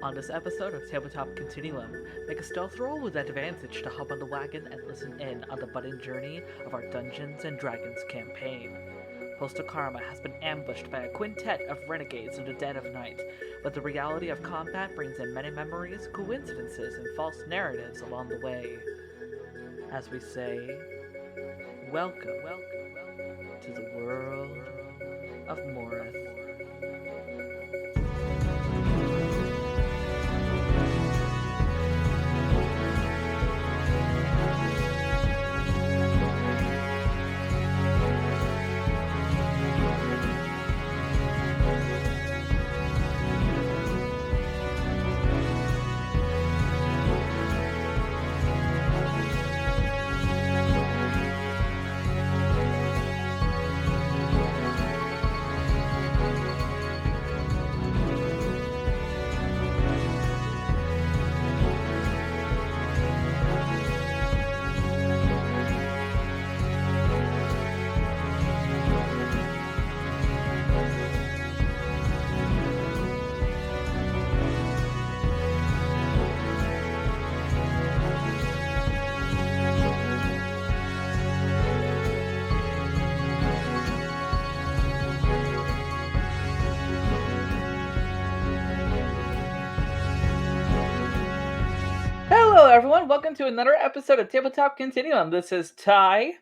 On this episode of Tabletop Continuum, make a stealth roll with advantage to hop on the wagon and listen in on the budding journey of our Dungeons and Dragons campaign. Postal Karma has been ambushed by a quintet of renegades in the dead of night, but the reality of combat brings in many memories, coincidences, and false narratives along the way. As we say, welcome to the World of Morath. Hello everyone, welcome to another episode of Tabletop Continuum. This is Ty.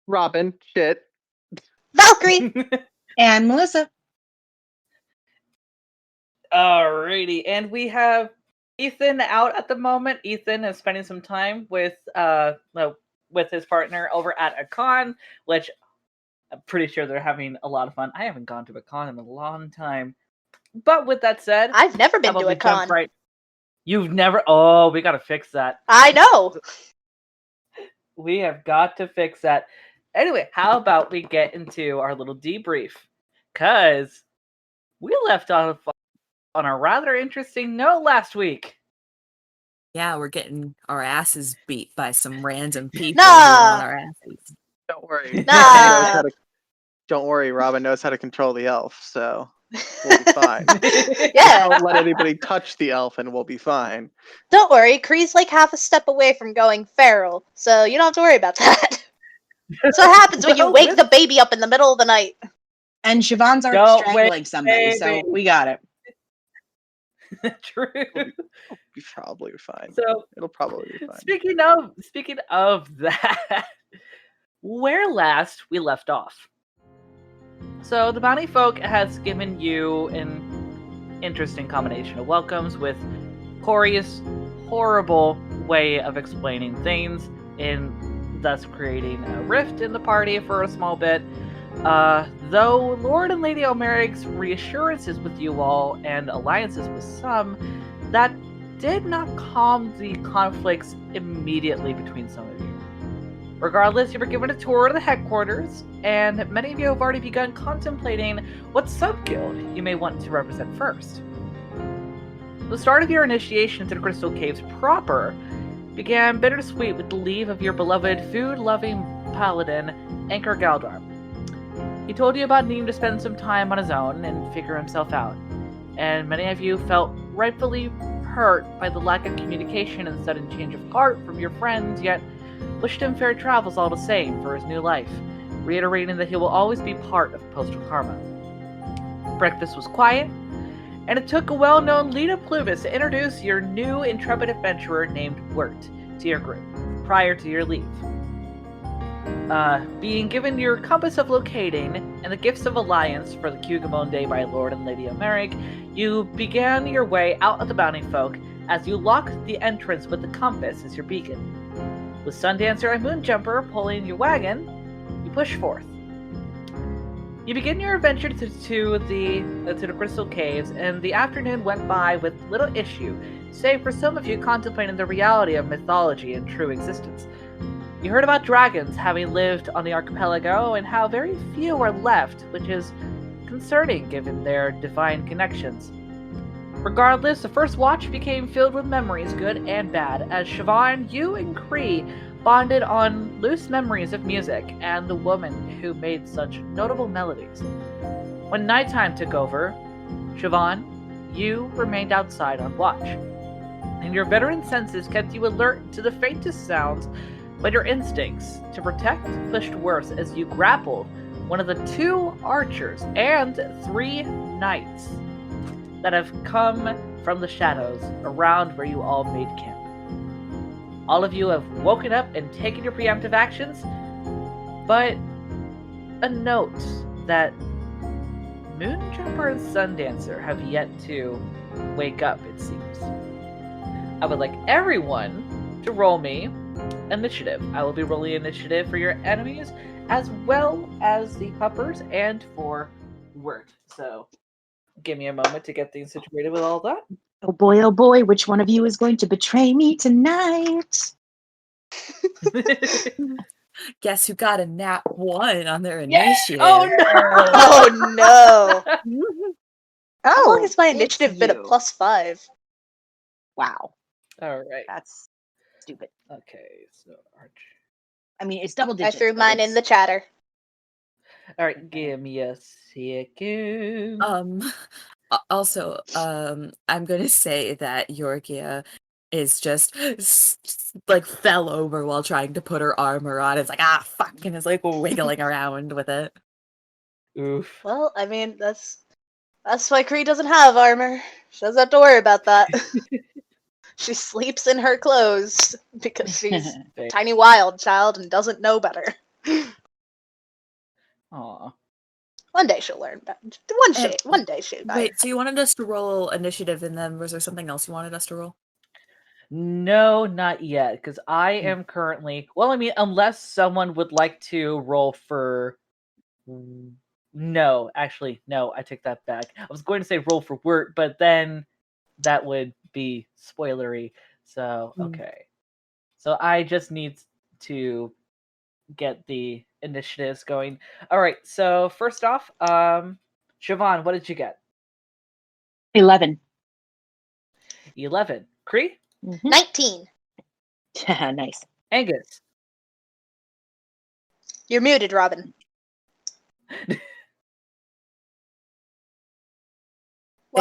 Robin, shit. Valkyrie! And Melissa. Alrighty, and we have Ethan out at the moment. Ethan is spending some time with his partner over at a con, which I'm pretty sure they're having a lot of fun. I haven't gone to a con in a long time. But with that said, I've never been to a con. Right. You've never? Oh, we gotta fix that. I know. We have got to fix that. Anyway, how about we get into our little debrief? Because we left off on a rather interesting note last week. Yeah, we're getting our asses beat by some random people Nah. on our asses. Don't worry. Nah. Don't worry, Robin knows how to control the elf, so we'll be fine. Yeah. Don't let anybody touch the elf and we'll be fine. Don't worry, Kree's like half a step away from going feral, so you don't have to worry about that. That's what happens when you wake the baby up in the middle of the night. And Siobhan's already Don't strangling wait, somebody, so baby. we got it. True. We'll be probably fine. So It'll probably be fine. speaking of that, where last we left off. So the bounty folk has given you an interesting combination of welcomes with Corey's horrible way of explaining things, and thus creating a rift in the party for a small bit. Though Lord and Lady Elmerig's reassurances with you all and alliances with some, that did not calm the conflicts immediately between some of you. Regardless, you were given a tour of the headquarters, and many of you have already begun contemplating what sub-guild you may want to represent first. The start of your initiation into the Crystal Caves proper began bittersweet with the leave of your beloved food-loving paladin, Anchor Galdar. He told you about needing to spend some time on his own and figure himself out, and many of you felt rightfully hurt by the lack of communication and sudden change of heart from your friends, yet wished him fair travels all the same for his new life, reiterating that he will always be part of Postal Karma. Breakfast was quiet, and it took a well-known Lita Pluvis to introduce your new intrepid adventurer named Wirt to your group, prior to your leave. Being given your compass of locating and the gifts of alliance for the Cugamonde Day by Lord and Lady Omerig, you began your way out of the bounty folk as you locked the entrance with the compass as your beacon. With Sundancer and Moonjumper pulling your wagon, you push forth. You begin your adventure to the Crystal Caves, and the afternoon went by with little issue, save for some of you contemplating the reality of mythology and true existence. You heard about dragons having lived on the archipelago and how very few are left, which is concerning given their divine connections. Regardless, the first watch became filled with memories, good and bad, as Siobhan, you and Kree bonded on loose memories of music and the woman who made such notable melodies. When nighttime took over, Siobhan, you remained outside on watch, and your veteran senses kept you alert to the faintest sounds, but your instincts to protect pushed worse as you grappled one of the 2 archers and 3 knights that have come from the shadows around where you all made camp. All of you have woken up and taken your preemptive actions, but a note that Moonjumper and Sundancer have yet to wake up, it seems. I would like everyone to roll me initiative. I will be rolling initiative for your enemies as well as the puppers and for Wirt. So give me a moment to get things situated with all that. Oh boy, which one of you is going to betray me tonight? Guess who got a nat 1 on their Yeah! initiative? Oh no! Oh no! How long has my it's initiative been a you. +5? Wow, All right. that's stupid. Okay, so Arch. I mean, it's double I digits. threw but mine in the it's- chatter. All right, give me a second. Also, I'm gonna say that Yorkia is just like fell over while trying to put her armor on. It's like, fuck, and is like wiggling around with it. Oof. Well, I mean, that's why Kree doesn't have armor. She doesn't have to worry about that. She sleeps in her clothes because she's a tiny wild child and doesn't know better. Aw. One day she'll learn better. One day she'll. Wait, so you wanted us to roll initiative, and then was there something else you wanted us to roll? No, not yet, because I am currently. Well, I mean, unless someone would like to roll for. No, actually, no, I take that back. I was going to say roll for Wirt, but then that would be spoilery. So, okay. So I just need to get the initiatives going. All right, so first off, Siobhan, what did you get? 11. 11. Cree? 19. Nice. Angus? You're muted, Robin. They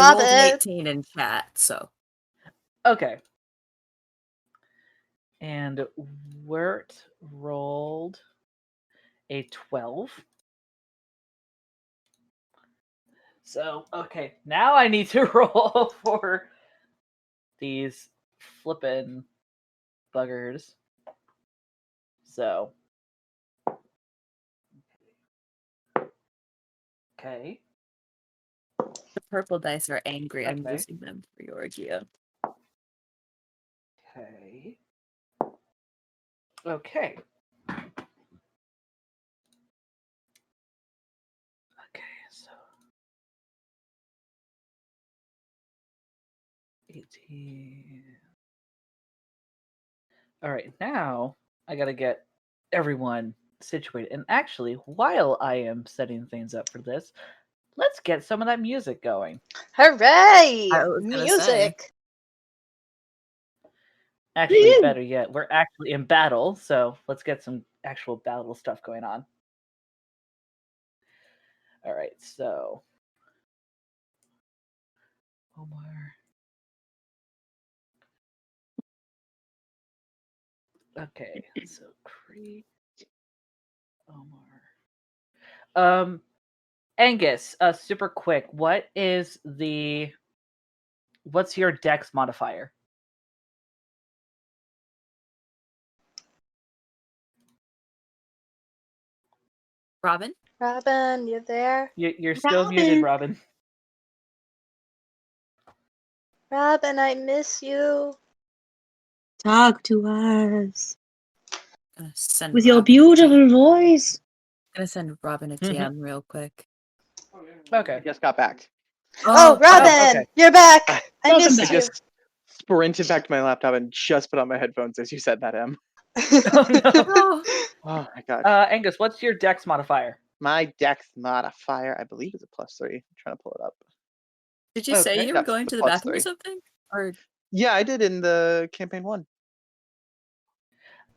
rolled an Robin. 18 in chat, so. Okay. And Wirt rolled a 12. So, okay, now I need to roll for these flippin' buggers. So. Okay. The purple dice are angry. I'm Okay. using them for Yorkia. Okay. Okay. Okay, so 18. All right, now I gotta get everyone situated. And actually, while I am setting things up for this, let's get some of that music going. Hooray! I was gonna say. Music. Actually, Woo! better yet, we're actually in battle, so let's get some actual battle stuff going on. All right, so Omar. Okay, so Cree, Omar. Angus, super quick. What's your dex modifier? Robin? Robin, you there? You're still muted, Robin. Robin, I miss you. Talk to us Gonna send with your Robin a beautiful voice. Gonna send Robin a TM real quick. Okay. I just got back. Oh, Robin, okay. you're back. I Welcome missed back. I you. just sprinted back to my laptop and just put on my headphones as you said that, Em. Oh no. Oh, Oh my gosh. Angus, what's your dex modifier? My dex modifier, I believe, is a +3. I'm trying to pull it up. did you say Okay. you were Yes, going the to the +3. bathroom or something? Or Yeah, I did in the campaign 1.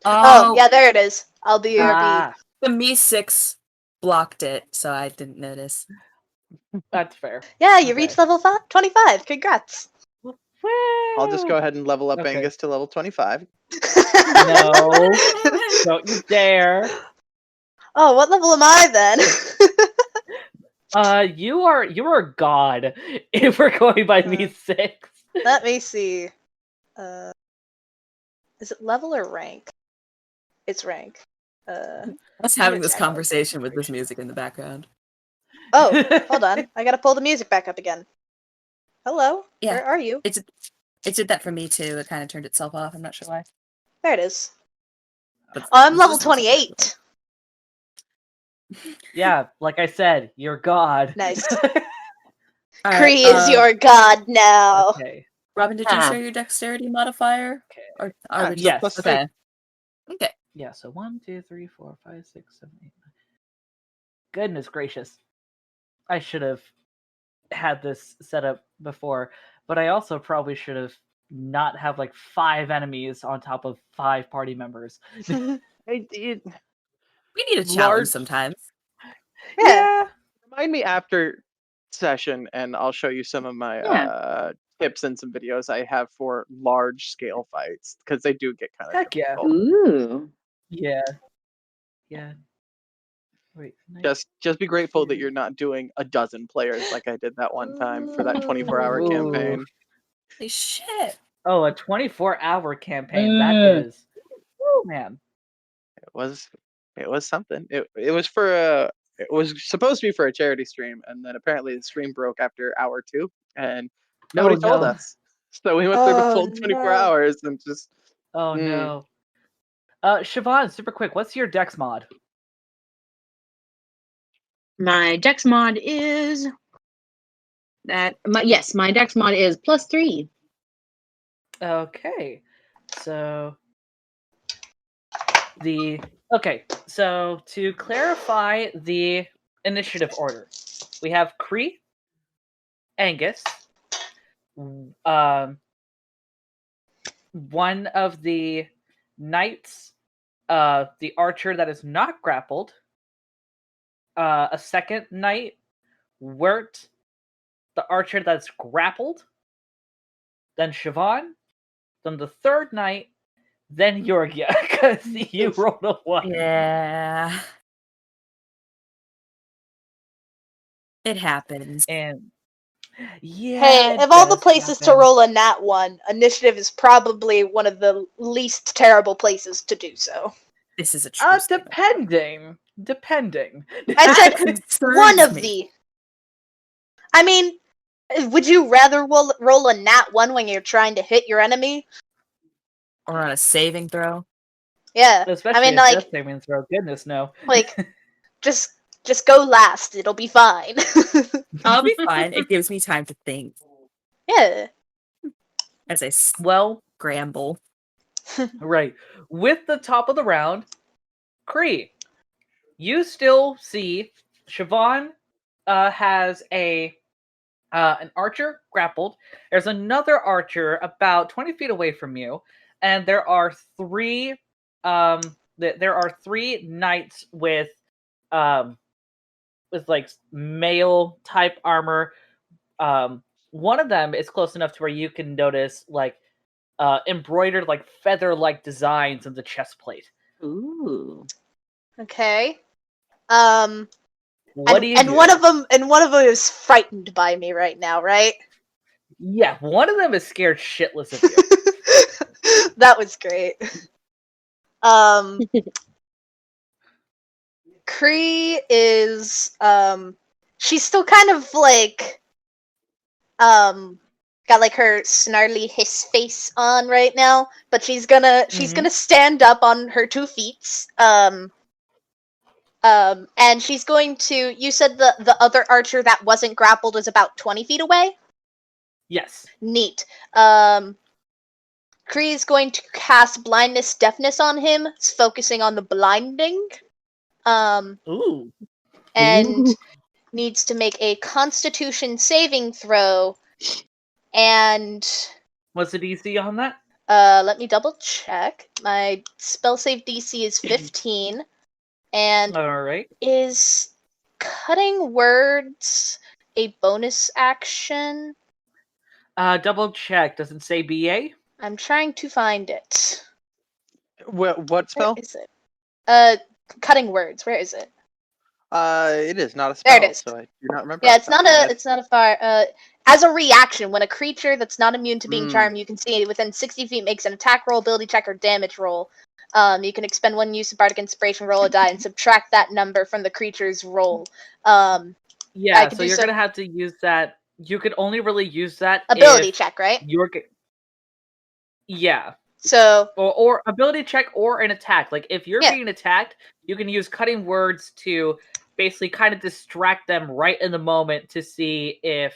Oh, yeah, there it is. I'll be your B. Ah, the Me 6 blocked it, so I didn't notice. That's fair. Yeah, you Okay. reached level 25. Congrats. I'll just go ahead and level up Okay. Angus to level 25. No, don't you dare. Oh, what level am I then? You are God. If we're going by these 6. Let me see. Is it level or rank? It's rank. I was having this Yeah. conversation with this music in the background. Oh, hold on. I gotta pull the music back up again. Hello? Yeah. Where are you? It did that for me too. It kind of turned itself off. I'm not sure why. There it is. But Oh, I'm this level is also- 28. Yeah, like I said, you're God. Nice. All right, Kree is your god now. Okay. Robin, did you share your dexterity modifier? Okay. Or Yeah, we it's yes. plus Okay. Okay. Yeah, so 1, 2, 3, 4, 5, 6, 7, 8, 9. Goodness gracious. I should have had this set up before, but I also probably should have not have like 5 enemies on top of 5 party members. It, We need a challenge Large- sometimes. Yeah. remind me after session, and I'll show you some of my tips and some videos I have for large scale fights, because they do get kind of Heck yeah. difficult. Ooh. Yeah. Yeah. Wait. Just be grateful that you're not doing a dozen players like I did that one time for that 24-hour Ooh. campaign. Holy shit. Oh, a 24-hour campaign. That is. Woo, man. It was something. It was for a it was supposed to be for a charity stream, and then apparently the stream broke after hour 2, and nobody told no. us. So we went through the Oh, full 24 no. hours and just Oh no. Siobhan, super quick, what's your dex mod? My dex mod is my dex mod is +3. Okay. So so to clarify the initiative order, we have Kree, Angus, one of the knights, the archer that is not grappled, a second knight, Wirt, the archer that's grappled, then Siobhan, then the third knight, then Yorgia, because you rolled a 1. Yeah. It happens. And yeah. Hey, it of all the does places to happen. roll a nat 1, initiative is probably one of the least terrible places to do so. This is a true statement. Depending. I That said concerns one of me. the. I mean, would you rather roll a nat 1 when you're trying to hit your enemy? Or on a saving throw. Yeah. Especially I mean, in like, death saving throw. Goodness, no. like, just go last. It'll be fine. I'll be fine. It gives me time to think Yeah. as I Well, scramble. right. With the top of the round, Kree, you still see Siobhan has an archer grappled. There's another archer about 20 feet away from you, and there are 3 knights with like mail type armor. One of them is close enough to where you can notice like embroidered like feather like designs in the chest plate. Ooh. Okay. What do you do? One of them is frightened by me right now, right? Yeah, one of them is scared shitless of you. That was great. Kree is she's still kind of like got like her snarly hiss face on right now, but she's gonna stand up on her 2 feet. And she's going to. You said the other archer that wasn't grappled was about 20 feet away? Yes. Neat. Kree is going to cast blindness deafness on him, focusing on the blinding. Ooh. And Ooh. needs to make a Constitution saving throw. And What's the DC on that? let me double check. My spell save DC is 15, and All right. is cutting words a bonus action? Double check. Does it say BA? I'm trying to find it. What Where spell? is it? Cutting words. Where is it? It is not a There spell, it is. so I do not remember. Yeah, off it's the top not of my a. head. It's not a fire. As a reaction, when a creature that's not immune to being Mm. charmed, you can see within 60 feet makes an attack roll, ability check, or damage roll. You can expend one use of bardic inspiration, roll a die, and subtract that number from the creature's roll. Yeah, could so do you're so- gonna have to use that. You could only really use that Ability if check, right? you're. Yeah, So or ability check or an attack. Like if you're Yeah. being attacked, you can use cutting words to basically kind of distract them right in the moment to see if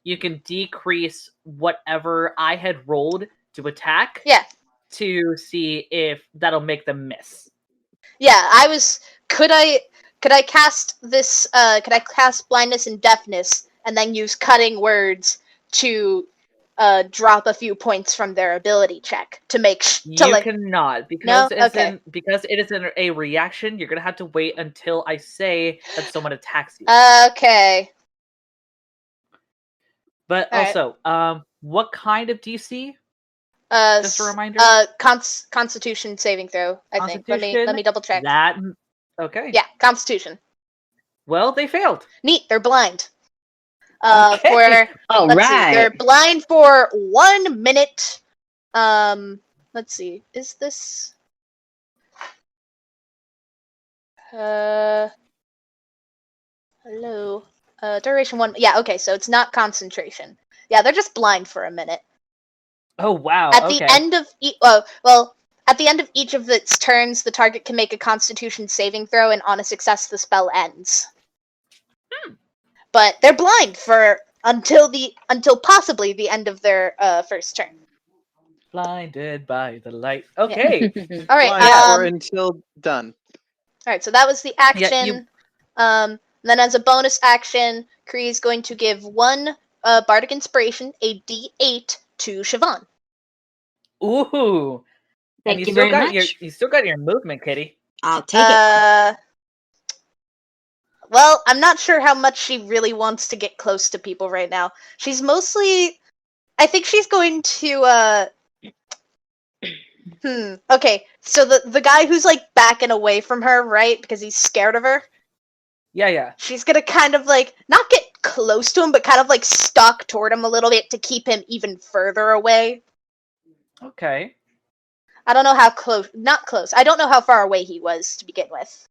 you can decrease whatever I had rolled to attack. yeah, To see if that'll make them miss. yeah. Could I cast this? Could I cast blindness and deafness, and then use cutting words to drop a few points from their ability check to make You cannot because No? it's Okay. because it is a reaction. You're gonna have to wait until I say that someone attacks you. Okay. But Alright. also, what kind of DC? Just a reminder. Constitution saving throw. I think. Let me Constitution? double check. That okay. Yeah, Constitution. Well, they failed. Neat. They're blind. Okay. All Let's see. They're right. blind for 1 minute. Let's see. Is this? Hello. Duration 1. Yeah. Okay. So it's not concentration. Yeah, they're just blind for a minute. Oh wow. At okay. the end of at the end of each of its turns, the target can make a Constitution saving throw, and on a success, the spell ends. But they're blind for until possibly the end of their first turn. Blinded by the light. Okay. All right. Blind or until done. All right. So that was the action. Yeah, you- Then as a bonus action, Kree is going to give one bardic inspiration, a D8 to Siobhan. Ooh. Thank And you very much. You still got your movement, Kitty. I'll take it. Well, I'm not sure how much she really wants to get close to people right now. She's mostly, I think she's going to, Okay, so the guy who's, like, backing away from her, right? Because he's scared of her? Yeah. She's gonna kind of, like, not get close to him, but kind of, like, stalk toward him a little bit to keep him even further away. Okay. I don't know how close, not close. I don't know how far away he was to begin with.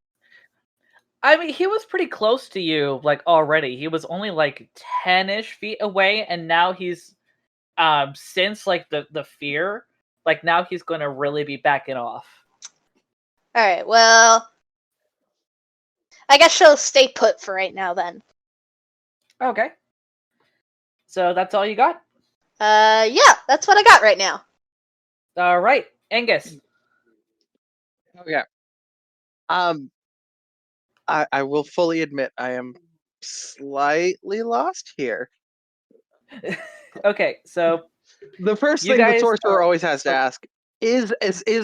I mean, he was pretty close to you, like, already. He was only, like, 10-ish feet away, and now he's, since, like, the fear, like, now he's gonna really be backing off. Alright, well, I guess she'll stay put for right now, then. Okay. So that's all you got? Yeah, that's what I got right now. Alright, Angus. Okay. I will fully admit I am slightly lost here. Okay, so The first You thing the guys sorcerer are- always has to ask is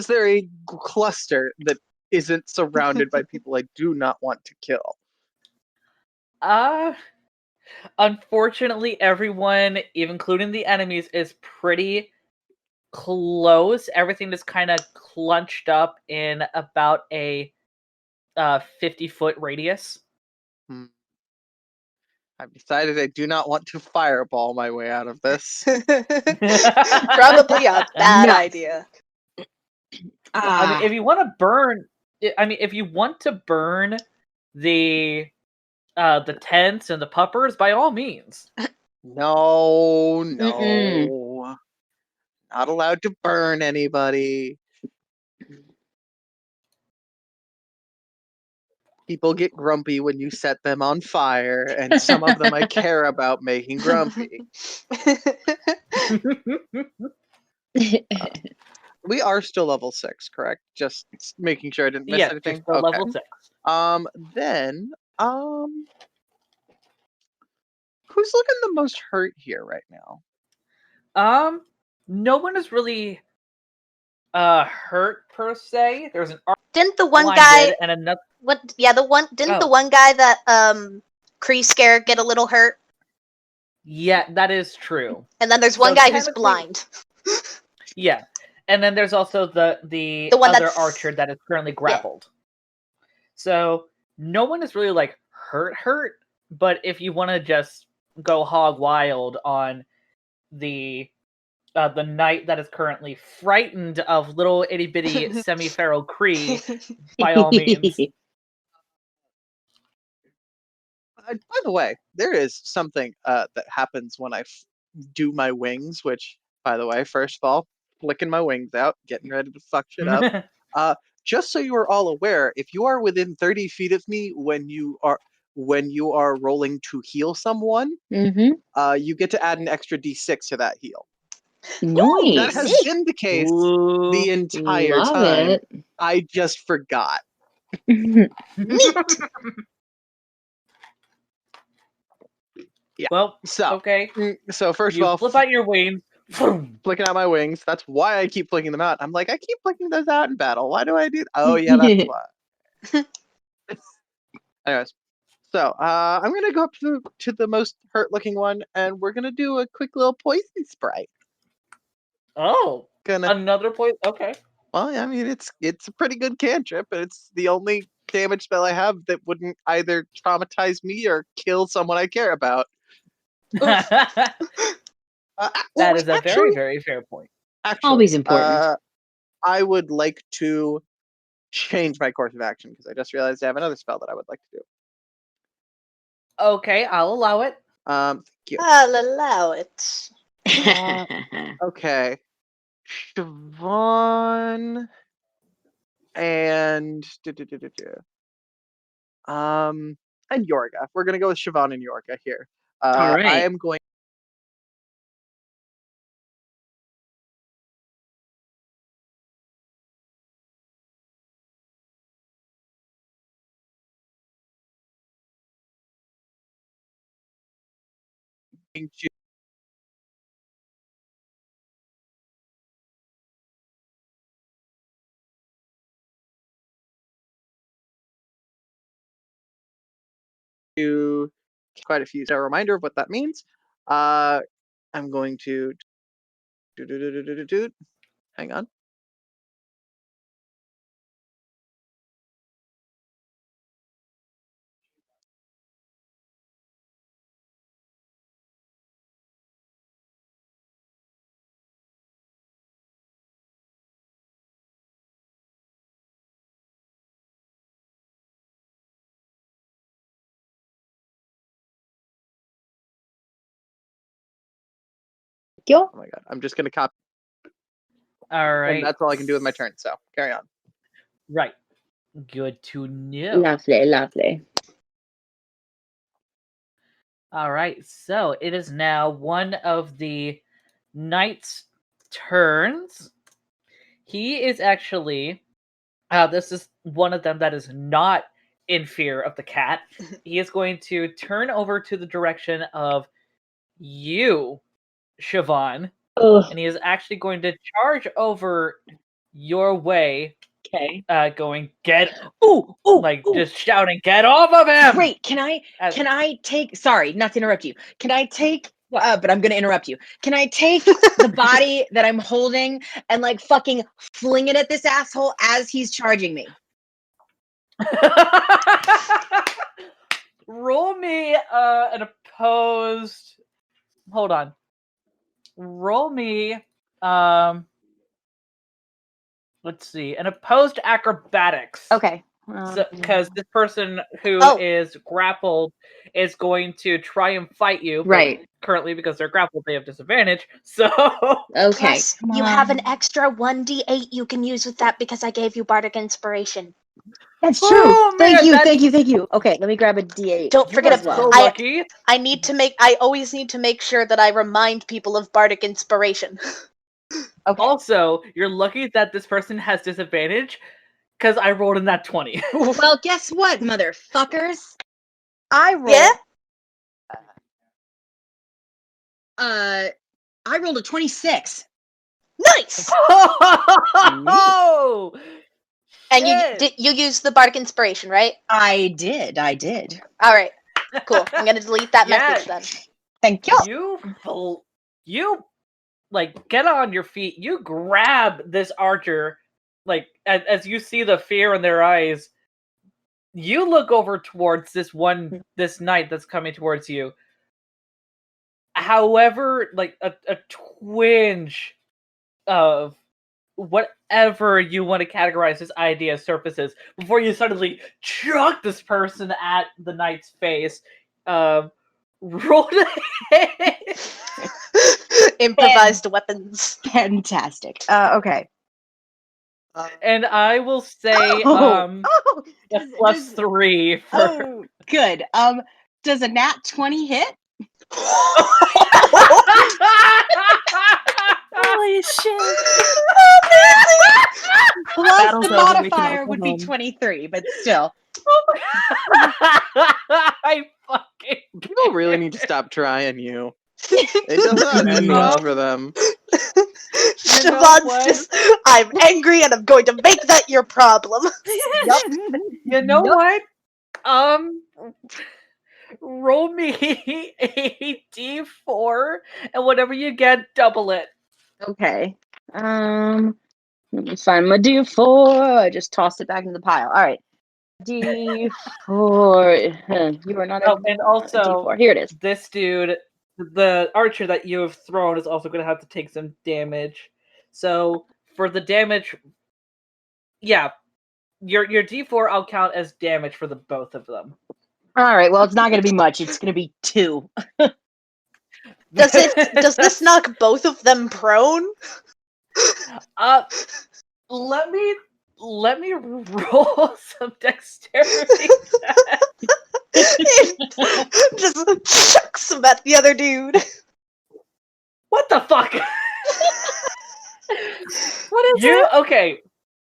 there a cluster that isn't surrounded by people I do not want to kill? Unfortunately, everyone, even including the enemies, is pretty close. Everything is kind of clunched up in about a 50-foot radius. I've decided I do not want to fireball my way out of this. Probably a bad No. idea. I mean, if you want to burn, if you want to burn the tents and the puppers, by all means. No. Mm-mm. Not allowed to burn anybody. People get grumpy when you set them on fire, and some of them I care about making grumpy. We are still level 6, correct? Just making sure I didn't miss Yeah, anything. just the level 6. Then, who's looking the most hurt here right now? No one is really hurt per se. There's an Didn't the one blinded guy and another. the one guy that Kree scared get a little hurt? Yeah, that is true. And then there's one So guy who's technically- blind. Yeah. And then there's also the one other that's- archer that is currently grappled. So no one is really like hurt, but if you want to just go hog wild on the knight that is currently frightened of little itty bitty semi-feral Cree, by all means. By the way, there is something that happens when I do my wings, which, by the way, first of all, flicking my wings out, getting ready to fuck shit up. Just so you are all aware, if you are within 30 feet of me when you are rolling to heal someone, you get to add an extra d6 to that heal. Nice. That has been the case Ooh. the entire Love time. it. I just forgot. Neat. Yeah. Well, So, okay. so first You of all, flip out your wings. flicking out my wings. That's why I keep flicking them out. I'm like, I keep flicking those out in battle. Why do I do? Oh yeah, that's why. Anyways, so I'm gonna go up to the most hurt-looking one, and we're gonna do a quick little poison spray. Oh, Gonna. another point. Okay. Well, I mean, it's a pretty good cantrip, and it's the only damage spell I have that wouldn't either traumatize me or kill someone I care about. That Well, is a very, actually, very fair point. Always important. I would like to change my course of action because I just realized I have another spell that I would like to do. Okay, I'll allow it. Thank you. I'll allow it. Okay. Siobhan and and Yorga. We're gonna go with Siobhan and Yorga here. All right. I am going to do quite a few. So a reminder of what that means. I'm going to hang on. Yo. Oh my god. I'm just gonna copy, All right. and that's all I can do with my turn. So carry on. Right. Good to know. Lovely, lovely. All right. So it is now one of the knight's turns. He is actually. This is one of them that is not in fear of the cat. He is going to turn over to the direction of you, Siobhan, Oh, and he is actually going to charge over your way, okay. going, get, Ooh, like, just shouting, get off of him! Great. Can I take? Sorry, not to interrupt you. Can I take? But I'm gonna interrupt you. Can I take the body that I'm holding and like fucking fling it at this asshole as he's charging me? Roll me an opposed. Hold on. Roll me. Let's see, an opposed acrobatics. Okay. Because this person who is grappled is going to try and fight you. But Right. currently, because they're grappled, they have disadvantage. So. Okay. Plus, you have an extra 1d8 you can use with that because I gave you Bardic Inspiration. That's true. Oh, man, Thank you. Okay, let me grab a D8. Don't You forget are it. so lucky. I always need to make sure that I remind people of Bardic Inspiration. Okay. Also, you're lucky that this person has disadvantage because I rolled in that 20. Well, guess what, motherfuckers? I rolled. Yeah? I rolled a 26. Nice! Oh! And Shit. you used the Bardic Inspiration, right? I did. All right. Cool. I'm going to delete that Yes. message then. Thank you. You like get on your feet. You grab this archer, like as you see the fear in their eyes. You look over towards this knight that's coming towards you. However, like a twinge of whatever you want to categorize this idea surfaces before you suddenly chuck this person at the knight's face. Roll to hit. Improvised weapons. Fantastic. Okay. And I will say a +3 for... Oh, good. Does a nat 20 hit? Holy shit! Plus Battle's the over, we can all modifier go would be home. 23, but still. I fucking... People really need to stop trying you. It does not end well for them. Siobhan's just, I'm angry and I'm going to make that your problem. You know what? Roll me a d4, and whatever you get, double it. Okay. Let me find my D4. I just tossed it back into the pile. All right. D4. You are not a, Oh, and also, D4. Here it is. this dude, the archer that you have thrown, is also going to have to take some damage. So, for the damage, yeah, your D4 I'll count as damage for the both of them. All right. Well, it's not going to be much. It's going to be 2. Does this knock both of them prone? Let me roll some dexterity. Just chucks him at the other dude. What the fuck? What is it? Okay.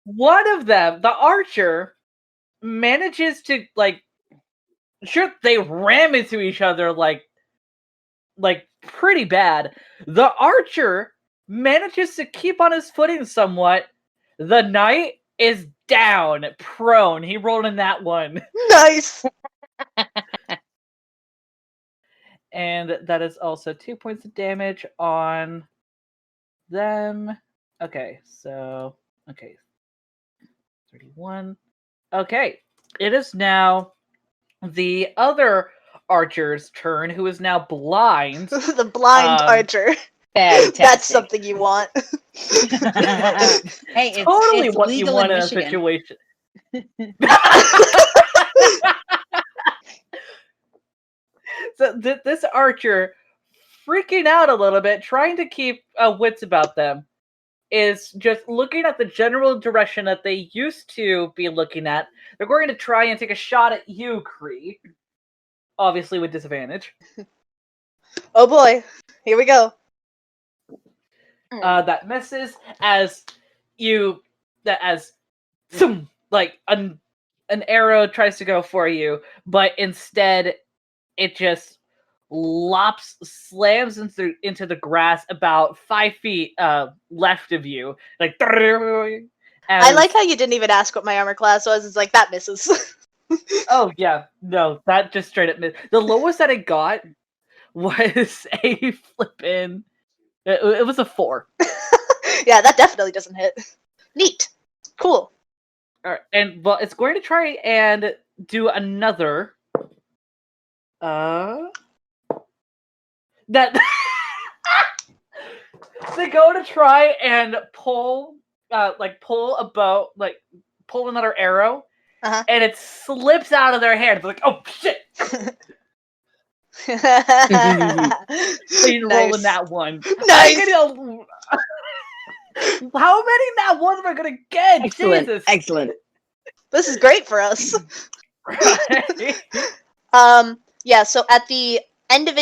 One of them, the archer, manages to sure, they ram into each other like pretty bad. The archer manages to keep on his footing somewhat. The knight is down, prone. He rolled in that one. Nice. And that is also 2 points of damage on them. Okay, so 31. Okay, it is now the other archer's turn, who is now blind. The blind archer. Fantastic. That's something you want. Hey, it's Totally it's what you legal want in in a Michigan. situation. So this archer, freaking out a little bit, trying to keep wits about them, is just looking at the general direction that they used to be looking at. They're going to try and take a shot at you, Kree. Obviously with disadvantage. Oh boy. Here we go. That misses as like an arrow tries to go for you, but instead it just slams into the grass about 5 feet left of you. Like, I like how you didn't even ask what my armor class was. It's like, that misses. Oh yeah, no, that just straight up missed. The lowest that it got was a flippin'. It was a 4. Yeah, that definitely doesn't hit. Neat. Cool. All right, and well, it's going to try and do another. That they go to try and pull a bow, pull another arrow, and it slips out of their hand. They're like, "Oh shit!" So you roll in that one. Nice. How many nat ones am I gonna get? Excellent. Jesus. Excellent. This is great for us. Right? Yeah, so at the end of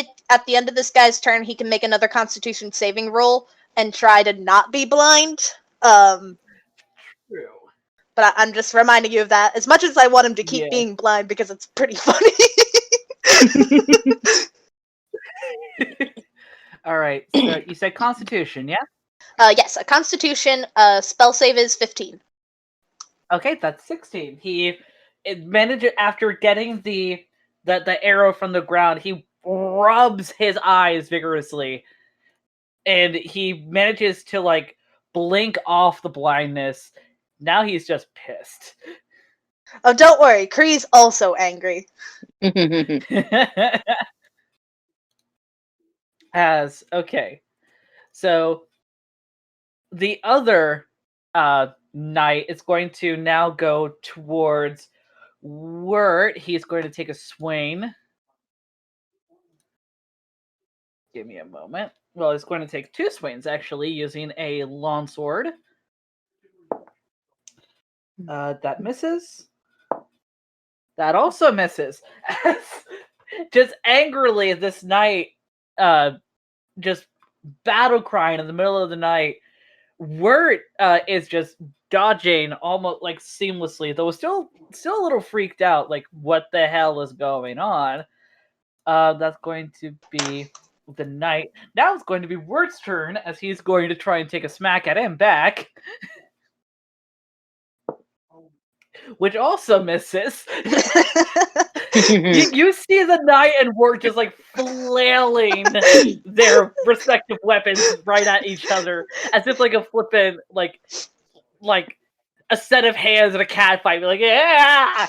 this guy's turn, he can make another Constitution saving roll and try to not be blind. True. But I'm just reminding you of that. As much as I want him to keep being blind because it's pretty funny. All right. So you said Constitution, yeah? Yes, a Constitution spell save is 15. Okay, that's 16. It managed after getting the arrow from the ground. He rubs his eyes vigorously, and he manages to like blink off the blindness. Now he's just pissed. Oh, don't worry. Kree's also angry. Okay, so the other knight is going to now go towards Wirt. He's going to take a swing. Give me a moment. Well, he's going to take 2 swings, actually, using a longsword. That misses. That also misses. Just angrily, this knight just battle crying in the middle of the night. Wirt is just dodging almost like seamlessly, though still a little freaked out, like what the hell is going on. That's going to be the knight. Now it's going to be Wirt's turn, as he's going to try and take a smack at him back. Which also misses. you see the knight and Wirt just like flailing their respective weapons right at each other, as if like a flippin' like a set of hands in a cat fight. Like, yeah.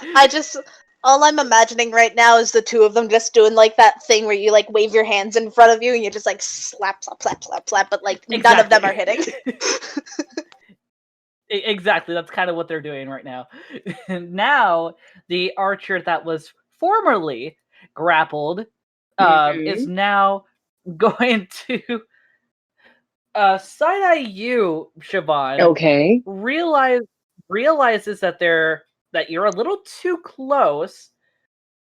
All I'm imagining right now is the two of them just doing like that thing where you like wave your hands in front of you and you just like slap, slap, slap, slap, slap, but like none of them are hitting. Exactly, that's kind of what they're doing right now. Now, the archer that was formerly grappled is now going to side-eye you, Siobhan. Okay. Realizes that you're a little too close.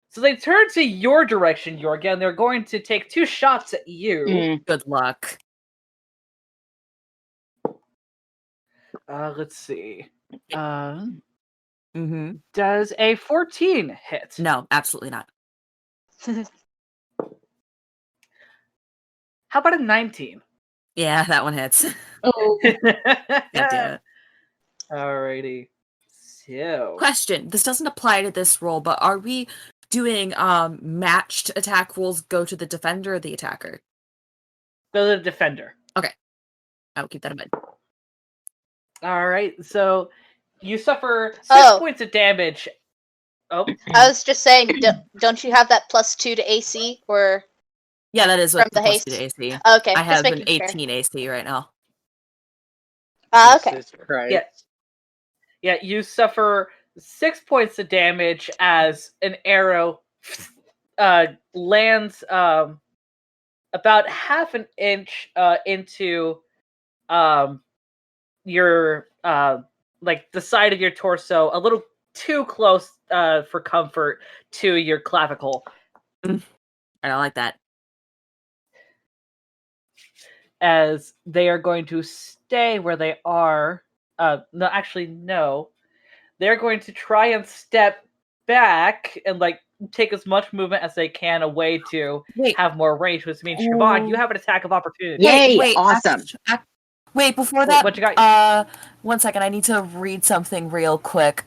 So they turn to your direction, Yorga, and they're going to take 2 shots at you. Good luck. Let's see. Does a 14 hit? No, absolutely not. How about a 19? Yeah, that one hits. Oh. God damn it. Alrighty. So Question. This doesn't apply to this roll, but are we doing matched attack rolls go to the defender or the attacker? go to the defender. Okay. I will keep that in mind. Alright, so you suffer 6 points of damage. Oh. I was just saying, don't you have that +2 to AC, or Yeah, that is with from the plus haste? 2 to AC. Okay, I just have an making sure. 18 AC right now. Okay. Jesus Christ. Yeah, you suffer 6 points of damage as an arrow lands about half an inch into your like the side of your torso, a little too close for comfort to your clavicle. I don't like that. As they are going to stay where they are. No. They're going to try and step back and like take as much movement as they can away to have more range, which means Siobhan, you have an attack of opportunity. Yay! Wait, Awesome. Wait, before that, what you got? 1 second. I need to read something real quick.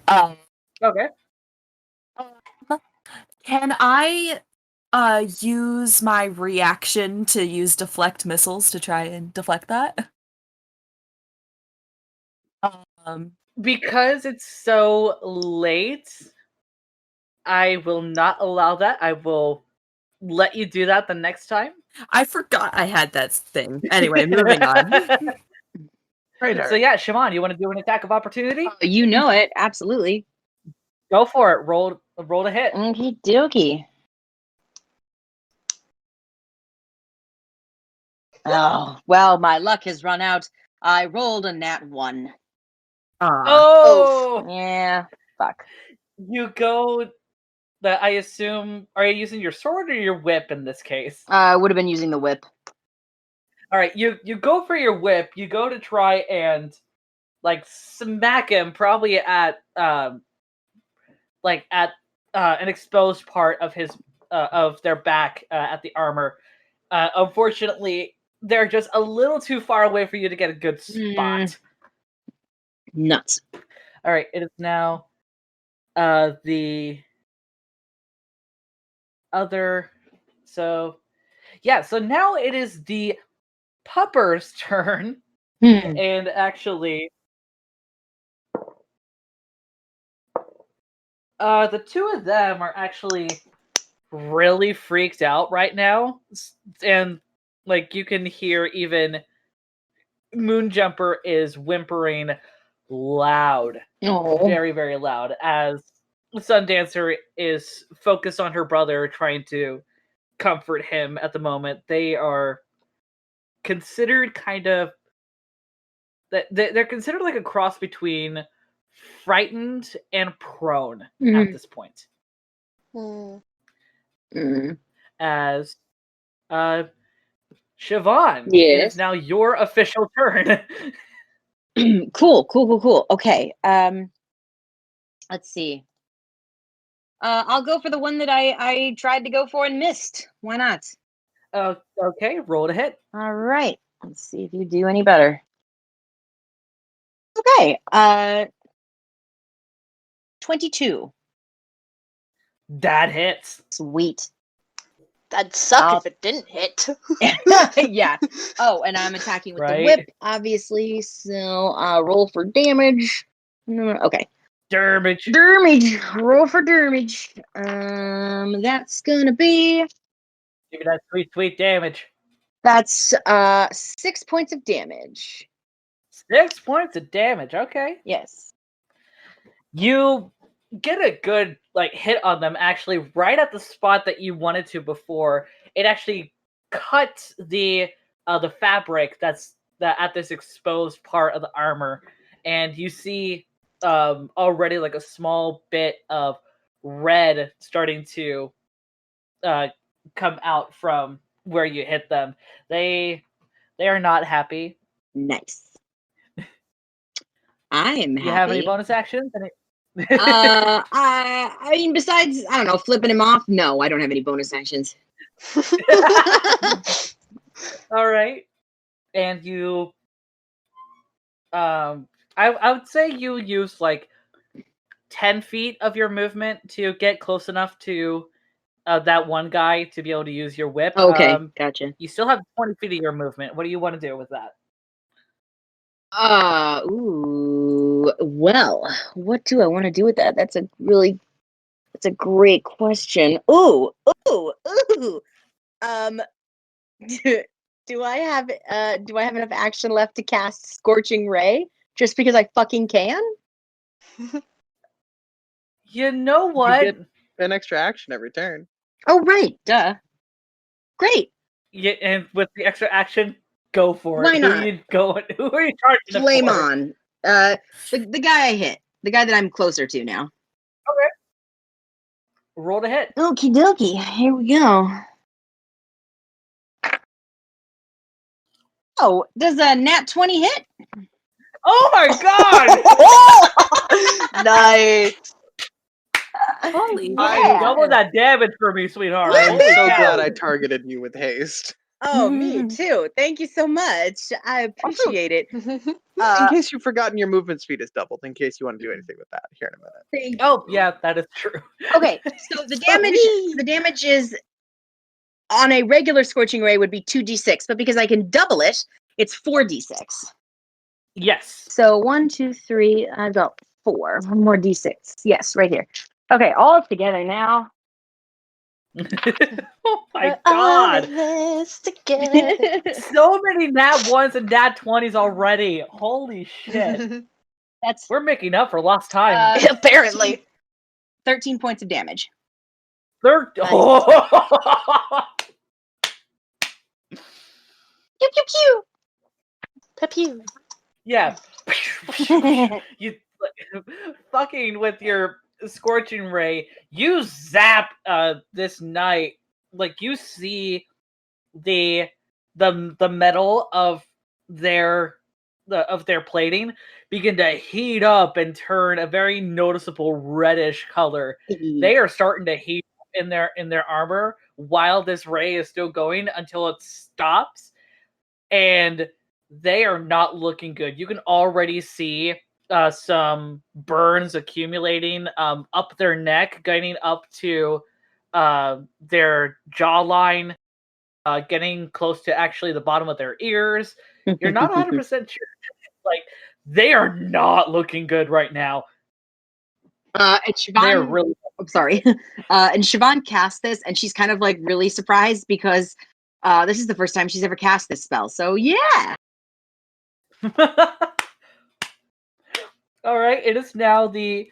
Okay. Can I use my reaction to use deflect missiles to try and deflect that? Because it's so late, I will not allow that. I will let you do that the next time. I forgot I had that thing. Anyway, moving on. Right. So yeah, Siobhan, you want to do an attack of opportunity? You know it, absolutely. Go for it. Roll to hit. Okie dokie. Oh, well, my luck has run out. I rolled a nat 1. Oh! Yeah, fuck. You go... I assume... Are you using your sword or your whip in this case? I would have been using the whip. Alright, you go for your whip. You go to try and like smack him probably at an exposed part of his of their back at the armor. Unfortunately, they're just a little too far away for you to get a good spot. Nuts. All right, it is now the other. So Yeah, so now it is the pupper's turn, Hmm. and actually, the two of them are actually really freaked out right now, and like you can hear even Moonjumper is whimpering loud, Oh. very, very loud, as Sundancer is focused on her brother, trying to comfort him at the moment. They are considered kind of they're considered like a cross between frightened and prone at Mhm. this point. Hmm. Mm. As Siobhan, it is Yes. now your official turn. Cool. Okay. Let's see. I'll go for the one that I tried to go for and missed. Why not? Okay, roll to hit. All right. Let's see if you do any better. Okay. 22. That hits. Sweet. That'd suck I'll- if it didn't hit. Yeah. Oh, and I'm attacking with the Right. whip, obviously. So roll for damage. Okay. Damage. Damage. Roll for damage. That's gonna be. Give me that sweet, sweet damage. That's 6 points of damage. 6 points of damage. Okay. Yes. You get a good like hit on them actually right at the spot that you wanted to before. It actually cuts the fabric that's at this exposed part of the armor, and you see already like a small bit of red starting to come out from where you hit them. They are not happy. Nice. I am You have any happy. bonus actions? I mean, besides, I don't know, flipping him off. No, I don't have any bonus actions. All right. And you I would say you use like 10 feet of your movement to get close enough to that one guy to be able to use your whip. Okay, gotcha. You still have 20 feet of your movement. What do you want to do with that? Well, what do I want to do with that? That's a great question. Ooh. Um, do I have enough action left to cast Scorching Ray just because I fucking can? You know You what? get an extra action every turn. Oh, right. Duh. Great. Yeah, and with the extra action, go for Why it. not? Who are you charging Flame it for? on. The guy I hit. The guy that I'm closer to now. Roll to hit. Okie dokie. Here we go. Oh, does a nat 20 hit? Oh my god! Nice. Holy Yeah. Double that damage for me, sweetheart. I am Holy so cow. glad I targeted you with haste. Oh, me too. Thank you so much. I appreciate it. In case you've forgotten, your movement speed is doubled. In case you want to do anything with that here in a minute. Thank Oh, you. yeah, that is true. Okay, so the damage is on a regular Scorching Ray would be 2d6, but because I can double it, it's 4d6. Yes. So 1, 2, 3, I've got 4. One more d6. Yes, right here. Okay, all together now. Oh my We're all god. in this together. So many nat 1s and nat 20s already. Holy shit. That's We're making up for lost time. Apparently. 13 points of damage. They're... Pew pew pew. Pew pew. Yeah. You fucking with your scorching ray, you zap this knight. Like you see the metal of their plating begin to heat up and turn a very noticeable reddish color. They are starting to heat up in their armor while this ray is still going until it stops, and they are not looking good. You can already see some burns accumulating up their neck, getting up to their jawline. getting close to actually the bottom of their ears. You're not 100% sure. Like, they are not looking good right now. And They're Siobhan, really. I'm sorry. And Siobhan cast this, and she's kind of like really surprised because this is the first time she's ever cast this spell. So yeah. All right, it is now the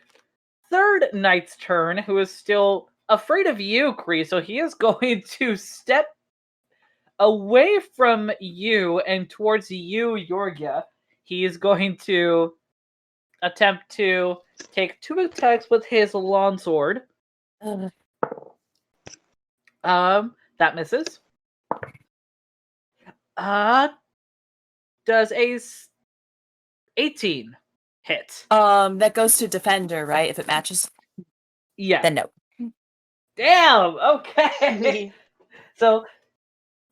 third knight's turn, who is still afraid of you, Kree. So he is going to step away from you and towards you, Yorgia. He is going to attempt to take 2 attacks with his longsword. That misses. Does a 18 hit? That goes to defender, right? If it matches, Yeah. then no. Damn. Okay. So,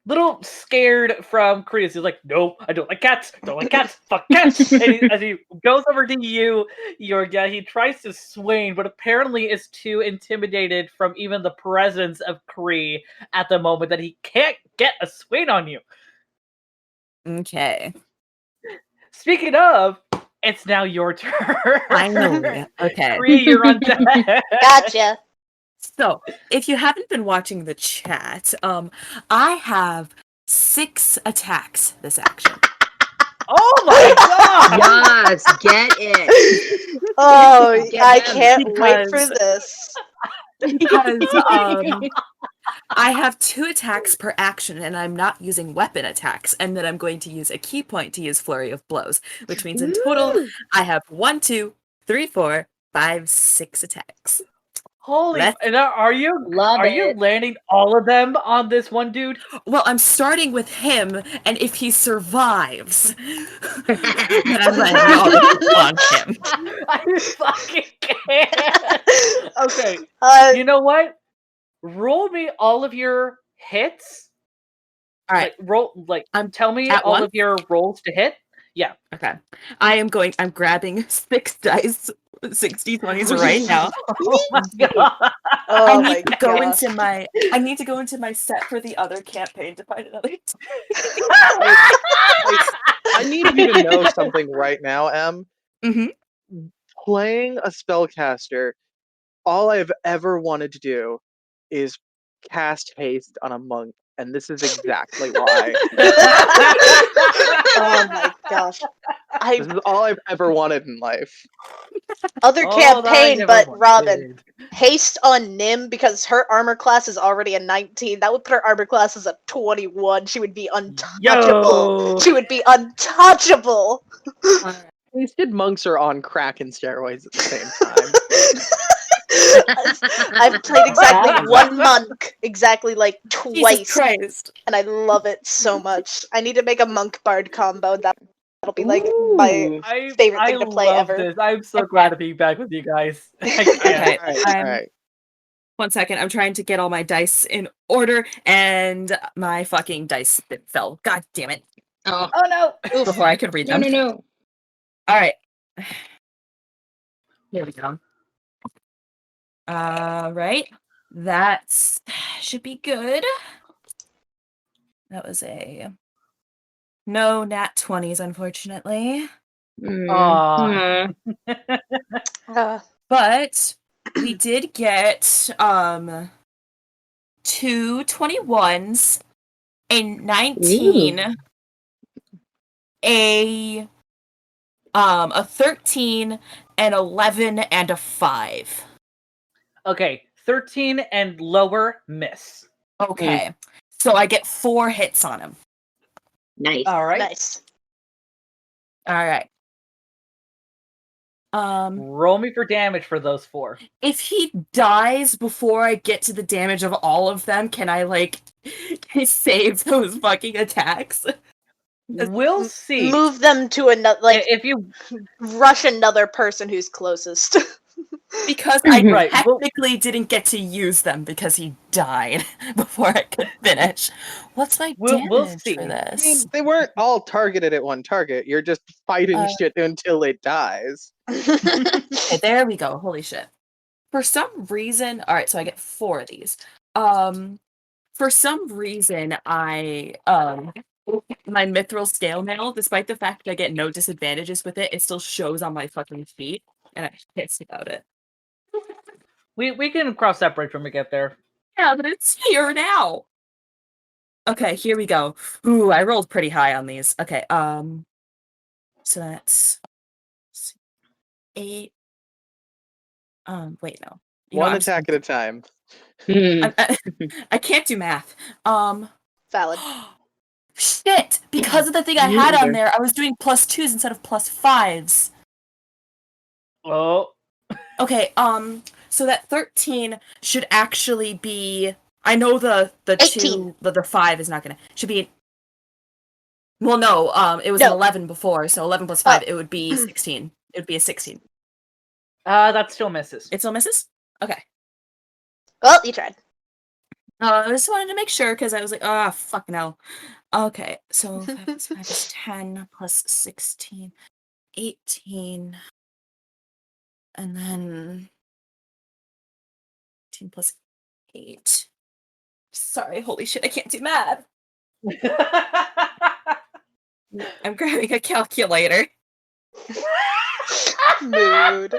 little scared from Kreus. He's like, "No, I don't like cats. Don't like cats. Fuck cats." And as he goes over to you, Yorga, he tries to swing, but apparently is too intimidated from even the presence of Kree at the moment that he can't get a swing on you. Okay. Speaking of, it's now your turn. Finally. Okay. Kree, you're on deck. Gotcha. So, if you haven't been watching the chat, I have 6 attacks this action. Oh my god! Yes, get it. Oh, Get I them, can't wait for because- this. Because I have 2 attacks per action, and I'm not using weapon attacks, and then I'm going to use a key point to use Flurry of Blows, which means in total, I have 1, 2, 3, 4, 5, 6 attacks. Holy! Let's- And are you Love you it. landing all of them on this one dude? Well, I'm starting with him, and if he survives, then I'm landing all of them on him. I fucking can't. Okay, you know what? Roll me all of your hits. All right. Tell me at all once? of your rolls to hit. Yeah. Okay. I'm grabbing 6 dice, 60 20s right now. Oh my god. Oh I my need to go gosh. into my set for the other campaign to find another. I need you to know something right now, Em. Mm-hmm. Playing a spellcaster, all I've ever wanted to do is cast haste on a monk, and this is exactly why. Oh my gosh. This is all I've ever wanted in life. Other All that I campaign, ever but wanted. Robin, haste on Nim because her armor class is already a 19. That would put her armor class as a 21. She would be untouchable. Yo. She would be untouchable. These kid monks are on crack and steroids at the same time. I've played exactly one monk, exactly like Jesus twice, Christ. and I love it so much. I need to make a monk bard combo. That'll be like my favorite thing to play love ever. This. I'm so glad to be back with you guys. Okay. All right. 1 second. I'm trying to get all my dice in order, and my fucking dice fell. God damn it. Oh, Oh no! Before I could read no, them. no. All right. Here we go. Right. That should be good. That was no nat 20s, unfortunately. Aw. But we did get 2 21s, a 19, a 13, an 11, and a 5. Okay, 13 and lower miss. Okay. So I get 4 hits on him. Nice. All right. Nice. All right. Roll me for damage for those 4. If he dies before I get to the damage of all of them, can I save those fucking attacks? We'll see. Move them to another, If you rush another person who's closest. Because I Right, well- technically didn't get to use them because he died before I could finish. What's my We'll damage see. for I this? mean, they weren't all targeted at one target. You're just fighting shit until it dies. Okay, there we go. Holy shit. For some reason, all right, so I get 4 of these. For For some reason, my mithril scale mail, despite the fact that I get no disadvantages with it, it still shows on my fucking feet, and I'm pissed about it. We can cross that bridge when we get there. Yeah, but it's here now. Okay, here we go. Ooh, I rolled pretty high on these. Okay, so that's 8. Wait, no. One attack at a time. I can't do math. Valid. Shit! Because of the thing I Me had on neither. there, I was doing +2s instead of +5s. Oh. Okay, so that 13 should actually be. I know the 18. 2, the 5 is not gonna. Should be. Well, no, it was an No. 11 before, so 11 plus 5, it would be 16. It would be a 16. That still misses. It still misses? Okay. Well, you tried. I just wanted to make sure because I was like, ah, fucking hell. Okay, so 5 plus 5 is 10 plus 16, 18, and then 18 plus 8. Sorry, holy shit, I can't do math. I'm grabbing a calculator. Mood.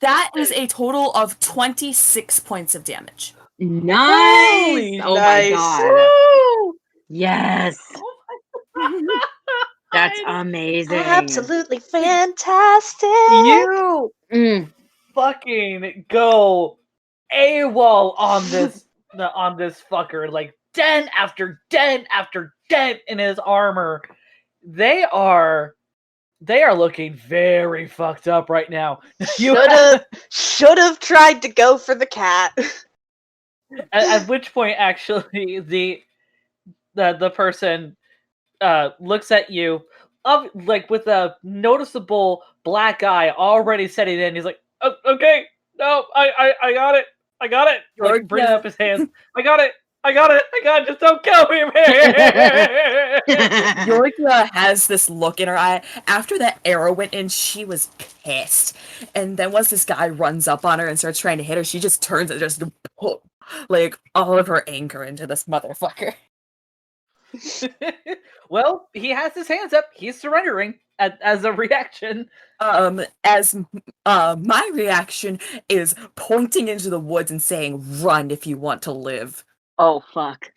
That is a total of 26 points of damage. Nice. Holy Oh nice. my god. Woo! Yes. Oh That's my God. amazing. Absolutely fantastic. You Mm. fucking go AWOL on this fucker. Like dent after dent after dent in his armor. They are looking very fucked up right now. Should have tried to go for the cat. At which point, actually, the person looks at you, like with a noticeable black eye already setting in. He's like, oh, "Okay, no, I got it, Like bringing up his hands, I got it. Just don't kill me, man. Yorkia has this look in her eye. After that arrow went in, she was pissed. And then once this guy runs up on her and starts trying to hit her, she just turns and just put like all of her anger into this motherfucker. Well, he has his hands up. He's surrendering as a reaction. As my reaction is pointing into the woods and saying, "Run if you want to live." Oh fuck.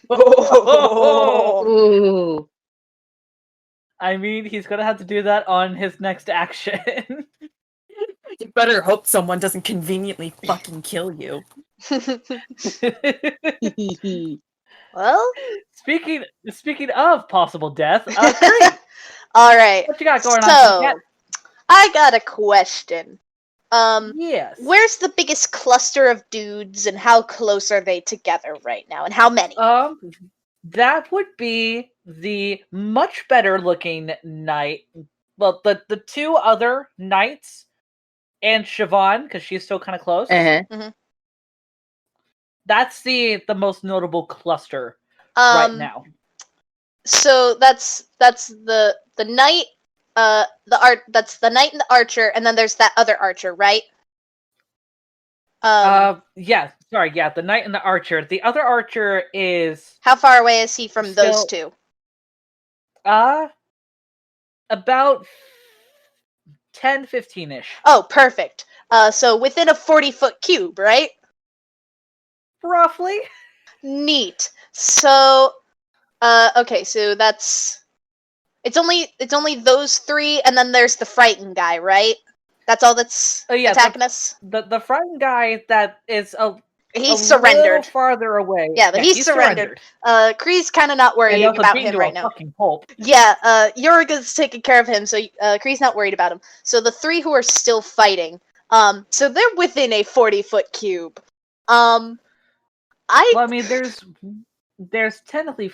Oh. Ooh. I mean, he's gonna have to do that on his next action. You better hope someone doesn't conveniently fucking kill you. Well, Speaking of possible death, Kree, all right. what you got going on? So, Cat? I got a question. Yes. Where's the biggest cluster of dudes, and how close are they together right now, and how many? That would be the much better looking knight. Well, the two other knights and Siobhan, because she's still kind of close. Uh-huh. That's the most notable cluster right now. So that's the knight, that's the knight and the archer, and then there's that other archer, right? Yeah, sorry, yeah, the knight and the archer. The other archer is How far away is he from those still- two? about 10, 15-ish. Oh, perfect. So within a 40-foot cube, right? Roughly. Neat. So, okay, so it's only those three, and then there's the frightened guy, right? That's all that's attacking us. The frightened guy that is He's a surrendered. little farther away. Yeah, but he's surrendered. Kree's kind of not And worried also about beaten him to right a now. fucking pulp. Yeah, Yorga's taking care of him, so Kree's not worried about him. So the three who are still fighting, so they're within a 40-foot cube. Well, I mean, there's technically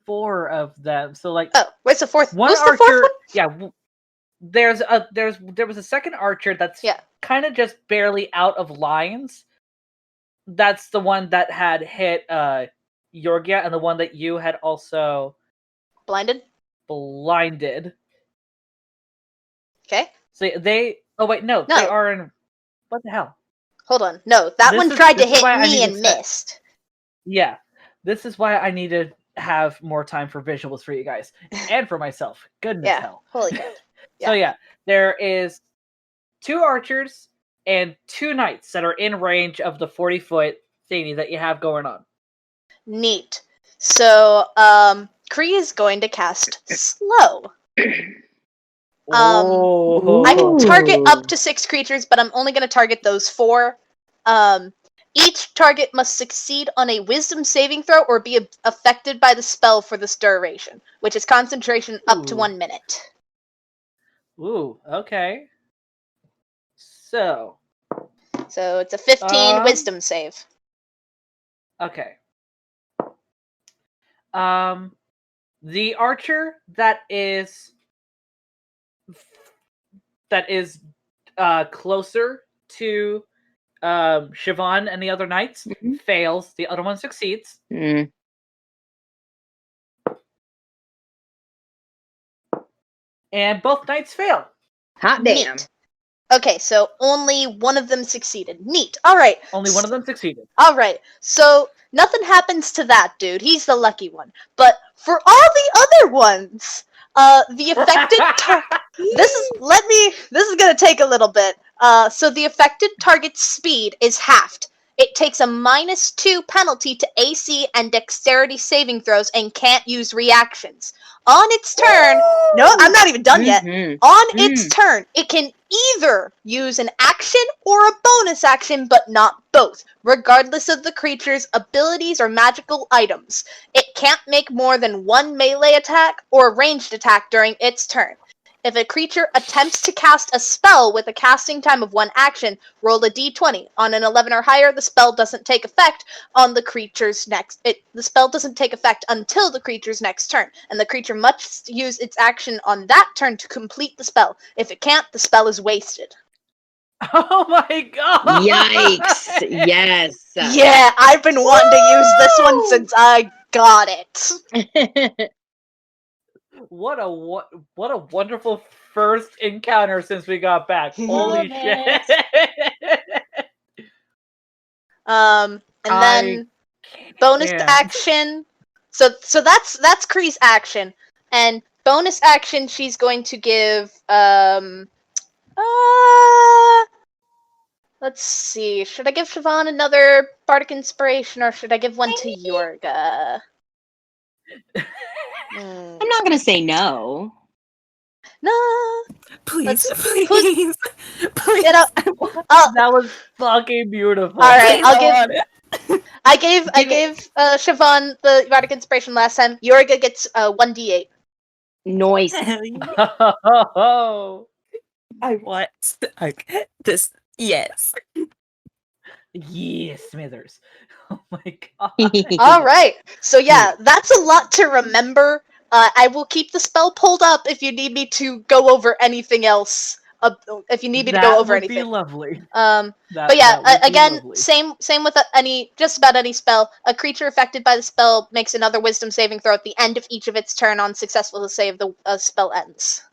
4 of them. So like, Oh, where's the fourth? one Who's archer. the fourth one? Yeah, there was a second archer that's kind of just barely out of lines. That's the one that had hit Yorgia, and the one that you had also Blinded. Okay. So they. Oh wait, no, No. they are in. What the hell? Hold on. No, that This one is- tried to this is hit why I me need and to set- missed. Yeah, this is why I need to have more time for visuals for you guys and for myself. Goodness Yeah. hell. Holy crap. So yeah, there is 2 archers and 2 knights that are in range of the 40-foot thingy that you have going on. Neat. So, Kree is going to cast Slow. I can target up to 6 creatures, but I'm only going to target those 4. Each target must succeed on a Wisdom saving throw or be affected by the spell for this duration, which is concentration up to Ooh. 1 minute. Ooh, okay. So it's a 15 Wisdom save. Okay. The archer that is closer to Siobhan and the other knights fails. The other one succeeds. Mm. And both knights fail. Hot damn. Neat. Okay, so only one of them succeeded. Neat. All right. Only one of them succeeded. All right. So nothing happens to that dude. He's the lucky one. But for all the other ones, the affected this is gonna take a little bit. So the affected target's speed is halved. It takes a -2 penalty to AC and dexterity saving throws and can't use reactions. On its turn, no, I'm not even done yet. On its turn, it can either use an action or a bonus action, but not both, regardless of the creature's abilities or magical items. It can't make more than 1 melee attack or ranged attack during its turn. If a creature attempts to cast a spell with a casting time of 1 action, roll a d20. On an 11 or higher, the spell doesn't take effect on the creature's the spell doesn't take effect until the creature's next turn, and the creature must use its action on that turn to complete the spell. If it can't, the spell is wasted. Oh my god! Yikes! Yes. Yeah, I've been wanting to use this one since I got it. What a wonderful first encounter since we got back. Holy shit! And then bonus action. So that's Kree's action, and bonus action she's going to give let's see. Should I give Siobhan another bardic inspiration, or should I give one to Yorga? I'm not gonna say no. No. Please, Please. please. You know, that was fucking beautiful. All right, I gave Siobhan the bardic inspiration last time. Yorga gets 1d8. Noise. Oh, I want this. Yes. yeah, Smithers. Oh my god. All right. So yeah, that's a lot to remember. I will keep the spell pulled up if you need me to go over anything else. If you need me to go over anything. That would be lovely. But yeah, again, same with just about any spell. A creature affected by the spell makes another Wisdom saving throw at the end of each of its turn. On successful save, the spell ends.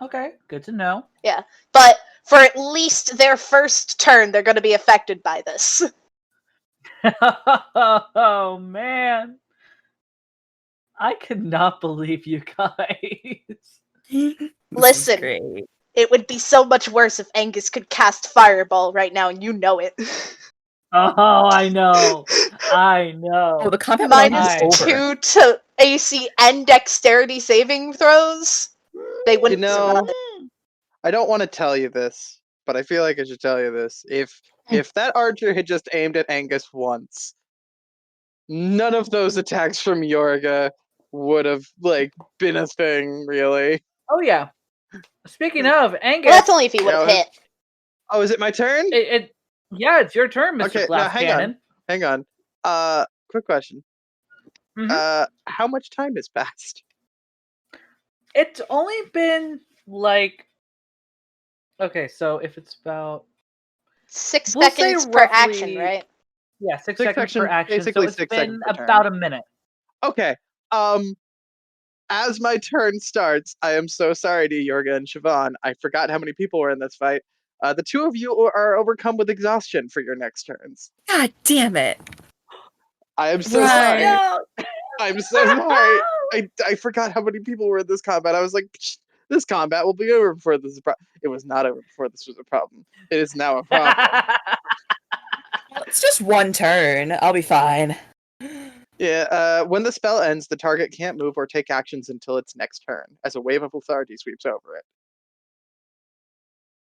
Okay, good to know. Yeah, but for at least their first turn, they're going to be affected by this. Oh man, I cannot believe you guys. Listen, it would be so much worse if Angus could cast Fireball right now, and you know it. Oh, I know. Oh, the combat -2 to AC and Dexterity saving throws. They wouldn't survive. I don't want to tell you this, but I feel like I should tell you this. If that archer had just aimed at Angus once, none of those attacks from Yorga would have been a thing, really. Oh yeah. Speaking of Angus, well, that's only if he would have hit. Oh, is it my turn? Yeah, it's your turn, Mr. Okay, Glass Cannon. Hang on. Quick question. Mm-hmm. How much time has passed? It's only been okay, so if it's about 6 seconds per action, right? Yeah, 6 seconds per action. Basically, so it's 6 been seconds per turn. about a minute. Okay. As my turn starts, I am so sorry to Yorga and Siobhan. I forgot how many people were in this fight. The 2 of you are overcome with exhaustion for your next turns. God damn it. I am so Right. sorry. I'm so sorry. I forgot how many people were in this combat. I was like, this combat will be over before this is a problem. It was not over before this was a problem. It is now a problem. It's just one turn. I'll be fine. Yeah, when the spell ends, the target can't move or take actions until its next turn, as a wave of authority sweeps over it.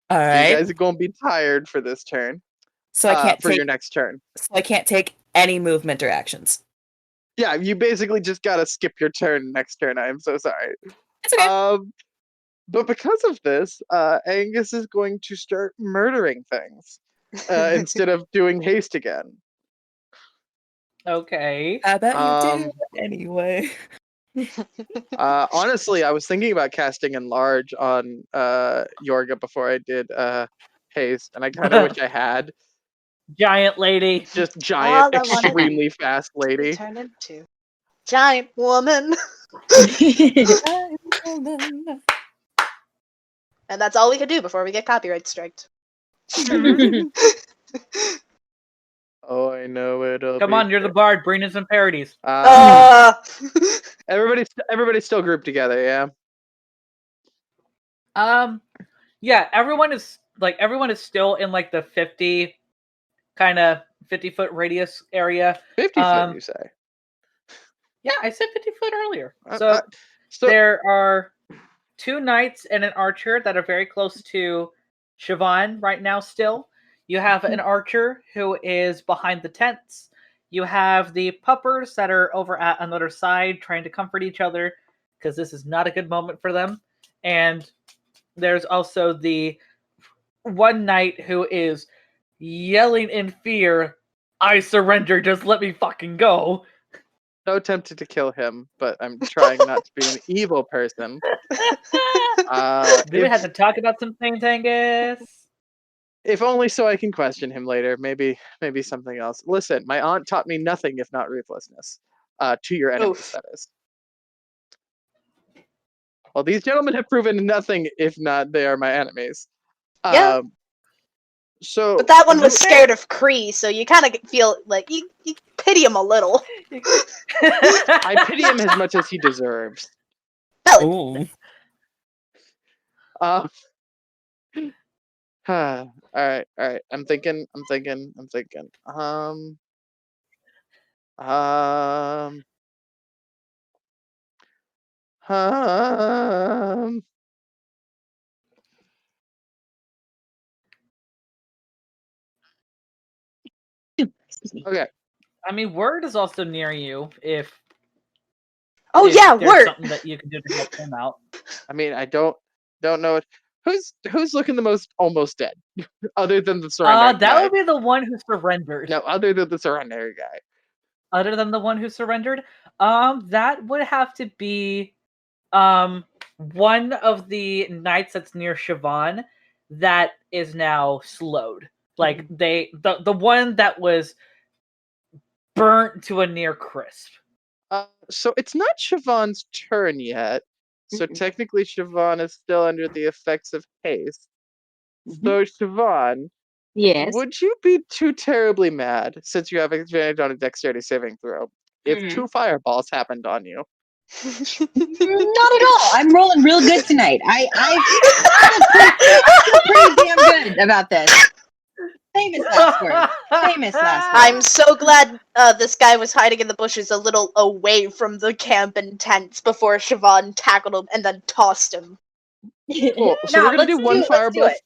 All So you right. guys are going to be tired for this turn. So I can't for take. your next turn. So I can't take any movement or actions. Yeah, you basically just gotta skip your turn next turn. I am so sorry. It's okay. But because of this, Angus is going to start murdering things instead of doing haste again. Okay. I bet you Um, do anyway. Honestly, I was thinking about casting Enlarge on Yorga before I did haste, and I kind of wish I had. Giant lady. Just giant, All I wanted extremely fast lady. Turn into giant woman. And that's all we could do before we get copyright striked. Oh, I know it'll Come be on, you're the bard. Bring in some parodies. Everybody's still grouped together, yeah. Yeah, everyone is still in like the 50 foot radius area. 50 foot, you say? Yeah, I said 50 foot earlier. So There are 2 knights and an archer that are very close to Siobhan right now still. You have an archer who is behind the tents. You have the puppers that are over at another side trying to comfort each other because this is not a good moment for them. And there's also the one knight who is yelling in fear, "I surrender, just let me fucking go." so tempted to kill him, but I'm trying not to be an evil person. Do we have to talk about some things, Angus? If only so I can question him later. Maybe something else. Listen, my aunt taught me nothing if not ruthlessness. To your enemies, Oof. that is. Well, these gentlemen have proven nothing if not they are my enemies. Yeah. So, but that one was scared of Kree, so you kind of feel like you pity him a little. I pity him as much as he deserves. Ooh. All right. I'm thinking. Okay. I mean, Word is also near you if There's Word something that you can do to help him out. I mean, I don't know it. Who's looking the most almost dead, other than the surrender guy? That would be the one who surrendered. No, other than the surrender guy. Other than the one who surrendered, that would have to be, one of the knights that's near Siobhan that is now slowed. Like the one that was burnt to a near crisp. So it's not Siobhan's turn yet. So technically, Siobhan is still under the effects of haste. So Siobhan, Yes. would you be too terribly mad, since you have advantage on a dexterity saving throw, if 2 fireballs happened on you? Not at all. I'm rolling real good tonight. I feel pretty damn good about this. Famous last word. Famous last word. I'm so glad this guy was hiding in the bushes a little away from the camp and tents before Siobhan tackled him and then tossed him. Cool. So No, we're gonna do one let's fireball. do it.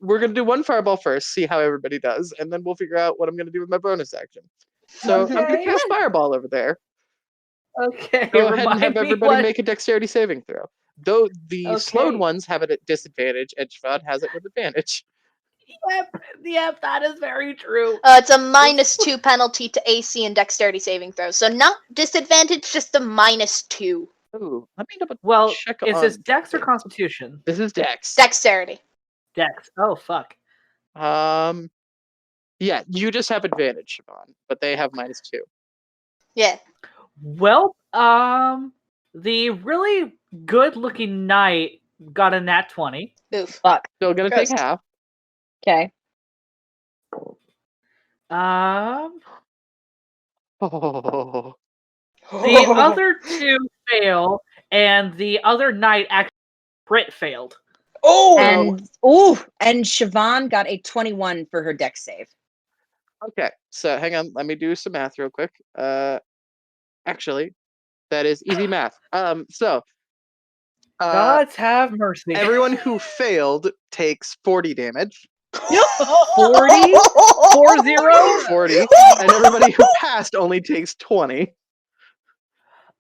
We're gonna do one fireball first, see how everybody does, and then we'll figure out what I'm gonna do with my bonus action. So I'm gonna cast fireball over there. Okay. Go ahead and have everybody make a dexterity saving throw. Though the slowed ones have it at disadvantage, and Siobhan has it with advantage. Yep, that is very true. It's a -2 penalty to AC and dexterity saving throws. So not disadvantage, just a -2. Ooh, let me double Well, check is this on Dex or things. Constitution? This is Dex. Dexterity. Dex. Oh fuck. Yeah, you just have advantage, Siobhan, but they have -2. Yeah. Well, the really good-looking knight got a nat 20. Oof. Fuck. Still gonna Gross. take half. Okay. Oh. The other two fail, and the other knight actually crit failed. Oh, And Siobhan got a 21 for her dex save. Okay, so hang on. Let me do some math real quick. Actually, that is easy math. So Gods have mercy. everyone who failed takes 40 damage. 40? 40? 40, and everybody who passed only takes 20.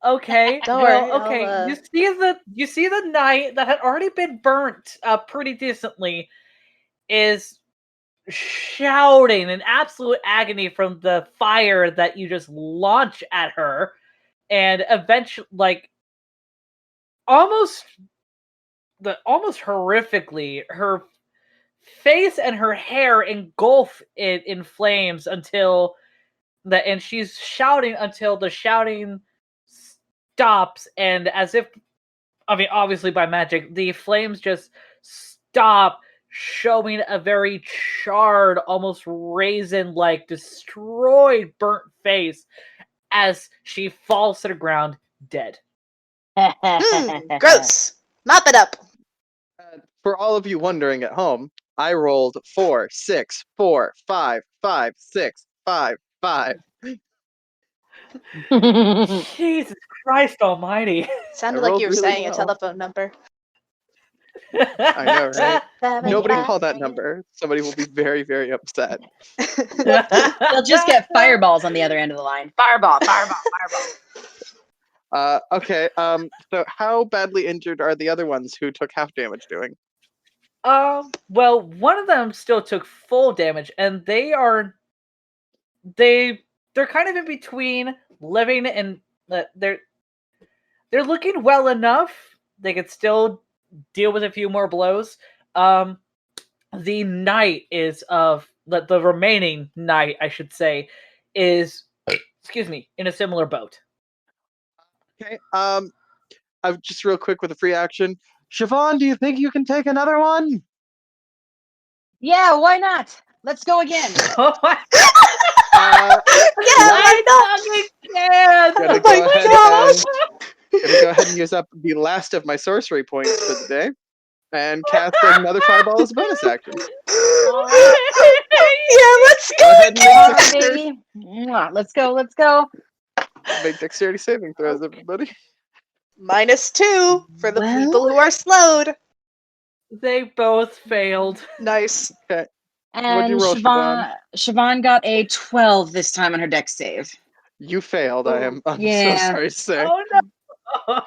Okay. Don't well, worry, okay. I'll, You see the knight that had already been burnt pretty decently is shouting in absolute agony from the fire that you just launch at her, and eventually, like, almost horrifically, her face and her hair engulf it in flames and she's shouting until the shouting stops, and as if, I mean, obviously by magic, the flames just stop, showing a very charred, almost raisin-like, destroyed, burnt face as she falls to the ground, dead. Gross. Mop it up. For all of you wondering at home, I rolled 4, 6, 4, 5, 5, 6, 5, 5. Jesus Christ Almighty! Sounded I like rolled you were really saying a well. telephone number. I know, right? Nobody Nobody call that number. Somebody will be very, very upset. They'll just get fireballs on the other end of the line. Fireball, fireball, fireball. Okay. So how badly injured are the other ones who took half damage doing? Well, one of them still took full damage, and they're kind of in between living and they're looking well enough. They could still deal with a few more blows. The knight is the remaining knight, I should say, is in a similar boat. Okay. I've just real quick with a free action. Siobhan, do you think you can take another one? Yeah, why not? Let's go again. Oh my Uh, Yeah, why not? gonna Oh go my ahead gosh. gonna go ahead and use up the last of my sorcery points for the day, and cast another fireball as a bonus action. Yeah, let's Go go ahead and make All right, dexterity, baby. Mwah, let's go, let's go. make dexterity saving throws, everybody. -2 for the Well. people who are slowed. They both failed. Nice. What'd And you roll, Siobhan? Siobhan got a 12 this time on her dex save. You failed. I'm so Yeah. sorry to say. Oh no!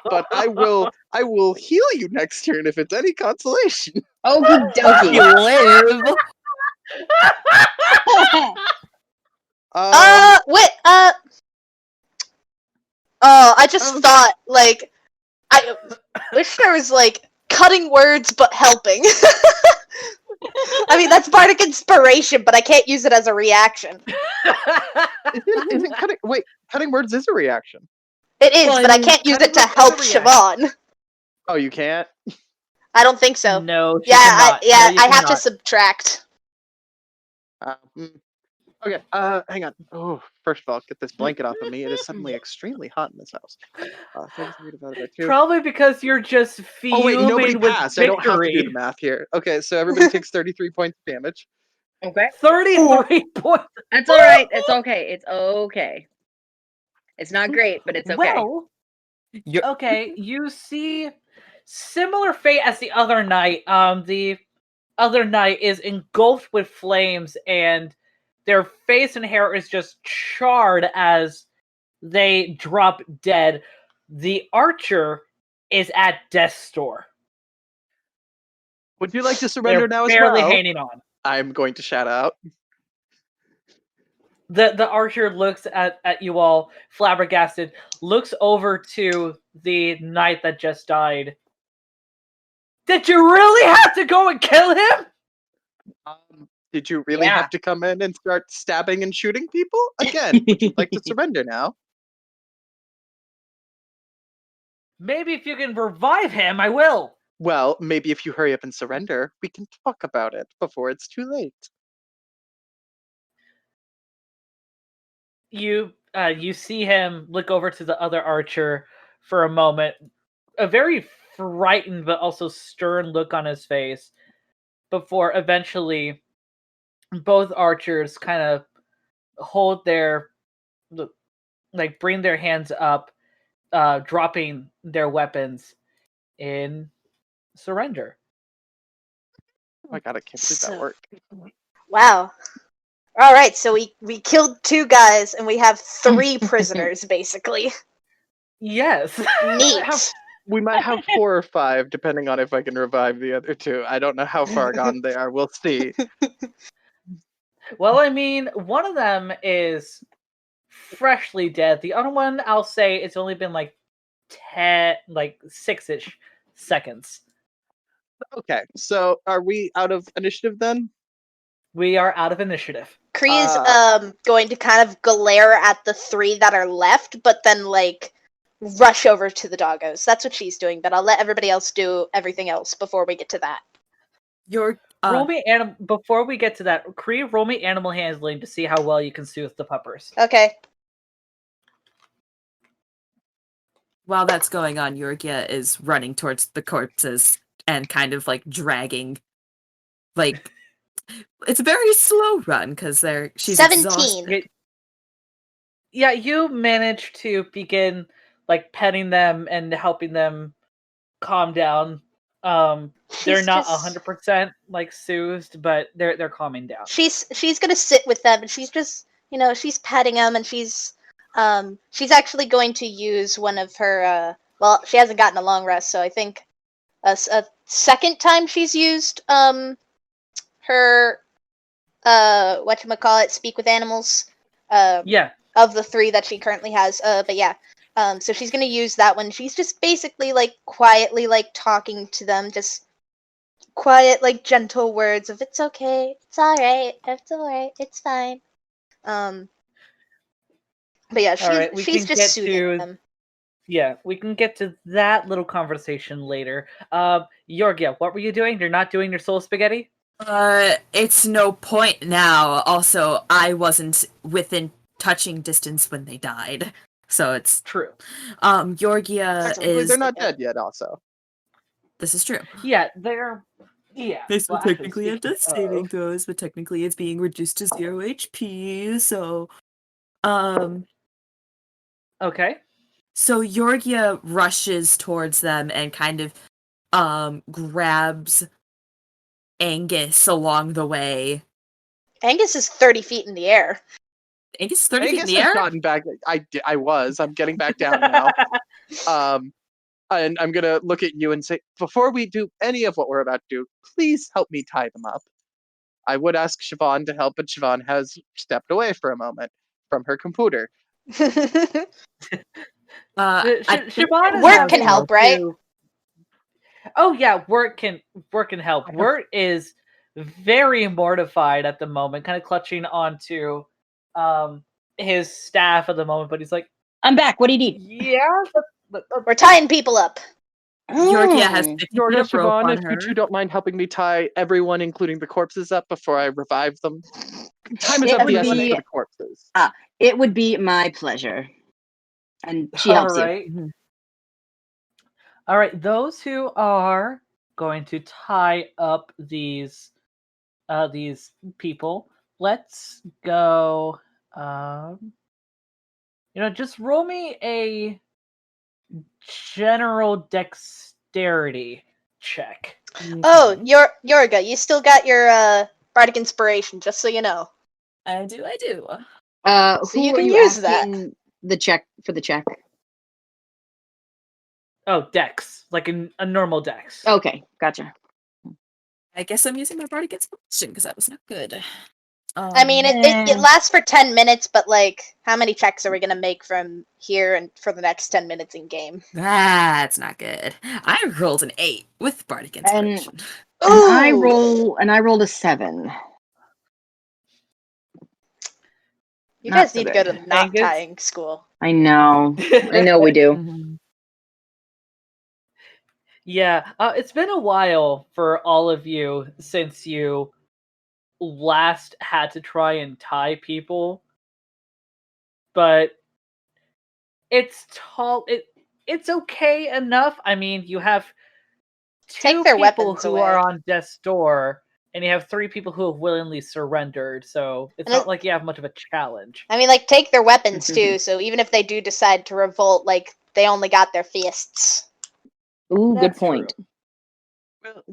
But I will heal you next turn if it's any consolation. Okie dokie. Live. Wait, I just thought, like, I wish there was, like, cutting words but helping. I mean, that's bardic inspiration, but I can't use it as a reaction. Isn't cutting? Wait, cutting words is a reaction. It is, Well, I but I mean, can't use cutting it to words is a help reaction. Siobhan. Oh, you can't. I don't think so. No, she Yeah, cannot. No, you I have to cannot. subtract. Okay. Hang on. Oh, first of all, get this blanket off of me. It is suddenly extremely hot in this house. 33 divided by 2. Probably because you're just fuming Oh wait, nobody with passed. I don't have to do victory. the math here. Okay, so everybody takes 33 points of damage. Okay. 33 points. That's all right. It's okay. It's okay. It's not great, but it's okay. Well, okay, you see similar fate as the other knight. The other knight is engulfed with flames, and their face and hair is just charred as they drop dead. The archer is at death's door. Would you like to surrender They're now as barely well? hanging on. I'm going to shout out. The archer looks at you all, flabbergasted, looks over to the knight that just died. Did you really have to go and kill him? Did you really Yeah. have to come in and start stabbing and shooting people? Again, would you like to surrender now? Maybe if you can revive him, I will. Well, maybe if you hurry up and surrender, we can talk about it before it's too late. You You see him look over to the other archer for a moment, a very frightened but also stern look on his face, before eventually both archers kind of hold their, like, bring their hands up, dropping their weapons in surrender. Oh my god, I can't believe that So- worked. Wow. All right, so we killed 2 guys and we have 3 prisoners basically. Yes. Neat. We might have 4 or 5, depending on if I can revive the other 2. I don't know how far gone they are. We'll see. Well, I mean, one of them is freshly dead. The other one, I'll say, it's only been like 6-ish seconds. Okay, so are we out of initiative then? We are out of initiative. Kree is Uh, going to kind of glare at the 3 that are left, but then like rush over to the doggos. That's what she's doing, but I'll let everybody else do everything else before we get to that. Your Roll me before we get to that, Kree, roll me animal handling to see how well you can soothe the puppers. Okay. while that's going on, Yorgia is running towards the corpses and kind of like dragging, like it's a very slow run because she's 17. exhausted. Yeah, you manage to begin like petting them and helping them calm down. They're She's not just- 100% like soothed, but they're calming down. She's gonna sit with them and she's just she's petting them and she's actually going to use one of her well, she hasn't gotten a long rest, so I think a second time she's used her whatchamacallit, speak with animals. Yeah. Of the 3 that she currently has. But yeah. So she's gonna use that one. She's just basically like quietly like talking to them, just quiet, like gentle words of "It's okay, it's alright, it's fine." But yeah, Alright, we she's can just get soothing to them. Yeah, we can get to that little conversation later. Yorgia, what were you doing? You're not doing your soul spaghetti? It's no point now. Also, I wasn't within touching distance when they died. So it's True. Yorgia Technically, is they're not dead yet. Also, This is true. Yeah, they're They still well, actually, technically have speaking to saving of- throws, but technically it's being reduced to 0 HP, so Okay. so Yorgia rushes towards them and kind of grabs Angus along the way. Angus is 30 feet in the air. Angus is 30 I feet guess in the I've air? gotten back. I was. I'm getting back down now. And I'm gonna look at you and say, before we do any of what we're about to do, please help me tie them up. I would ask Siobhan to help, but Siobhan has stepped away for a moment from her computer. I think Siobhan is Work having can help, to- right? Oh yeah, work can help. Work is very mortified at the moment, kind of clutching onto his staff at the moment, but he's like, I'm back. What do you need? yeah, We're tying people up. Yorgia has 50 feet Georgia, of rope Siobhan, on if her. you two don't mind helping me tie everyone, including the corpses, up before I revive them. Time is It of the would essence be- for the corpses. It would be my pleasure. And she helps you. Alright. Mhm. All right, those who are going to tie up these people, let's go. Just roll me a general dexterity check. Oh, Yorga, you still got your bardic inspiration, just so you know. I do. So Who you are can you use that. asking the check for the check? Oh, dex, like a normal dex. Okay, gotcha. I guess I'm using my bardic inspiration because that was not good. I mean, it lasts for 10 minutes, but like, how many checks are we gonna make from here and for the next 10 minutes in game? That's not good. I rolled an 8 with bardic inspiration. And I rolled a 7. You Not guys so need to go to good. knot Angus? tying school. I know. I know we do. Mhm. Yeah, it's been a while for all of you since you last had to try and tie people, but It's tall. It's okay enough. I mean, you have Take two their people weapons who away. are on death's door, and you have 3 people who have willingly surrendered. So it's And not like you have much of a challenge. I mean, like, take their weapons too. So even if they do decide to revolt, like, they only got their fists. Ooh, good That's point. true. Well,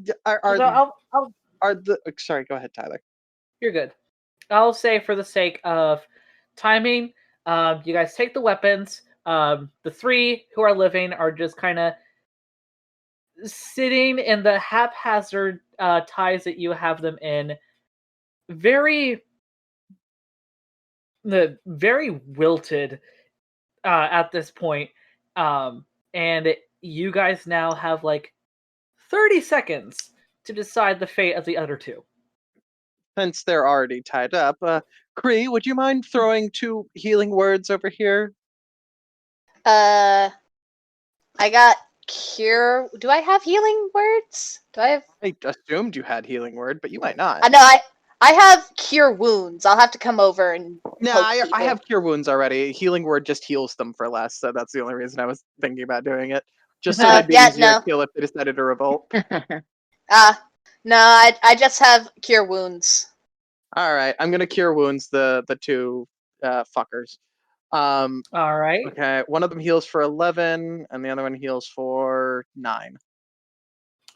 So are the sorry, go ahead, Tyler. you're good. I'll say for the sake of timing, you guys take the weapons. The 3 who are living are just kind of sitting in the haphazard ties that you have them in. Very wilted at this point. And you guys now have like 30 seconds to decide the fate of the other 2. Since they're already tied up, Kree, would you mind throwing 2 healing words over here? I got cure. Do I have healing words? Do I have? I assumed you had healing word, but you might not. I know I have cure wounds. I'll have to come over and. No, poke I people. have cure wounds already. Healing word just heals them for less, so that's the only reason I was thinking about doing it. Just so they'd be yeah, easier no. to kill if they decided to revolt. No, I just have cure wounds. All right, I'm gonna cure wounds the 2 fuckers. All right. Okay, one of them heals for 11, and the other one heals for 9.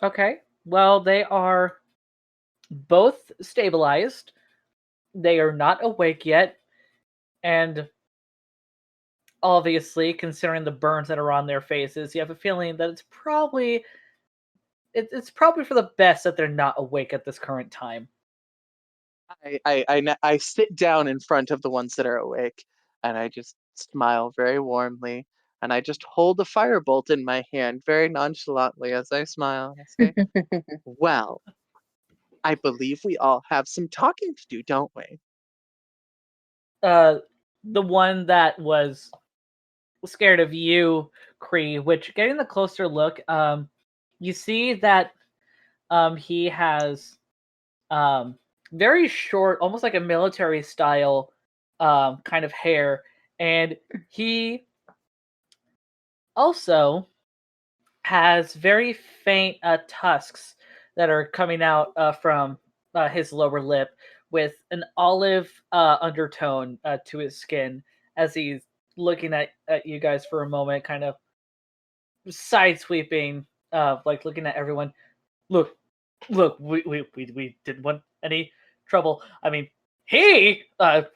Okay. Well, they are both stabilized. They are not awake yet, and obviously, considering the burns that are on their faces, you have a feeling that it's probably for the best that they're not awake at this current time. I sit down in front of the ones that are awake, and I just smile very warmly, and I just hold the firebolt in my hand very nonchalantly as I smile. And I say, "Well, I believe we all have some talking to do, don't we?" The one that was scared of you, Kree, which getting the closer look, you see that he has very short, almost like a military style kind of hair, and he also has very faint tusks that are coming out from his lower lip, with an olive undertone to his skin as he's looking at you guys for a moment, kind of side sweeping, like looking at everyone. Look, we didn't want any trouble. I mean, he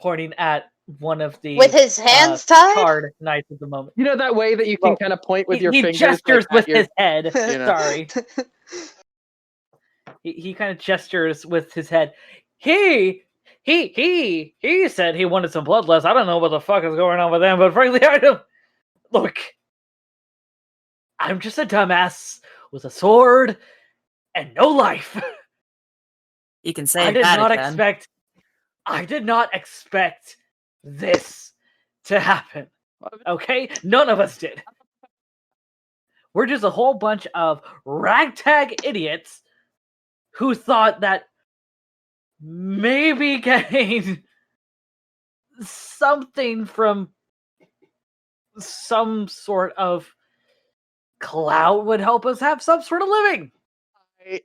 pointing at one of the With his hands tied? charred knights at the moment. You know that way that you can Well, kind of point with He, your he fingers, gestures like, with at your, his head. you know. Sorry, he kind of gestures with his head. He said he wanted some bloodlust. I don't know what the fuck is going on with them, but frankly, I don't. Look, I'm just a dumbass with a sword and no life. You can say I did that not again. expect. I did not expect this to happen. Okay, none of us did. We're just a whole bunch of ragtag idiots who thought that maybe getting something from some sort of clout would help us have some sort of living.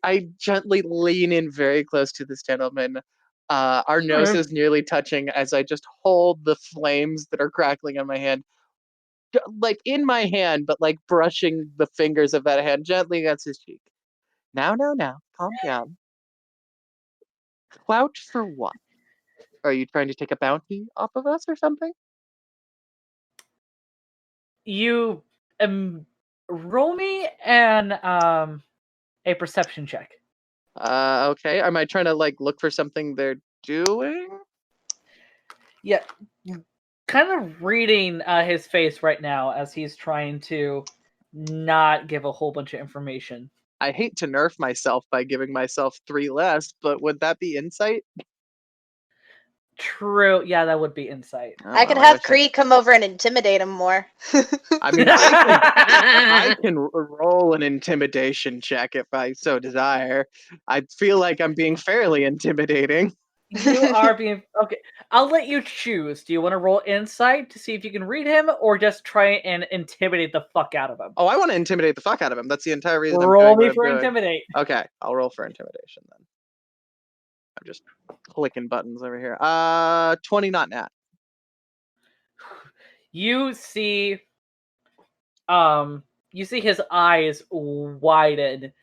I gently lean in very close to this gentleman. Our noses nearly touching as I just hold the flames that are crackling on my hand, like in my hand, but like brushing the fingers of that hand gently against his cheek. Now, calm down. Clout for what? Are you trying to take a bounty off of us or something? You roll me an a perception check. Okay. Am I trying to like look for something they're doing? Yeah, kind of reading his face right now as he's trying to not give a whole bunch of information. I hate to nerf myself by giving myself 3 less, but would that be insight? True. Yeah, that would be insight. Oh, I could well, have wish Kree come over and intimidate him more. I mean, I can roll an intimidation check if I so desire. I feel like I'm being fairly intimidating. You are being okay. I'll let you choose. Do you want to roll insight to see if you can read him, or just try and intimidate the fuck out of him? Oh, I want to intimidate the fuck out of him. That's the entire reason I'm Roll doing me what I'm for doing. intimidate. Okay, I'll roll for intimidation then. I'm just clicking buttons over here. 20 not nat. You see his eyes widen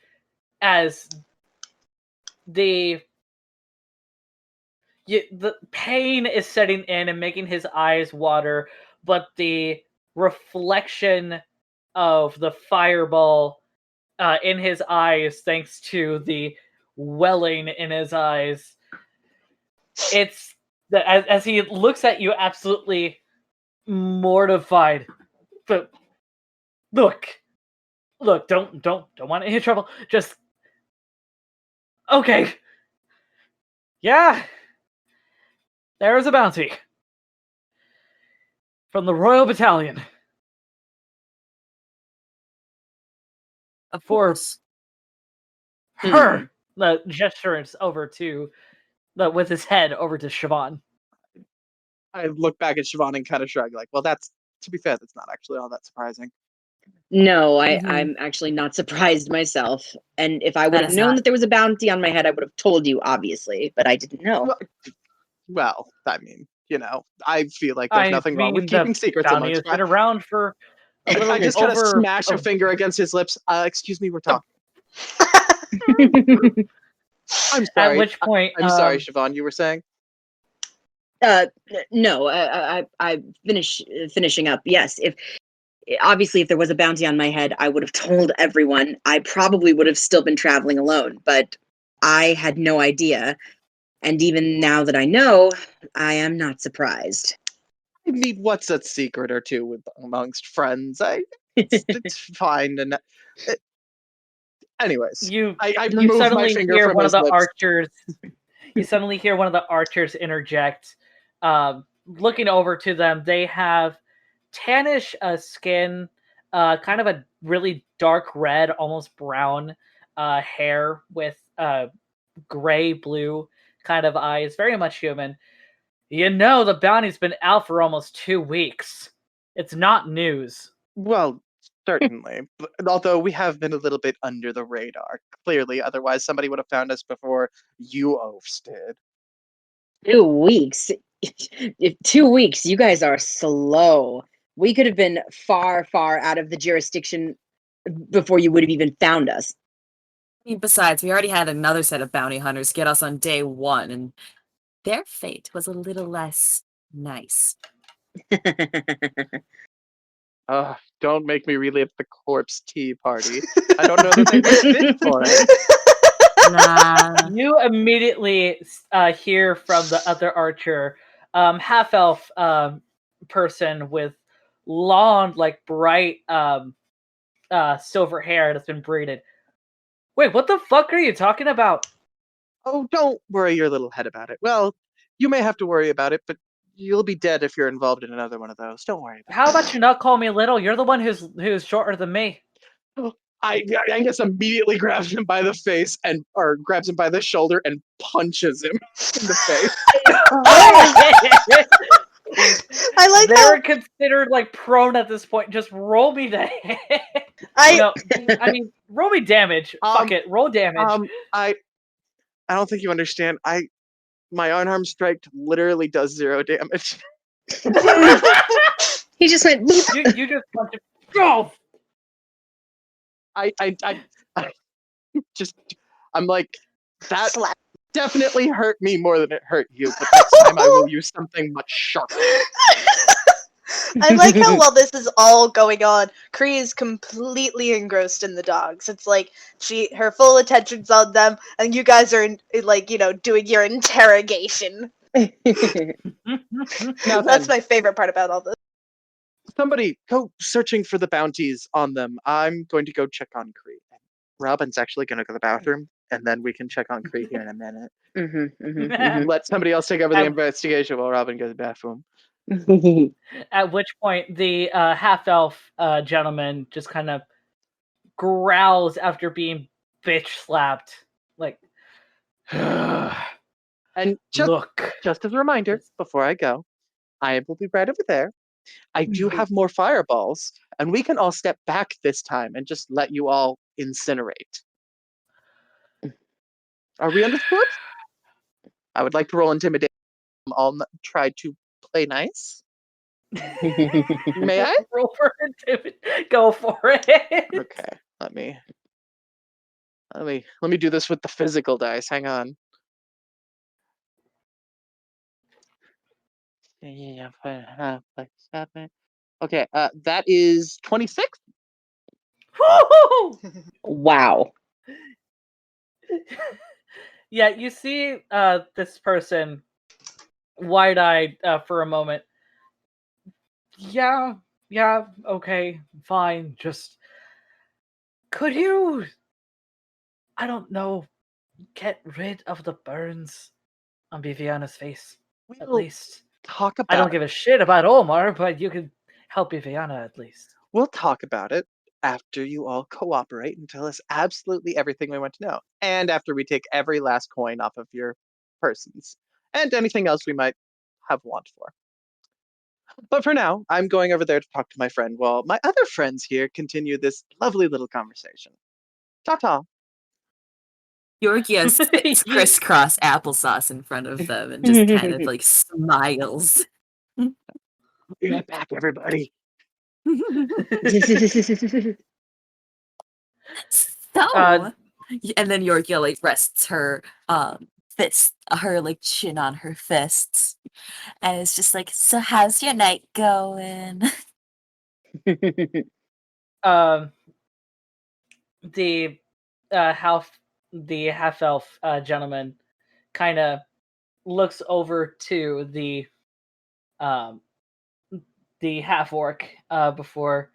as the pain is setting in and making his eyes water, but the reflection of the fireball in his eyes, thanks to the welling in his eyes, it's as he looks at you, absolutely mortified. But look, don't want any trouble. Just okay. Yeah, there is a bounty from the Royal Battalion. Of For course. her. The gesture is over to with his head over to Siobhan. I look back at Siobhan and kind of shrug, like, well, that's, to be fair, that's not actually all that surprising. No, Mhm. I'm actually not surprised myself. And if I would That have is known not- that there was a bounty on my head, I would have told you, obviously, but I didn't know. Well, I mean, I feel like there's nothing wrong with keeping secrets bounty amongst has been friends. around for a little I just kind of over. smash a finger against his lips. Excuse me, we're talking. I'm At sorry. which point, I'm sorry, Siobhan, you were saying? No, I finishing up. Yes, if there was a bounty on my head, I would have told everyone. I probably would have still been traveling alone, but I had no idea. And even now that I know, I am not surprised. I mean, what's a secret or two amongst friends? It's fine. And anyways, you I you removed my suddenly finger hear from one his of the lips. archers. You suddenly hear one of the archers interject. Looking over to them, they have tannish skin, kind of a really dark red, almost brown hair with gray blue kind of eyes, very much human. The bounty's been out for almost 2 weeks. It's not news. Well, certainly. Although we have been a little bit under the radar, clearly. Otherwise, somebody would have found us before you oafs did. 2 weeks. If 2 weeks, you guys are slow. We could have been far, far out of the jurisdiction before you would have even found us. I mean, besides, we already had another set of bounty hunters get us on day 1, and their fate was a little less nice. Don't make me relive the corpse tea party. I don't know that they were fit for it. Nah. You immediately hear from the other archer, half elf person with long, like bright silver hair that's been braided. Wait, what the fuck are you talking about? Oh, don't worry your little head about it. Well, you may have to worry about it, but you'll be dead if you're involved in another one of those. Don't worry about How about you not call me little? You're the one who's shorter than me. it. I guess immediately grabs him by the face or grabs him by the shoulder and punches him in the face. I like They're how considered like prone at this point. Just roll me the I I mean, roll me damage. Fuck it, roll damage. I don't think you understand. My unarmed strike literally does 0 damage. He just went. You just punch him. Go. I just I'm like that slap. definitely hurt me more than it hurt you, but next time I will use something much sharper. I like how while this is all going on, Kree is completely engrossed in the dogs. It's like her full attention's on them, and you guys are doing your interrogation. Now That's then, my favorite part about all this. somebody go searching for the bounties on them. I'm going to go check on Kree. Robin's actually going to go to the bathroom, and then we can check on Kree here in a minute. Let somebody else take over the investigation while Robin goes to the bathroom. At which point, the half-elf gentleman just kind of growls after being bitch slapped. Like, And Look. just as a reminder, before I go, I will be right over there. I do have more fireballs, and we can all step back this time and just let you all incinerate. Are we understood? I would like to roll intimidation. I'll try to play nice. May I? Roll for it. Go for it. Okay, let me do this with the physical dice. Hang on. Yeah, 7. Okay, that is 26. Woo! Wow. Yeah, you see this person wide-eyed for a moment. Yeah, okay, fine. Just could you, I don't know, get rid of the burns on Viviana's face, at We'll least? talk I don't about give a shit about Omar, but you could help Viviana at least. We'll talk about it after you all cooperate and tell us absolutely everything we want to know, and after we take every last coin off of your persons, and anything else we might have want for. But for now, I'm going over there to talk to my friend while my other friends here continue this lovely little conversation. Ta-ta. Georgia spits crisscross applesauce in front of them and just kind of like smiles. Be right back, everybody. So, and then Yorkia like rests her fist, her like chin on her fists, and it's just like, so how's your night going? The half elf gentleman kind of looks over to the half orc before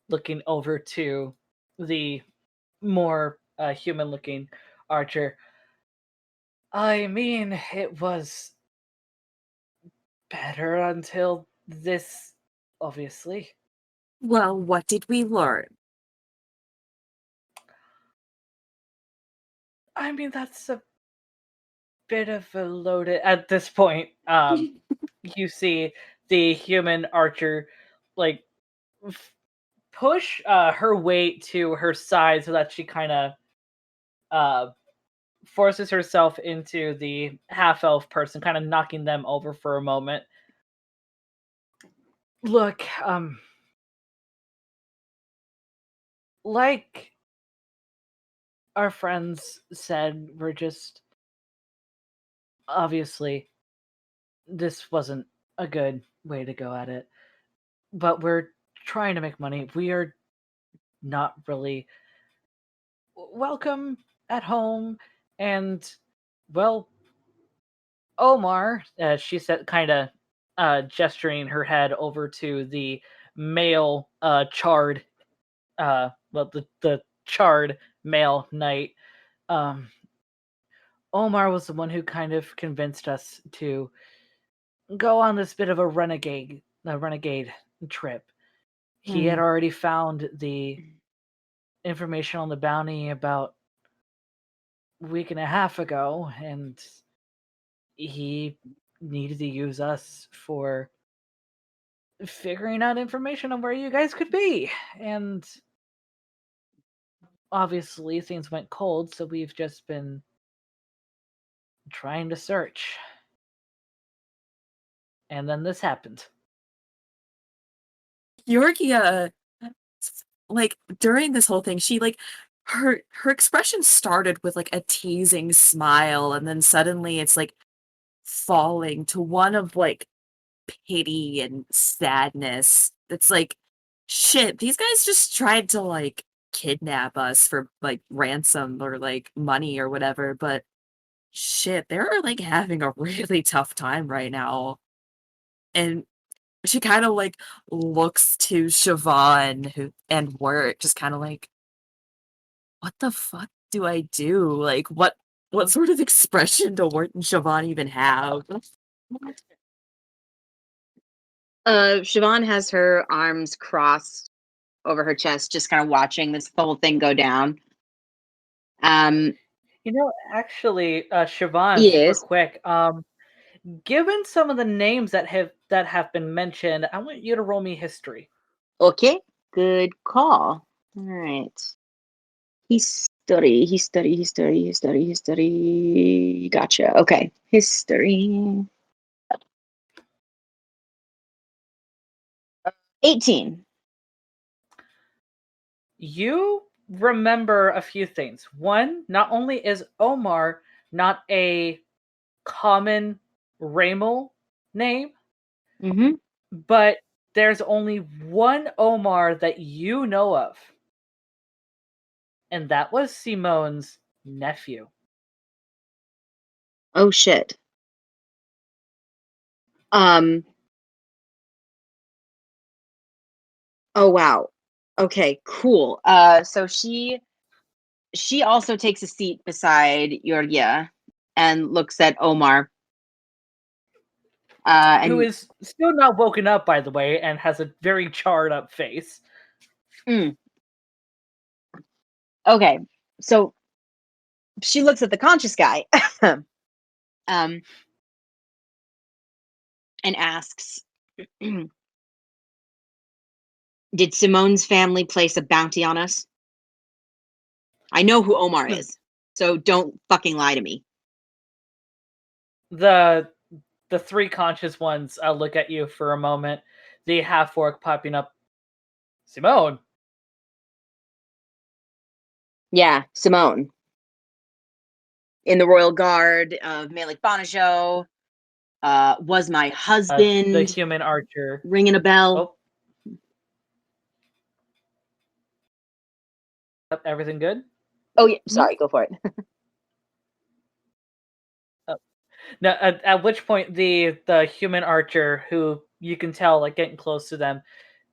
looking over to the more human looking archer. I mean, it was better until this, obviously. Well, what did we learn? I mean, that's a bit of a loaded at this point. You see the human archer like push her weight to her side so that she kind of forces herself into the half elf person, kind of knocking them over for a moment. Look, like our friends said, we're just obviously this wasn't a good way to go at it, but we're trying to make money. We are not really welcome at home, and well, Omar, she said, kind of gesturing her head over to the male charred, the charred male knight. Omar was the one who kind of convinced us to go on this bit of a renegade trip. He had already found the information on the bounty about a week and a half ago, and he needed to use us for figuring out information on where you guys could be. And obviously things went cold, so we've just been trying to search. And then this happened. Georgia, like during this whole thing, she like her expression started with like a teasing smile, and then suddenly it's like falling to one of like pity and sadness. It's like, shit, these guys just tried to like kidnap us for like ransom or like money or whatever, but shit, they're like having a really tough time right now. And she kind of like looks to Siobhan and Wirt, just kind of like, what the fuck do I do? Like, what sort of expression do Wirt and Siobhan even have? Siobhan has her arms crossed over her chest, just kind of watching this whole thing go down. Actually, Siobhan, super Yes. quick. Given some of the names that have been mentioned, I want you to roll me history. Okay. Good call. All right. History. Gotcha. Okay. History. 18. You remember a few things. One, not only is Omar not a common Ramel name, Mm-hmm. but there's only one Omar that you know of, and that was Simone's nephew. Oh shit. Um. Oh wow. Okay. Cool. So she also takes a seat beside Georgia and looks at Omar. Who And is still not woken up, by the way, and has a very charred up face. Okay. So she looks at the conscious guy, and asks, "Did Simone's family place a bounty on us? I know who Omar is, so don't fucking lie to me." The three conscious ones look at you for a moment. The half orc popping up. Simone. Yeah, Simone. In the Royal Guard of Malik Bonajo, was my The husband. human archer. Ringing a bell. Oh. Everything good? Oh yeah, sorry, go for it. Now, at which point the human archer, who you can tell like getting close to them,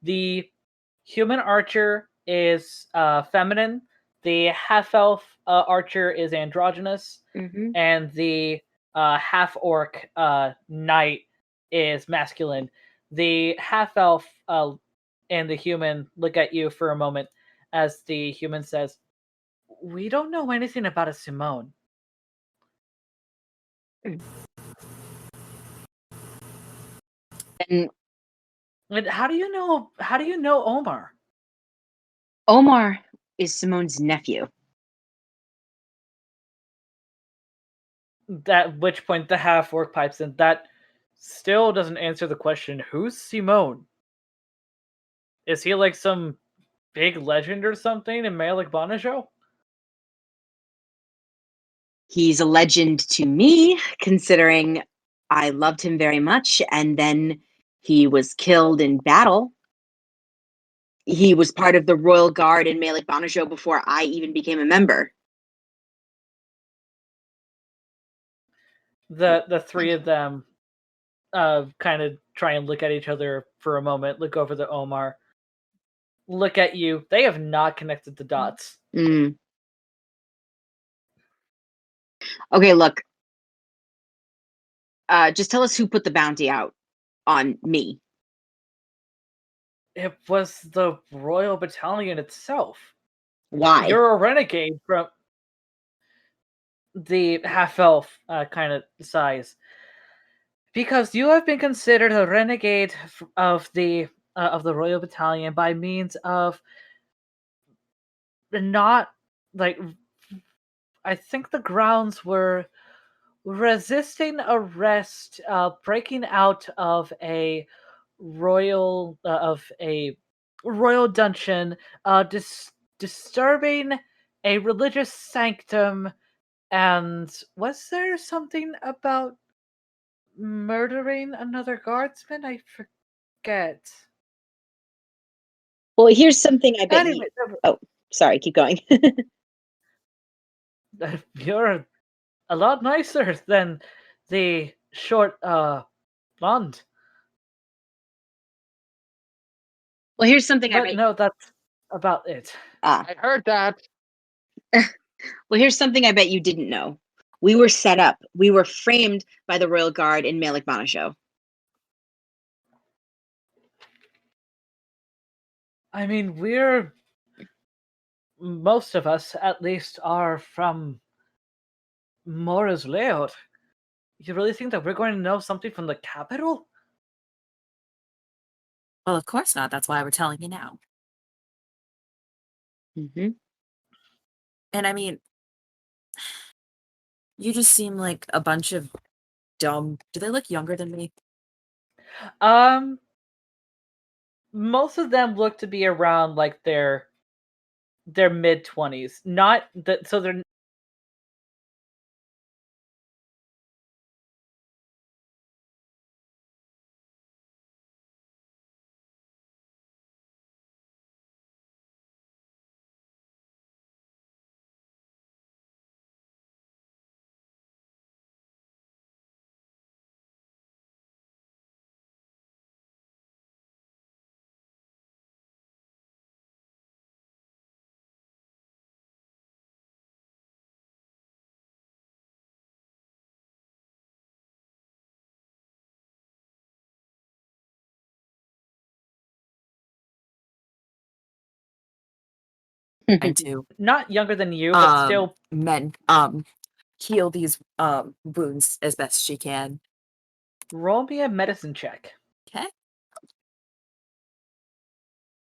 the human archer is feminine, the half elf archer is androgynous, Mm-hmm. and the half orc knight is masculine. The half elf and the human look at you for a moment as the human says, "We don't know anything about a Simone." And How do you know? How do you know Omar? Omar is Simone's nephew. At which point the half orc pipes in. That still doesn't answer the question. Who's Simone? Is he like some big legend or something in Malik Bonajo? He's a legend to me, considering I loved him very much, and then he was killed in battle. He was part of the Royal Guard in Malik Bonajo before I even became a member. The three of them kind of try and look at each other for a moment, look over the Omar, look at you. They have not connected the dots. Mm. Okay, look. Just tell us who put the bounty out on me. It was the Royal Battalion itself. Why? You're a renegade from the half elf kind of size. Because you have been considered a renegade of the Royal Battalion by means of not like I think the grounds were resisting arrest, breaking out of a royal dungeon, disturbing a religious sanctum, and was there something about murdering another guardsman? I forget. Well, here's something I bet Anyway, you. Oh, sorry, keep going. you're a lot nicer than the short blonde. Well, here's something I But bet. no, that's about it. I heard that. Well, here's something I bet you didn't know. We were set up. We were framed by the Royal Guard in Malik Bonajo. I mean, most of us at least are from Mora's layout. You really think that we're going to know something from the capital? Well, of course not. That's why we're telling you now. Mm-hmm. And I mean, you just seem like a bunch of dumb. Do they look younger than me? Most of them look to be around like their mid-20s. Not that, so they're I do. not younger than you, but still. Men heal these wounds as best she can. Roll me a medicine check. Okay.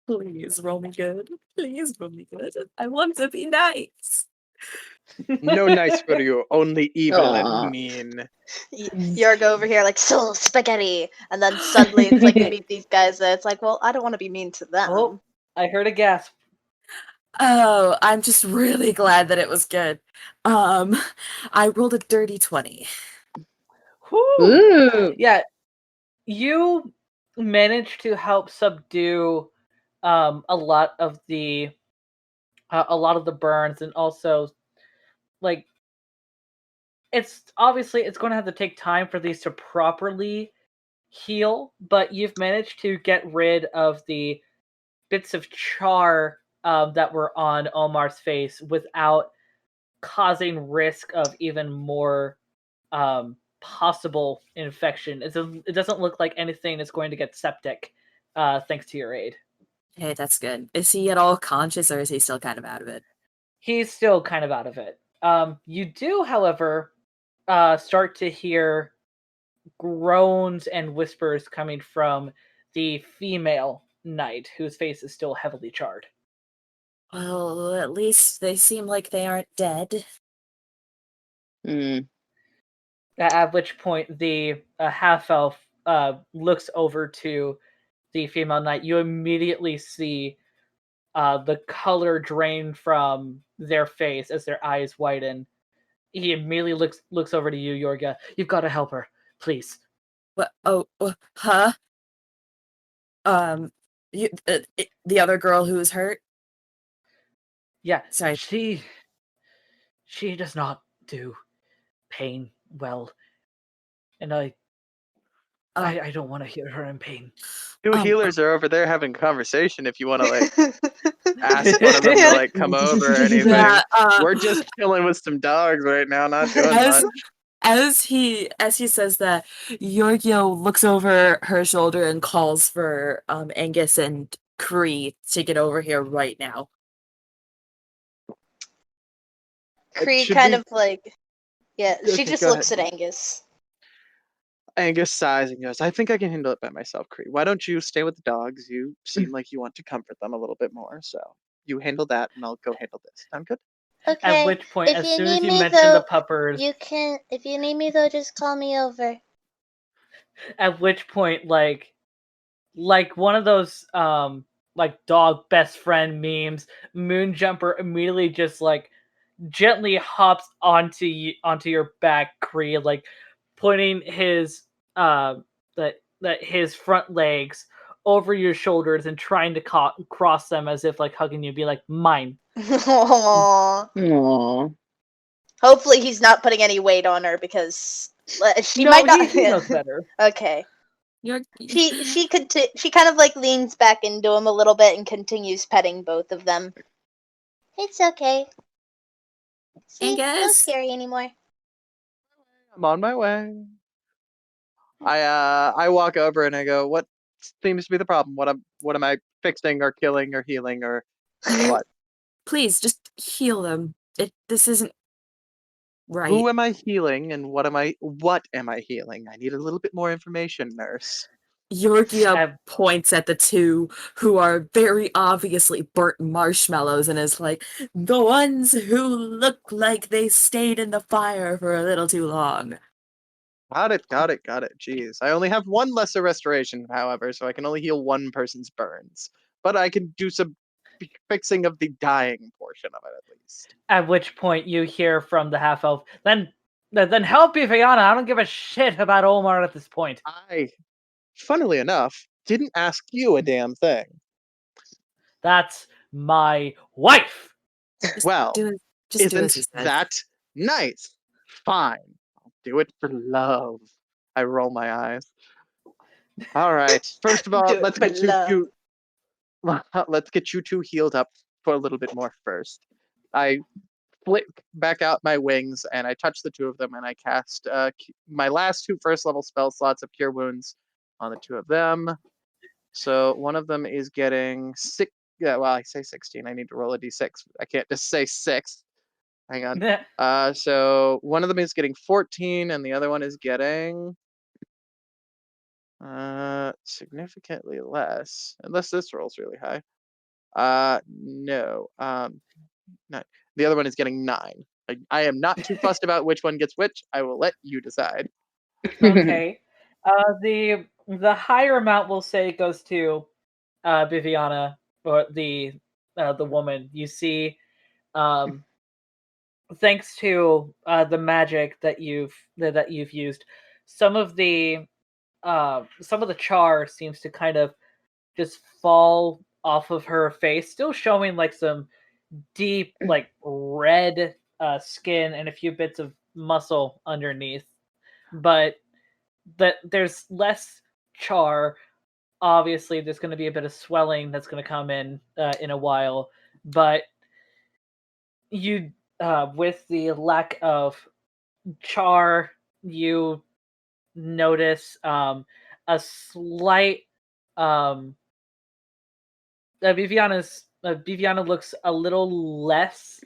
Please roll me good. Please roll me good. I want to be nice. No nice for you, only evil Aw. and mean. Yorga over here like soul spaghetti, and then suddenly it's like you meet these guys that it's like, well, I don't want to be mean to them. Oh, I heard a gasp. Oh, I'm just really glad that it was good. I rolled a dirty 20. Whew. Ooh. Yeah, you managed to help subdue a lot of the burns, and also like it's obviously it's going to have to take time for these to properly heal, but you've managed to get rid of the bits of char that were on Omar's face without causing risk of even more possible infection. It doesn't look like anything is going to get septic thanks to your aid. Hey, that's good. Is he at all conscious or is he still kind of out of it? He's still kind of out of it. You do, however, start to hear groans and whispers coming from the female knight, whose face is still heavily charred. Well, at least they seem like they aren't dead. Mm. At which point the half elf looks over to the female knight. You immediately see the color drain from their face as their eyes widen. He immediately looks over to you, Yorga. You've got to help her, please. What? Oh, huh? You, the other girl who was hurt? Yeah, Sorry. She does not do pain well, and I don't want to hear her in pain. Two healers are over there having conversation if you want to like ask one of them to like come over or anything. Yeah, We're just chilling with some dogs right now, not doing much. As he says that, Yorgio looks over her shoulder and calls for Angus and Cree to get over here right now. Cree should kind we- of like, yeah, she Okay, just go looks ahead. at Angus. Angus sighs and goes, I think I can handle it by myself, Cree. Why don't you stay with the dogs? You seem like you want to comfort them a little bit more, so you handle that and I'll go handle this. Sound good? Okay. At which point, if as you soon as need you me, mention though, the puppers, you can. If you need me though, just call me over. at which point, like one of those like dog best friend memes, Moonjumper immediately just like gently hops onto your back, Cree, like putting his his front legs over your shoulders and trying to cross them as if like hugging you, be like, mine. Aww. Aww. Hopefully, he's not putting any weight on her because she No, might not. he knows better. Okay. She kind of like leans back into him a little bit and continues petting both of them. It's okay. See, no Angus? scary anymore. I'm on my way. I walk over and I go, what seems to be the problem? What am I fixing or killing or healing or You what? please just heal them. This isn't Right. Who am I healing, and what am I healing? I need a little bit more information, nurse. Yorgia points at the two who are very obviously burnt marshmallows and is like, the ones who look like they stayed in the fire for a little too long. Got it. Jeez. I only have one lesser restoration, however, so I can only heal one person's burns. But I can do some fixing of the dying portion of it, at least. At which point you hear from the half-elf, then help me, Fiona. I don't give a shit about Omar at this point. I, funnily enough, didn't ask you a damn thing. That's my wife! Well, Just do as he isn't says. that nice? Fine. I'll do it for love. I roll my eyes. All right. First of all, Do it let's for get you love. two. Let's get you two healed up for a little bit more first. I flick back out my wings and I touch the two of them and I cast my last two first level spell slots of Cure Wounds on the two of them. So one of them is getting 6. Yeah, well, I say 16. I need to roll a d6. I can't just say 6. Hang on. So one of them is getting 14 and the other one is getting significantly less, unless this rolls really high. No. No. The other one is getting 9. I am not too fussed about which one gets which. I will let you decide. Okay. The higher amount we'll say goes to Viviana, or the woman. You see, thanks to the magic that you've used, some of the char seems to kind of just fall off of her face, still showing like some deep like red skin and a few bits of muscle underneath, but there's less char. Obviously there's going to be a bit of swelling that's going to come in a while, but you with the lack of char, you notice a slight Viviana looks a little less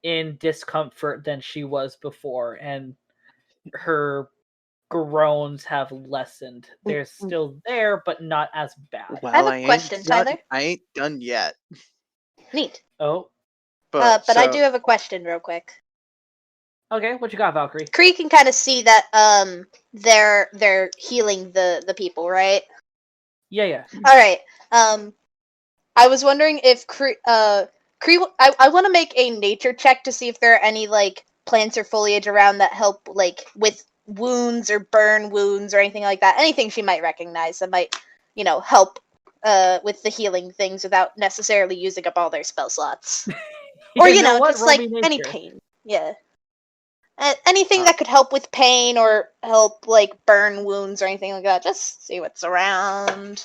in discomfort than she was before, and her groans have lessened. They're still there, but not as bad. Well, I have a question, Tyler. I ain't done yet. Neat. Oh, But I do have a question real quick. okay. What you got, Valkyrie? Kree can kind of see that they're healing the people, right? Yeah. All right. I was wondering if Kree I want to make a nature check to see if there are any like plants or foliage around that help like with wounds or burn wounds or anything like that. Anything she might recognize that might, help with the healing things without necessarily using up all their spell slots. Or what? just Roll like me any nature. pain. Yeah. Anything that could help with pain or help like burn wounds or anything like that. Just see what's around.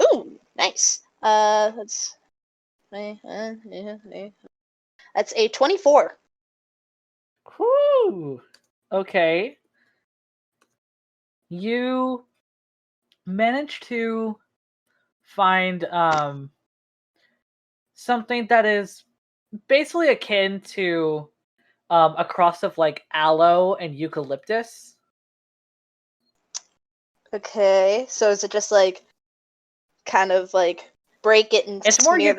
Ooh, nice. That's a 24. Whew. Okay. You managed to find something that is basically akin to a cross of like aloe and eucalyptus. Okay, so is it just like kind of like break it and It's more smear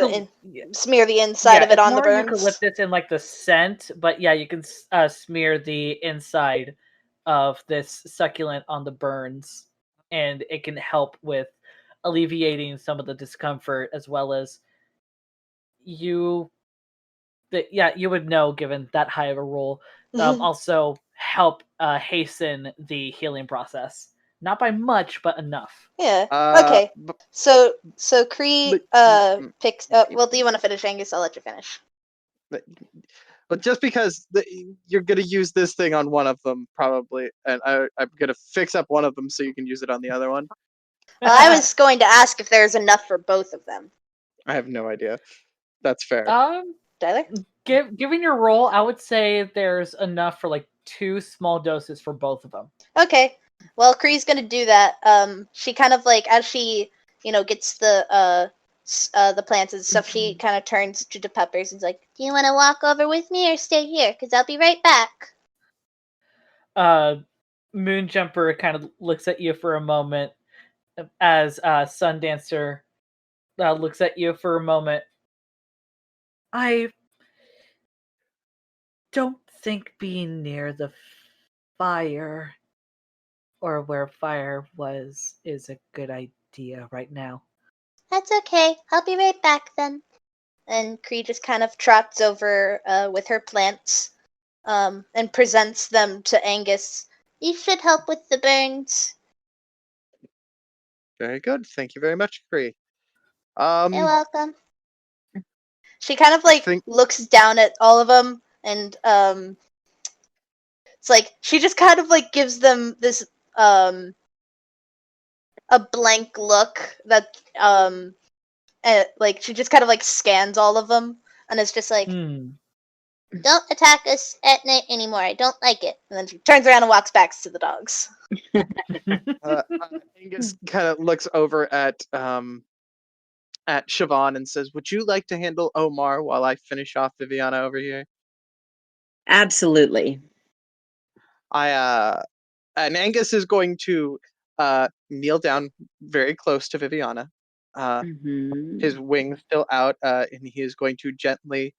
the inside of it on the burns? Eucalyptus in like the scent, but yeah, you can smear the inside of this succulent on the burns, and it can help with alleviating some of the discomfort, as well as you would know, given that high of a roll. Also help hasten the healing process, not by much, but enough. Yeah. Okay. So Kree picks up. Well, do you want to finish, Angus? I'll let you finish. But just because you're gonna use this thing on one of them, probably, and I'm gonna fix up one of them so you can use it on the other one. Well, I was going to ask if there's enough for both of them. I have no idea. That's fair. Tyler? Given your roll, I would say there's enough for like 2 small doses for both of them. Okay. Well, Kree's gonna do that. She kind of like, as she, gets the the plants and stuff, she kind of turns to the peppers and's like, "Do you want to walk over with me or stay here? Because I'll be right back." Moonjumper kind of looks at you for a moment as Sundancer looks at you for a moment. I don't think being near the fire or where fire was is a good idea right now. "That's okay. I'll be right back then." And Cree just kind of trots over with her plants and presents them to Angus. "These should help with the burns." Very good. Thank you very much, Cree. You're welcome. She kind of like think- looks down at all of them, and it's like she just kind of like gives them this a blank look that like she just kind of like scans all of them, and it's just like, "Don't attack us at night anymore. I don't like it." And then she turns around and walks back to the dogs. Angus kind of looks over at Siobhan and says, "Would you like to handle Omar while I finish off Viviana over here?" Absolutely. And Angus is going to kneel down very close to Viviana. His wings still out, and he is going to gently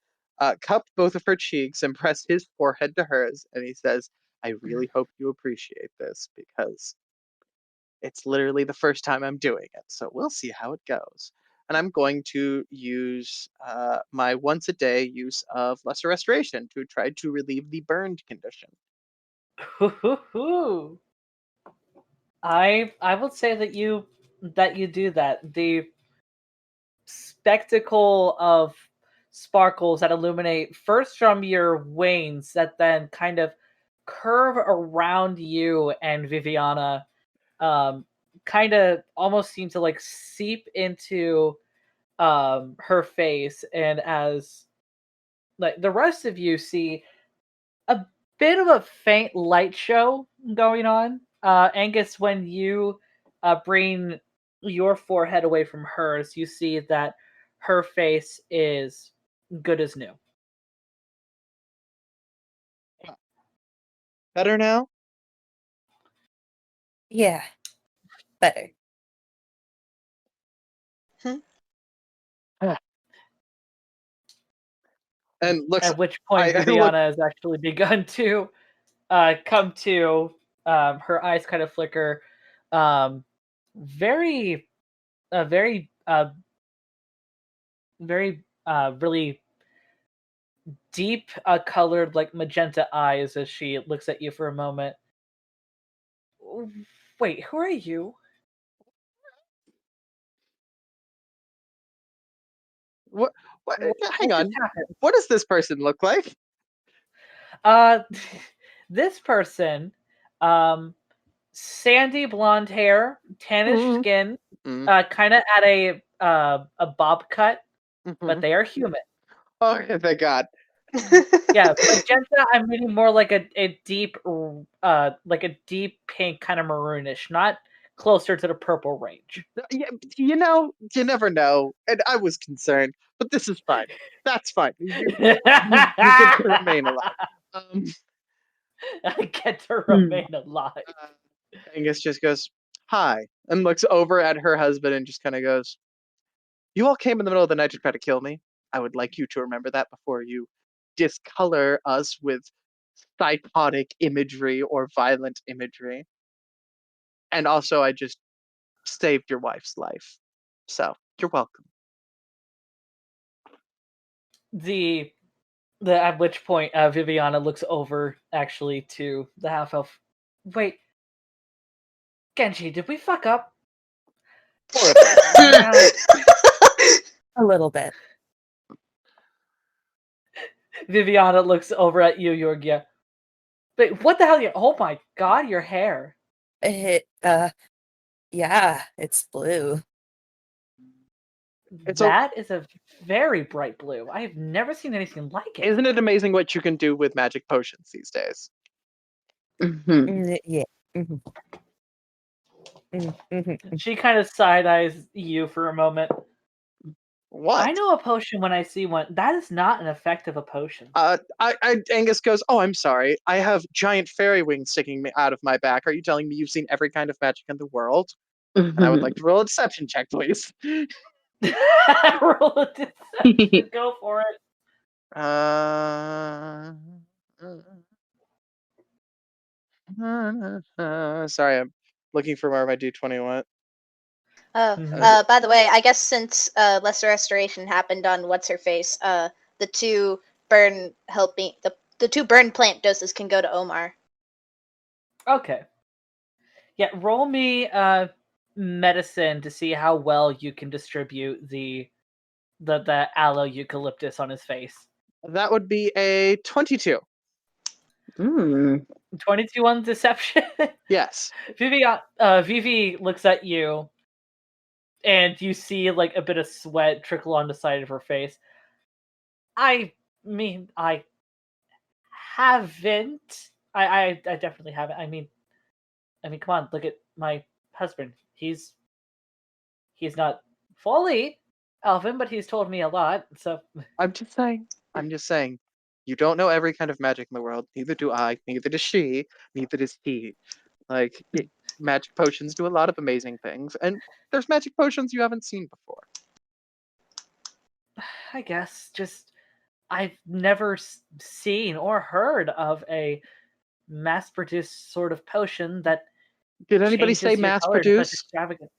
cup both of her cheeks and press his forehead to hers. And he says, "I really hope you appreciate this because it's literally the first time I'm doing it. So we'll see how it goes." And I'm going to use my once a day use of Lesser Restoration to try to relieve the burned condition. I would say that you do that. The spectacle of sparkles that illuminate first from your wings that then kind of curve around you and Viviana, kind of almost seem to like seep into her face, and as like the rest of you see a bit of a faint light show going on. Angus, when you bring your forehead away from hers, you see that her face is good as new. Better now? Yeah, better. And looks. At which point, Viviana has actually begun to come to. Her eyes kind of flicker. Very, very, very, really deep colored, like magenta eyes as she looks at you for a moment. Wait, who are you? What? Hang What on. just happened? What does this person look like? This person, sandy blonde hair, tannish skin, kind of at a bob cut, but they are human. Oh, thank God. Yeah, magenta. I'm reading more like a deep, like a deep pink, kind of maroonish, not closer to the purple range. Yeah, you know, you never know. And I was concerned, but this is fine. That's fine. You get to remain alive. I get to remain alive. Angus just goes, "Hi," and looks over at her husband and just kind of goes, "You all came in the middle of the night to try to kill me. I would like you to remember that before you discolor us with psychotic imagery or violent imagery. And also, I just saved your wife's life. So, you're welcome." At which point Viviana looks over actually to the half elf. Wait, Genji, did we fuck up? A little bit. Viviana looks over at you, Yorgia. Wait, what the hell? Oh my god, your hair. Yeah, it's blue. That is a very bright blue. I have never seen anything like it. Isn't it amazing what you can do with magic potions these days? Yeah. She kind of side eyes you for a moment. What? I know a potion when I see one. That is not an effect of a potion. Angus goes, "Oh, I'm sorry. I have giant fairy wings sticking out of my back. Are you telling me you've seen every kind of magic in the world?" And I would like to roll a deception check, please. Roll a deception. Go for it. Sorry, I'm looking for where my D20 went. Oh, by the way, I guess since Lesser Restoration happened on what's her face, the two burn plant doses can go to Omar. Okay. Yeah, roll me medicine to see how well you can distribute the aloe eucalyptus on his face. That would be a 22. 22 on deception. Yes. Vivi looks at you, and you see like a bit of sweat trickle on the side of her face. I mean, I haven't. I definitely haven't. I mean, come on, look at my husband. He's not fully elven, but he's told me a lot. So I'm just saying. You don't know every kind of magic in the world. Neither do I. Neither does she. Neither does he. Like, magic potions do a lot of amazing things, and there's magic potions you haven't seen before. I guess just I've never seen or heard of a mass-produced sort of potion that Did anybody say changes your mass color to such produce? extravagant.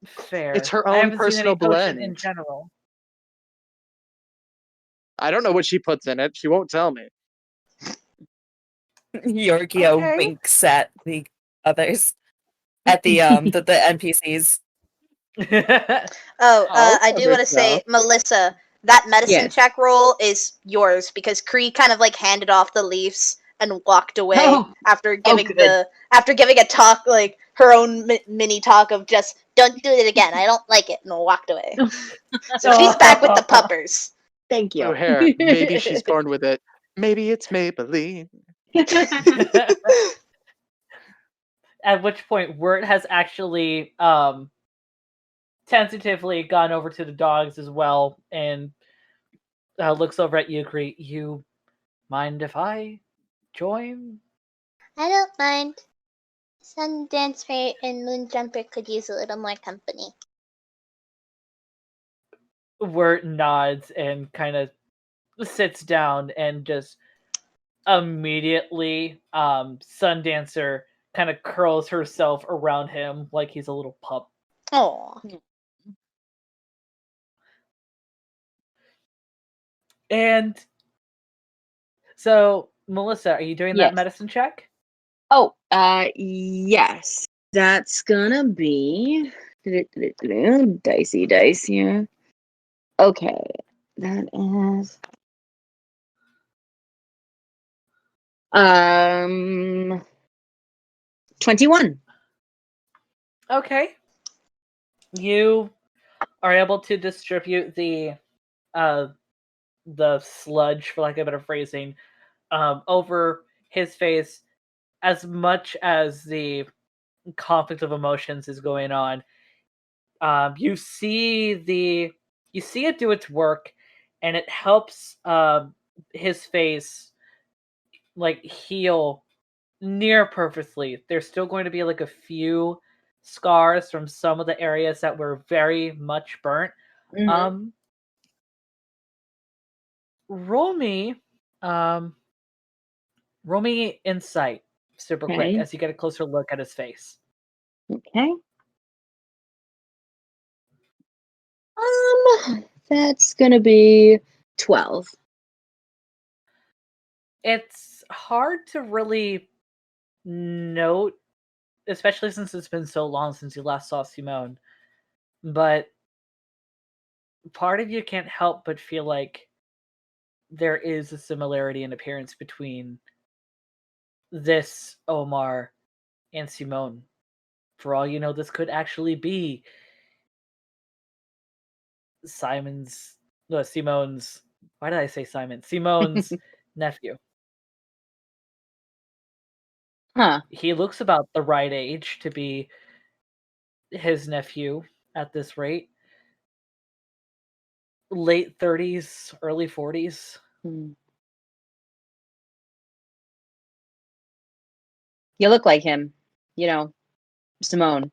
Fair. It's her I own haven't seen any personal potion in blend. general. I don't know what she puts in it. She won't tell me. Yorgio Okay. winks at the others, at the NPCs. I do want to say, Melissa, that medicine Yes. check roll is yours because Kree kind of like handed off the leaves and walked away Oh. after giving good. after giving a talk, like her own mini talk of just don't do it again. I don't like it, and walked away. So she's back with the puppers. Thank you. Oh, hair. Maybe she's born with it. Maybe it's Maybelline. At which point, Wirt has actually tentatively gone over to the dogs as well and looks over at you, Kree. You mind if I join? I don't mind. Sundance Ray and Moonjumper could use a little more company. Wirt nods and kind of sits down and just immediately Sundancer kind of curls herself around him like he's a little pup. Oh, And so, Melissa, are you doing that Yes. medicine check? Oh, yes. That's gonna be dice here. Okay, that is 21. Okay. You are able to distribute the sludge, for lack of a better phrasing, over his face as much as the conflict of emotions is going on. You see it do its work, and it helps his face like heal near perfectly. There's still going to be like a few scars from some of the areas that were very much burnt. Mhm. Roll me insight super quick Okay. as you get a closer look at his face. Okay. That's gonna be 12. It's hard to really note, especially since it's been so long since you last saw Simone, but part of you can't help but feel like there is a similarity in appearance between this Omar and Simone. For all you know, this could actually be Simone's. Why did I say Simon? Simone's nephew. Huh. He looks about the right age to be his nephew at this rate. late 30s, early 40s. You look like him, Simone.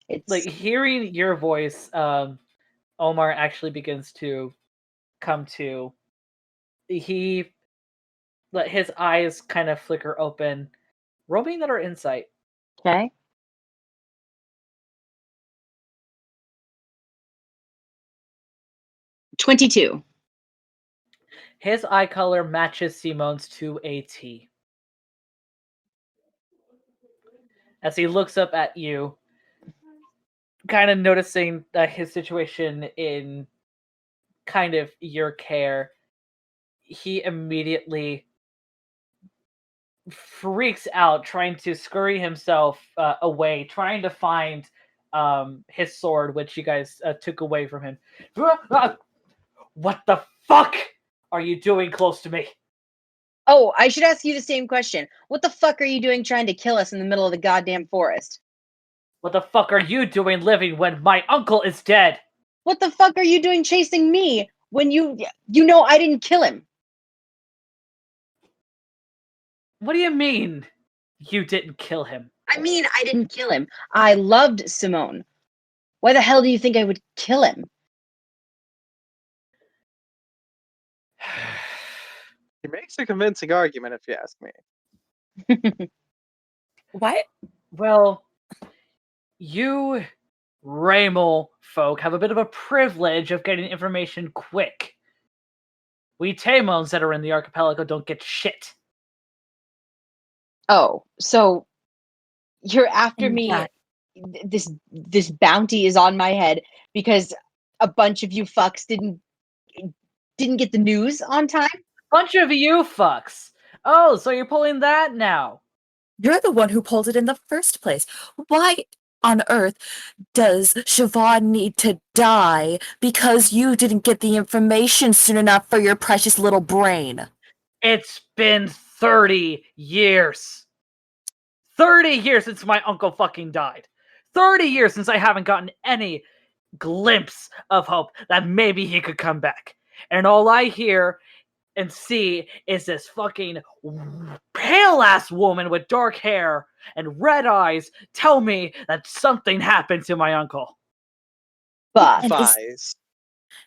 It's Like hearing your voice, Omar actually begins to come to. He let his eyes kind of flicker open. Roll me another insight. okay. 22. His eye color matches Simone's to a T. As he looks up at you, kind of noticing his situation in kind of your care, he immediately freaks out, trying to scurry himself away, trying to find his sword, which you guys took away from him. What the fuck are you doing close to me? Oh, I should ask you the same question. What the fuck are you doing trying to kill us in the middle of the goddamn forest? What the fuck are you doing living when my uncle is dead? What the fuck are you doing chasing me when you know I didn't kill him? What do you mean you didn't kill him? I mean, I didn't kill him. I loved Simone. Why the hell do you think I would kill him? He makes a convincing argument, if you ask me. What? Well, you Raymel folk have a bit of a privilege of getting information quick. We Tamons that are in the archipelago don't get shit. Oh, so you're after me. Yeah. This bounty is on my head because a bunch of you fucks didn't get the news on time? Bunch of you fucks. Oh, so you're pulling that now. You're the one who pulled it in the first place. Why on earth does Siobhan need to die because you didn't get the information soon enough for your precious little brain? It's been 30 years. 30 years since my uncle fucking died. 30 years since I haven't gotten any glimpse of hope that maybe he could come back. And all I hear and see is this fucking pale ass woman with dark hair and red eyes tell me that something happened to my uncle. But And is- Advise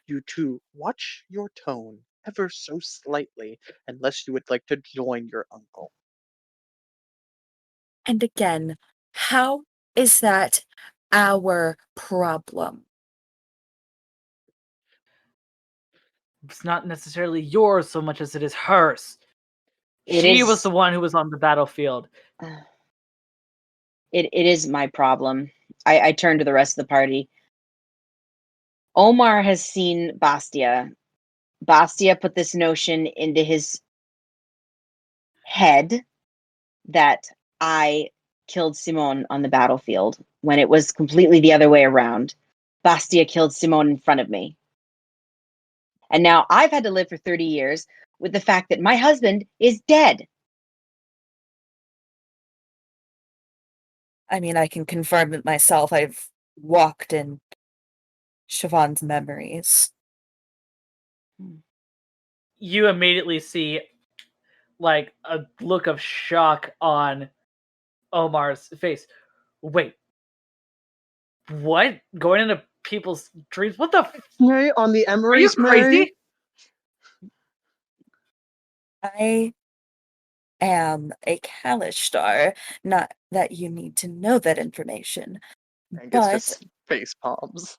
you to watch your tone ever so slightly, unless you would like to join your uncle. And again, how is that our problem? It's not necessarily yours so much as it is hers. It She is- was the one who was on the battlefield. it is my problem. I turn to the rest of the party. Omar has seen Bastia. Bastia put this notion into his head that I killed Simone on the battlefield when it was completely the other way around. Bastia killed Simone in front of me. And now I've had to live for 30 years with the fact that my husband is dead. I mean, I can confirm it myself. I've walked in Siobhan's memories. You immediately see like a look of shock on Omar's face. Wait, what? Going into people's dreams? What the? Mary, on the Are you Emery's, crazy? Mary? I am a Kalishtar. Not that you need to know that information. Angus But just face palms.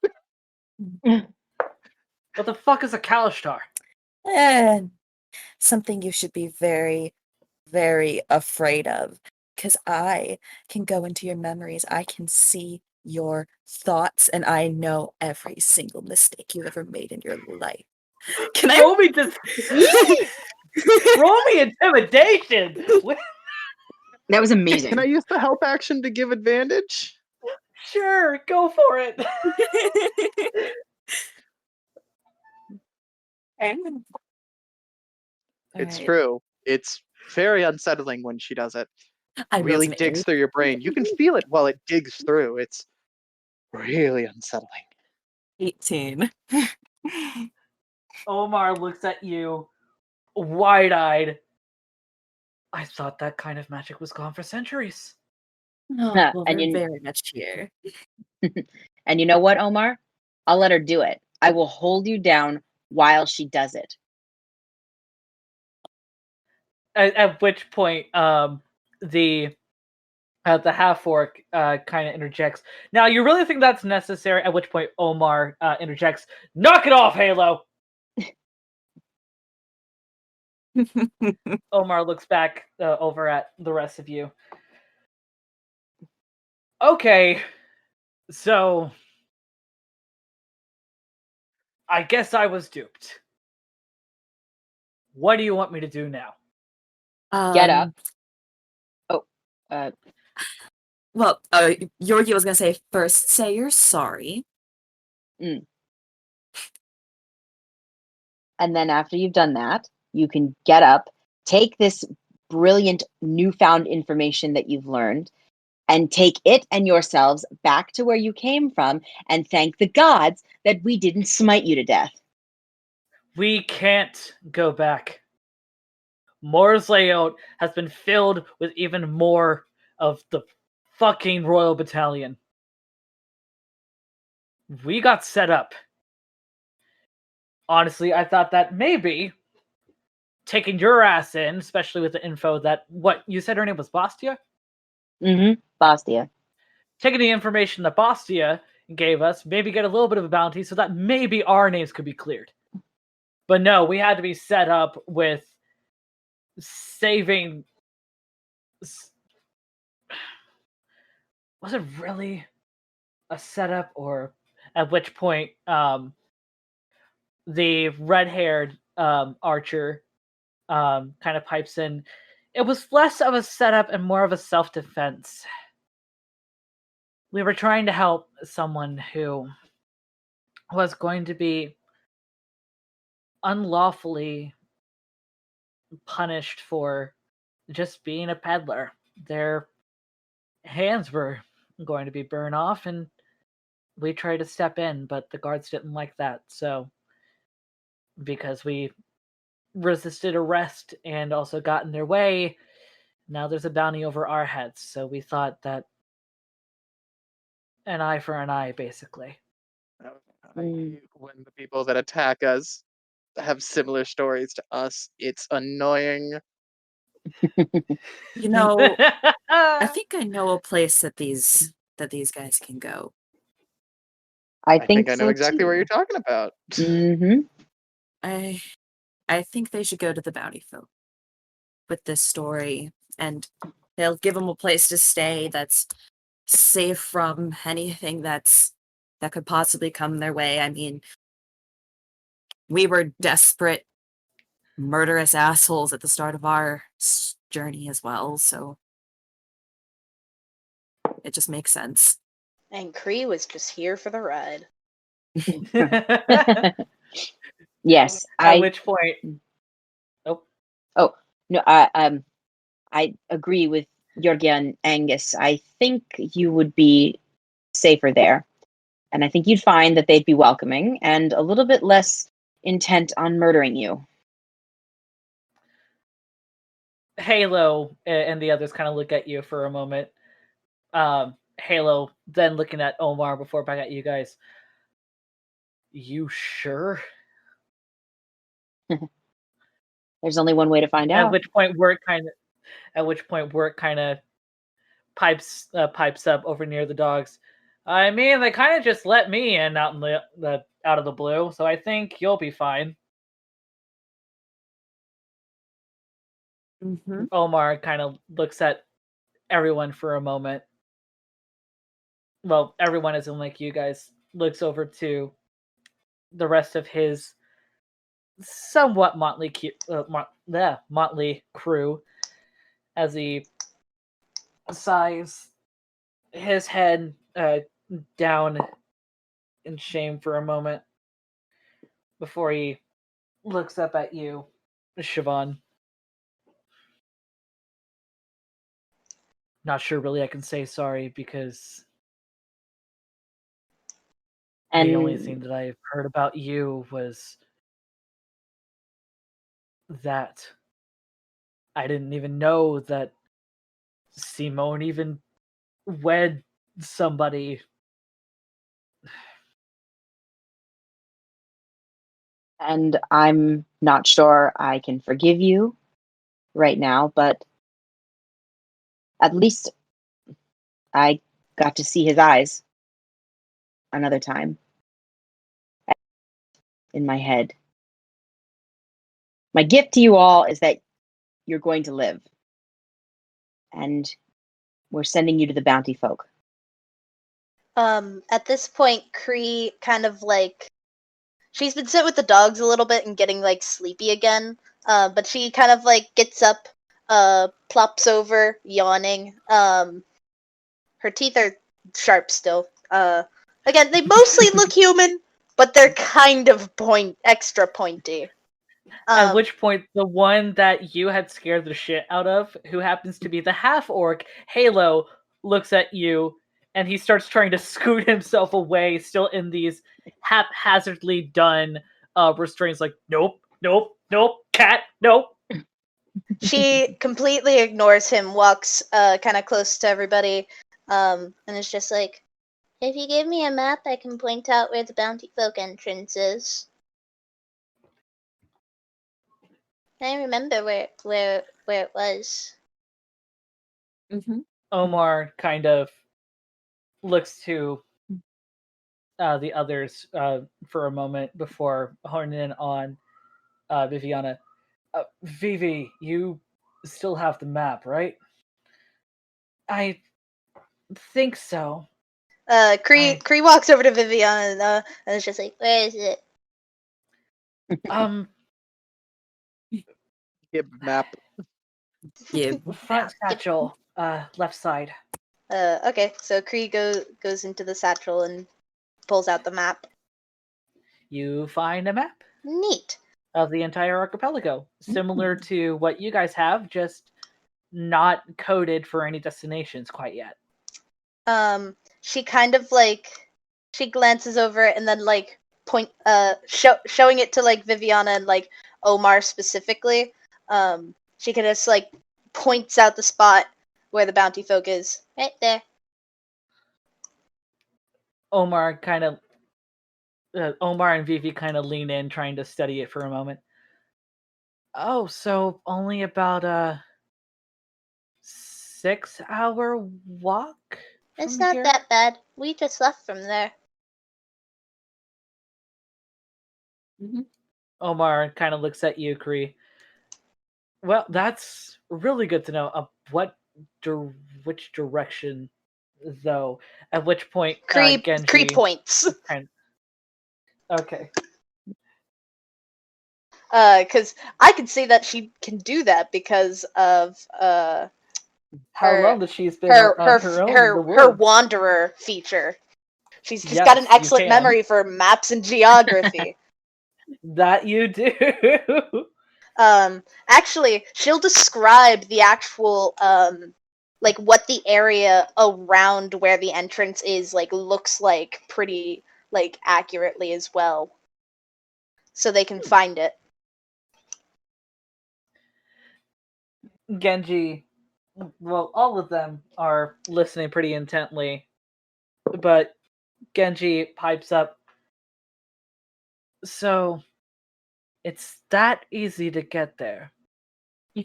What the fuck is a Kalishtar? something you should be very, very afraid of. Because I can go into your memories. I can see your thoughts, and I know every single mistake you ever made in your life. Can I? Roll me just roll me intimidation. That was amazing. Can I use the help action to give advantage? Sure, go for it. It's Alright. true. It's very unsettling when she does it. I Really rolled an digs 8. through your brain. You can feel it while it digs through. It's really unsettling. 18. Omar looks at you, wide-eyed. I thought that kind of magic was gone for centuries. Oh, well, And we're you- very much here. And you know what, Omar? I'll let her do it. I will hold you down while she does it. At which point, the half orc kind of interjects. Now, you really think that's necessary? At which point, Omar interjects. Knock it off, Halo. Omar looks back over at the rest of you. Okay, so I guess I was duped. What do you want me to do now? Get up. Um, Oh, Well, Yorgi was gonna say first, say you're sorry. and then after you've done that, you can get up, take this brilliant newfound information that you've learned, and take it and yourselves back to where you came from and thank the gods that we didn't smite you to death. We can't go back. Moore's layout has been filled with even more of the fucking Royal Battalion. We got set up. Honestly, I thought that maybe taking your ass in, especially with the info that, what, you said her name was Bastia? Mm-hmm. Bastia. Taking the information that Bastia gave us, maybe get a little bit of a bounty so that maybe our names could be cleared. But no, we had to be set up with saving. Was it really a setup? Or at which point, the red-haired archer kind of pipes in. It was less of a setup and more of a self-defense. We were trying to help someone who was going to be unlawfully punished for just being a peddler. Their hands were going to be burned off, and we tried to step in, but the guards didn't like that. So, because we resisted arrest and also got in their way, now there's a bounty over our heads. So we thought that an eye for an eye, basically. I hate when the people that attack us have similar stories to us. It's annoying. You know, I think I know a place that these guys can go. I I think I know so exactly where you're too. talking about. Mm-hmm. I think they should go to the bounty folk with this story, and they'll give them a place to stay that's safe from anything that could possibly come their way. I mean, we were desperate, murderous assholes at the start of our journey as well, so it just makes sense. And Cree was just here for the ride. Yes, At which point, no, I agree with Georgia and Angus. I think you would be safer there. And I think you'd find that they'd be welcoming and a little bit less intent on murdering you. Halo and the others kind of look at you for a moment. Halo then looking at Omar before back at you guys. You sure? There's only one way to find At out. which point Wirt kind of pipes up over near the dogs. I mean, they kind of just let me in out in the out of the blue, so I think you'll be fine. Mm-hmm. Omar kind of looks at everyone for a moment. Well, everyone isn't like you guys. Looks over to the rest of his somewhat motley crew as he sighs his head down in shame for a moment before he looks up at you, Siobhan. Not sure really I can say sorry because And the only thing that I've heard about you was that I didn't even know that Simone even wed somebody. and I'm not sure I can forgive you right now, but at least I got to see his eyes another time in my head. My gift to you all is that you're going to live, and we're sending you to the bounty folk. At this point, Cree kind of like she's been sitting with the dogs a little bit and getting like sleepy again. But she kind of like gets up, plops over, yawning. Her teeth are sharp still. Again, they mostly look human, but they're kind of extra pointy. At which point, the one that you had scared the shit out of, who happens to be the half-orc, Halo, looks at you, and he starts trying to scoot himself away, still in these haphazardly done restraints, like, nope, nope, nope, cat, nope. She completely ignores him, walks kind of close to everybody, and is just like, If you give me a map, I can point out where the Bounty Folk entrance is. I remember where it was. Mm-hmm. Omar kind of looks to the others for a moment before honing in on Viviana. Vivi, you still have the map, right? I think so. Cree walks over to Viviana and is just like, Where is it? Gib map. Yeah. Front satchel, left side. okay, so Cree goes into the satchel and pulls out the map. You find a map Neat. of the entire archipelago, similar to what you guys have, just not coded for any destinations quite yet. She kind of like she glances over it and then like showing it to like Viviana and like Omar specifically. She kind of just like points out the spot where the bounty folk is. Right there. Omar and Vivi kind of lean in, trying to study it for a moment. Oh, so only about a 6-hour walk It's from not here? that bad. We just left from there. Mm-hmm. Omar kind of looks at you, Kree. Well, that's really good to know. Which direction, though? At which point, Cree Genji points. Okay. Because I can see that she can do that because of How her- long that she's been her on her own in the her woods. wanderer feature. She's Yes, got an you excellent can. memory for maps and geography. That you do. Actually, she'll describe the actual like what the area around where the entrance is like looks like pretty like accurately as well, so they can find it. Genji, well, all of them are listening pretty intently, but Genji pipes up. So, it's that easy to get there.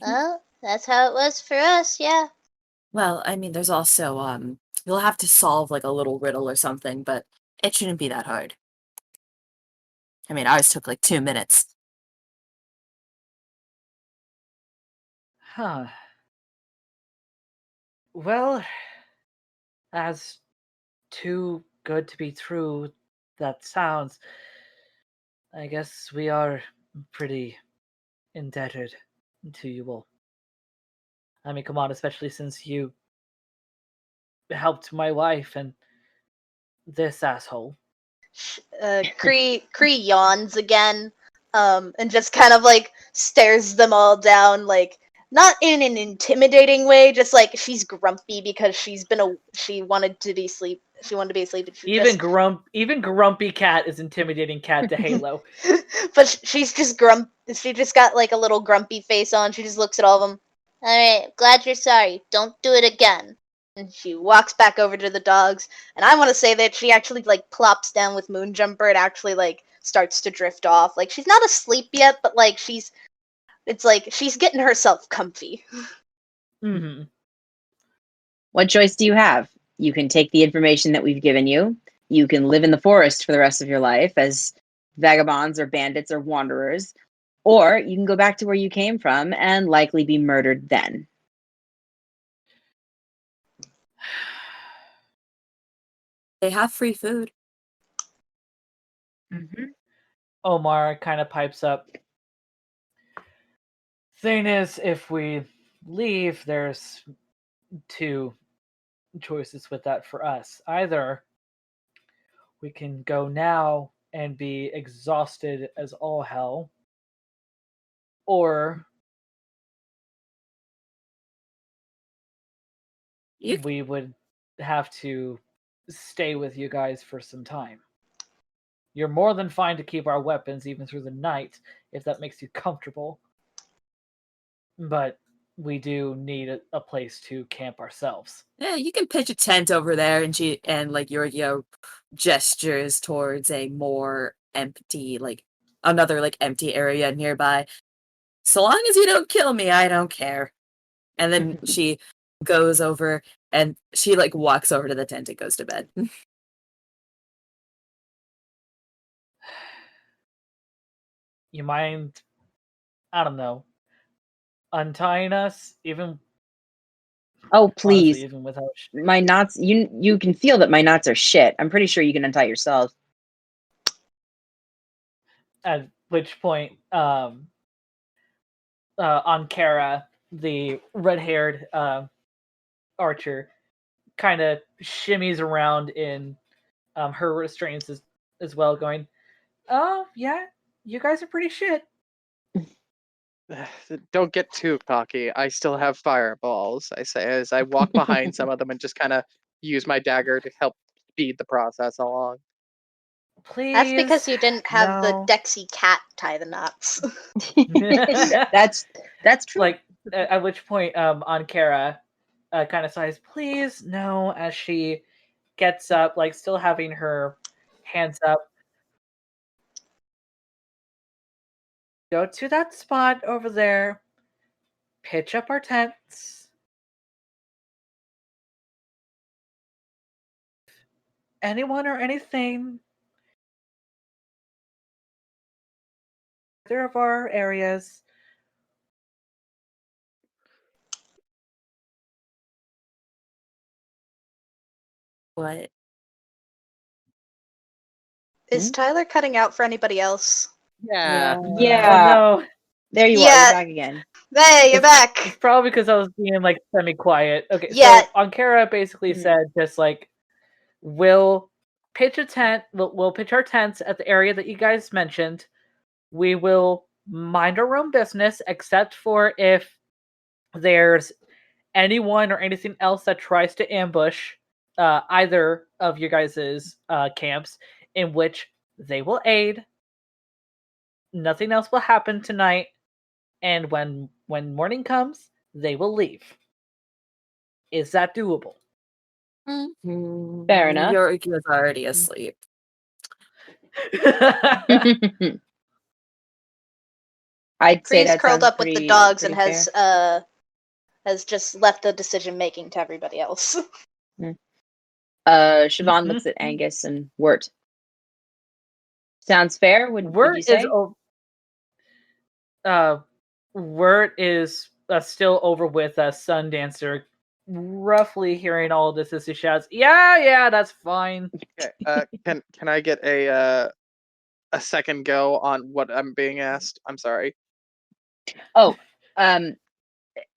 Well, that's how it was for us, yeah. Well, I mean, there's also you'll have to solve like a little riddle or something, but it shouldn't be that hard. I mean, ours took like 2 minutes. Huh. Well, as too good to be true that sounds, I guess we are pretty indebted to you all. I mean, come on, especially since you helped my wife and this asshole. Kree yawns again, and just kind of like stares them all down, like not in an intimidating way, just like she's grumpy because she wanted to be she wanted to be asleep. And she Even Grumpy Cat is intimidating Cat to Halo. but she's just She just got like a little grumpy face on. She just looks at all of them. All right, glad you're sorry. Don't do it again. And she walks back over to the dogs. And I want to say that she actually like plops down with Moonjumper and actually like starts to drift off. Like she's not asleep yet, but like it's like she's getting herself comfy. Mm-hmm. What choice do you have? You can take the information that we've given you. You can live in the forest for the rest of your life as vagabonds or bandits or wanderers, or you can go back to where you came from and likely be murdered then. They have free food. Omar kind of pipes up. Thing is, if we leave, there's two choices with that for us. Either we can go now and be exhausted as all hell, or we would have to stay with you guys for some time. You're more than fine to keep our weapons even through the night if that makes you comfortable. But we do need a place to camp ourselves. Yeah, you can pitch a tent over there, and Yorgio gestures towards a more empty, another empty area nearby. So long as you don't kill me, I don't care. And then she goes over and she walks over to the tent and goes to bed. You mind, I don't know, untying us even? Oh, please. Honestly, even without my knots, you can feel that my knots are shit. I'm pretty sure you can untie yourself. At which point, Ankara, the red-haired archer, kind of shimmies around in her restraints as well, going, "Oh yeah, you guys are pretty shit." Don't get too cocky. I still have fireballs, I say as I walk behind some of them and just kind of use my dagger to help speed the process along. Please. That's because you didn't have the no. Dexy cat tie the knots. That's true. At which point, Ankara kind of sighs, "Please, no," as she gets up, still having her hands up. Go to that spot over there. Pitch up our tents. Anyone or anything. Either of our areas. What? Is Tyler cutting out for anybody else? Yeah. Oh no. There you are. You're back again. Hey, you're back. It's probably because I was being semi-quiet. Okay, Yeah. so Ankara basically said just we'll pitch a tent. We'll pitch our tents at the area that you guys mentioned. We will mind our own business, except for if there's anyone or anything else that tries to ambush either of you guys' camps, in which they will aid. Nothing else will happen tonight, and when morning comes, they will leave. Is that doable? Fair enough. Yorgio's already asleep. I'd say Kree's that curled sounds up with the pretty- dogs pretty and has just left the decision making to everybody else. Siobhan looks at Angus and Wirt. Sounds fair. Would you say? Wirt is still over with Sundancer, roughly hearing all this as he shouts, "Yeah, that's fine." Okay. Can I get a second go on what I'm being asked? I'm sorry. Oh,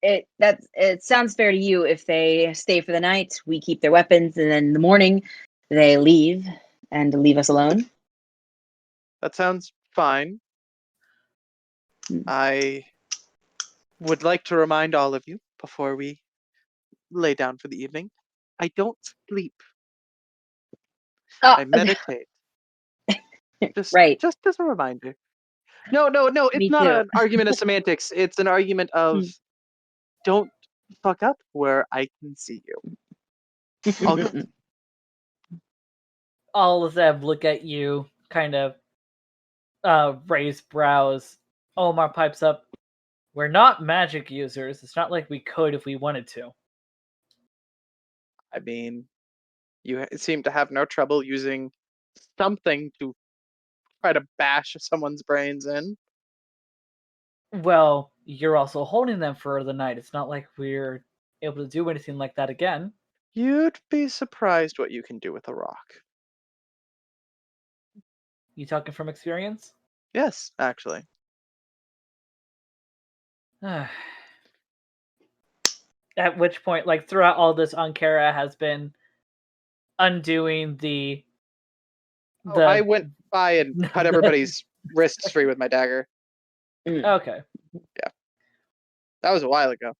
it sounds fair to you if they stay for the night, we keep their weapons, and then in the morning they leave and leave us alone. That sounds fine. I would like to remind all of you before we lay down for the evening, I don't sleep I meditate. Right. Just as a reminder. No, it's Me not too. an argument of semantics. It's an argument of don't fuck up where I can see you. All good. All of them look at you, kind of raise brows. Omar pipes up, "We're not magic users. It's not like we could if we wanted to." I mean, you seem to have no trouble using something to try to bash someone's brains in. Well, you're also holding them for the night. It's not like we're able to do anything like that again. You'd be surprised what you can do with a rock. You talking from experience? Yes, actually. At which point, like throughout all this, Ankara has been undoing the. I went by and cut everybody's wrists free with my dagger. Okay. That was a while ago.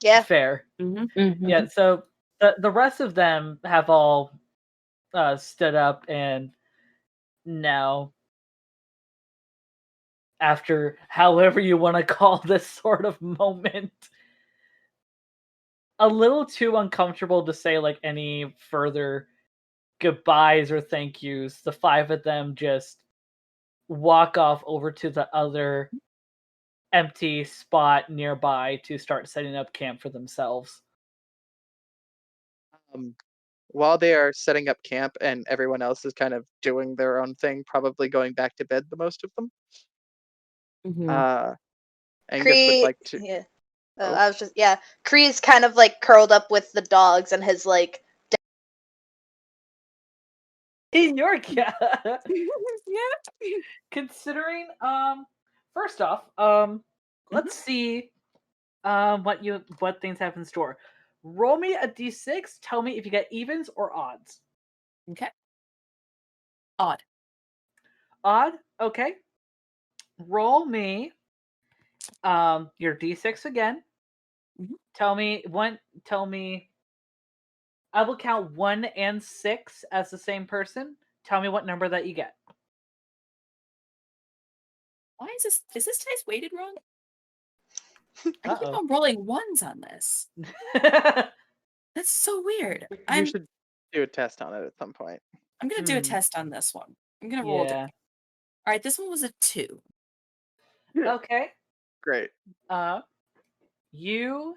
Yeah. Fair. Mm-hmm. Yeah. So the rest of them have all stood up, and now, after however you want to call this sort of moment, a little too uncomfortable to say like any further goodbyes or thank yous, the five of them just walk off over to the other empty spot nearby to start setting up camp for themselves. While they are setting up camp and everyone else is kind of doing their own thing, probably going back to bed, the most of them. Angus would Kree, like to. yeah. Oh. I was just Kree's kind of like curled up with the dogs and his like. In your yeah. Yeah. Considering first off, let's see what things have in store. Roll me a d6, tell me if you get evens or odds. Okay. Odd. Odd? Okay. Roll me your d6 again. Tell me I will count 1 and 6 as the same person. Tell me what number that you get. Why is this dice weighted wrong? I keep Uh-oh. on rolling ones on this. That's so weird. You should do a test on it at some point. I'm gonna do a test on this one. I'm gonna roll it. All right, this one was a 2. Okay. Great. You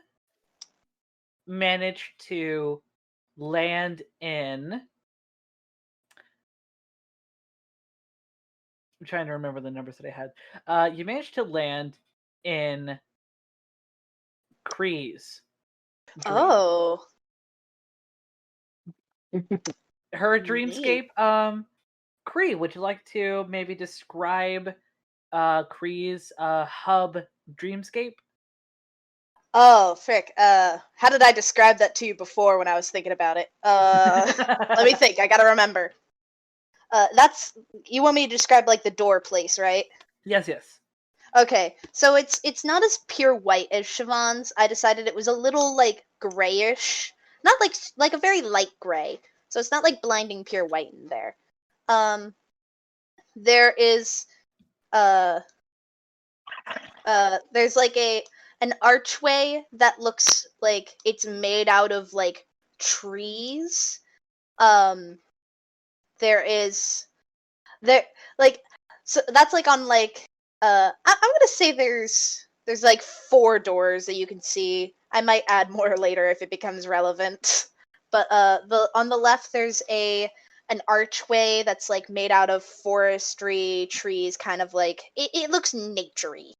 managed to land in. I'm trying to remember the numbers that I had. You managed to land in Kree's dream. Oh. Her Neat. dreamscape. Kree, would you like to maybe describe Kree's hub dreamscape? Oh, frick. How did I describe that to you before when I was thinking about it? Let me think. I gotta remember. You want me to describe like the door place, right? Yes. Okay, so it's not as pure white as Siobhan's. I decided it was a little like grayish, not like a very light gray. So it's not like blinding pure white in there. There is there's like an archway that looks like it's made out of like trees. So that's like on like I'm gonna say there's like 4 doors that you can see. I might add more later if it becomes relevant. But on the left there's an archway that's like made out of forestry trees, kind of like it looks naturey.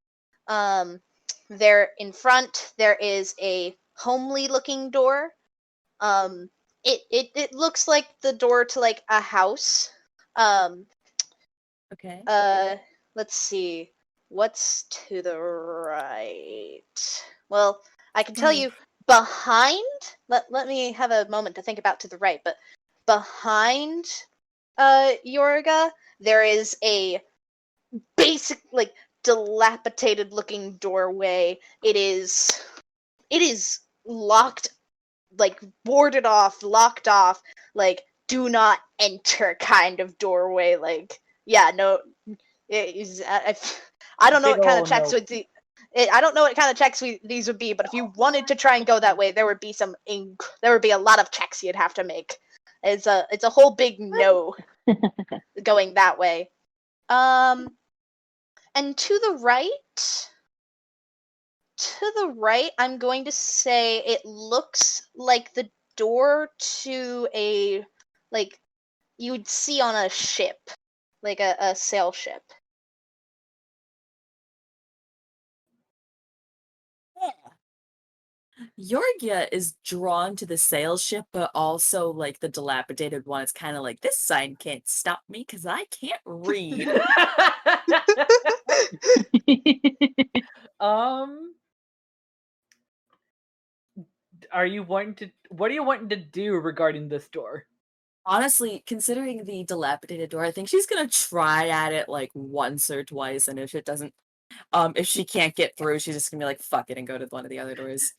There in front there is a homely looking door. It looks like the door to like a house. Okay. Let's see. What's to the right? Well, I can tell you behind. Let me have a moment to think about to the right, but behind Yorga, there is a basic like dilapidated looking doorway. It is locked, like boarded off, locked off, like do not enter kind of doorway. Like, yeah, no, I don't know Big what kind ol' of checks no. would I don't know what kind of checks these would be, but if you wanted to try and go that way, there would be there would be a lot of checks you'd have to make. It's a whole big no going that way. And to the right, I'm going to say it looks like the door to a, like, you would see on a ship, like a sail ship. Yorgia is drawn to the sail ship, but also like the dilapidated one. It's kind of like this sign can't stop me because I can't read. um, are you wanting to? What are you wanting to do regarding this door? Honestly, considering the dilapidated door, I think she's gonna try at it like once or twice, and if it doesn't, if she can't get through, she's just gonna be like, "Fuck it," and go to one of the other doors.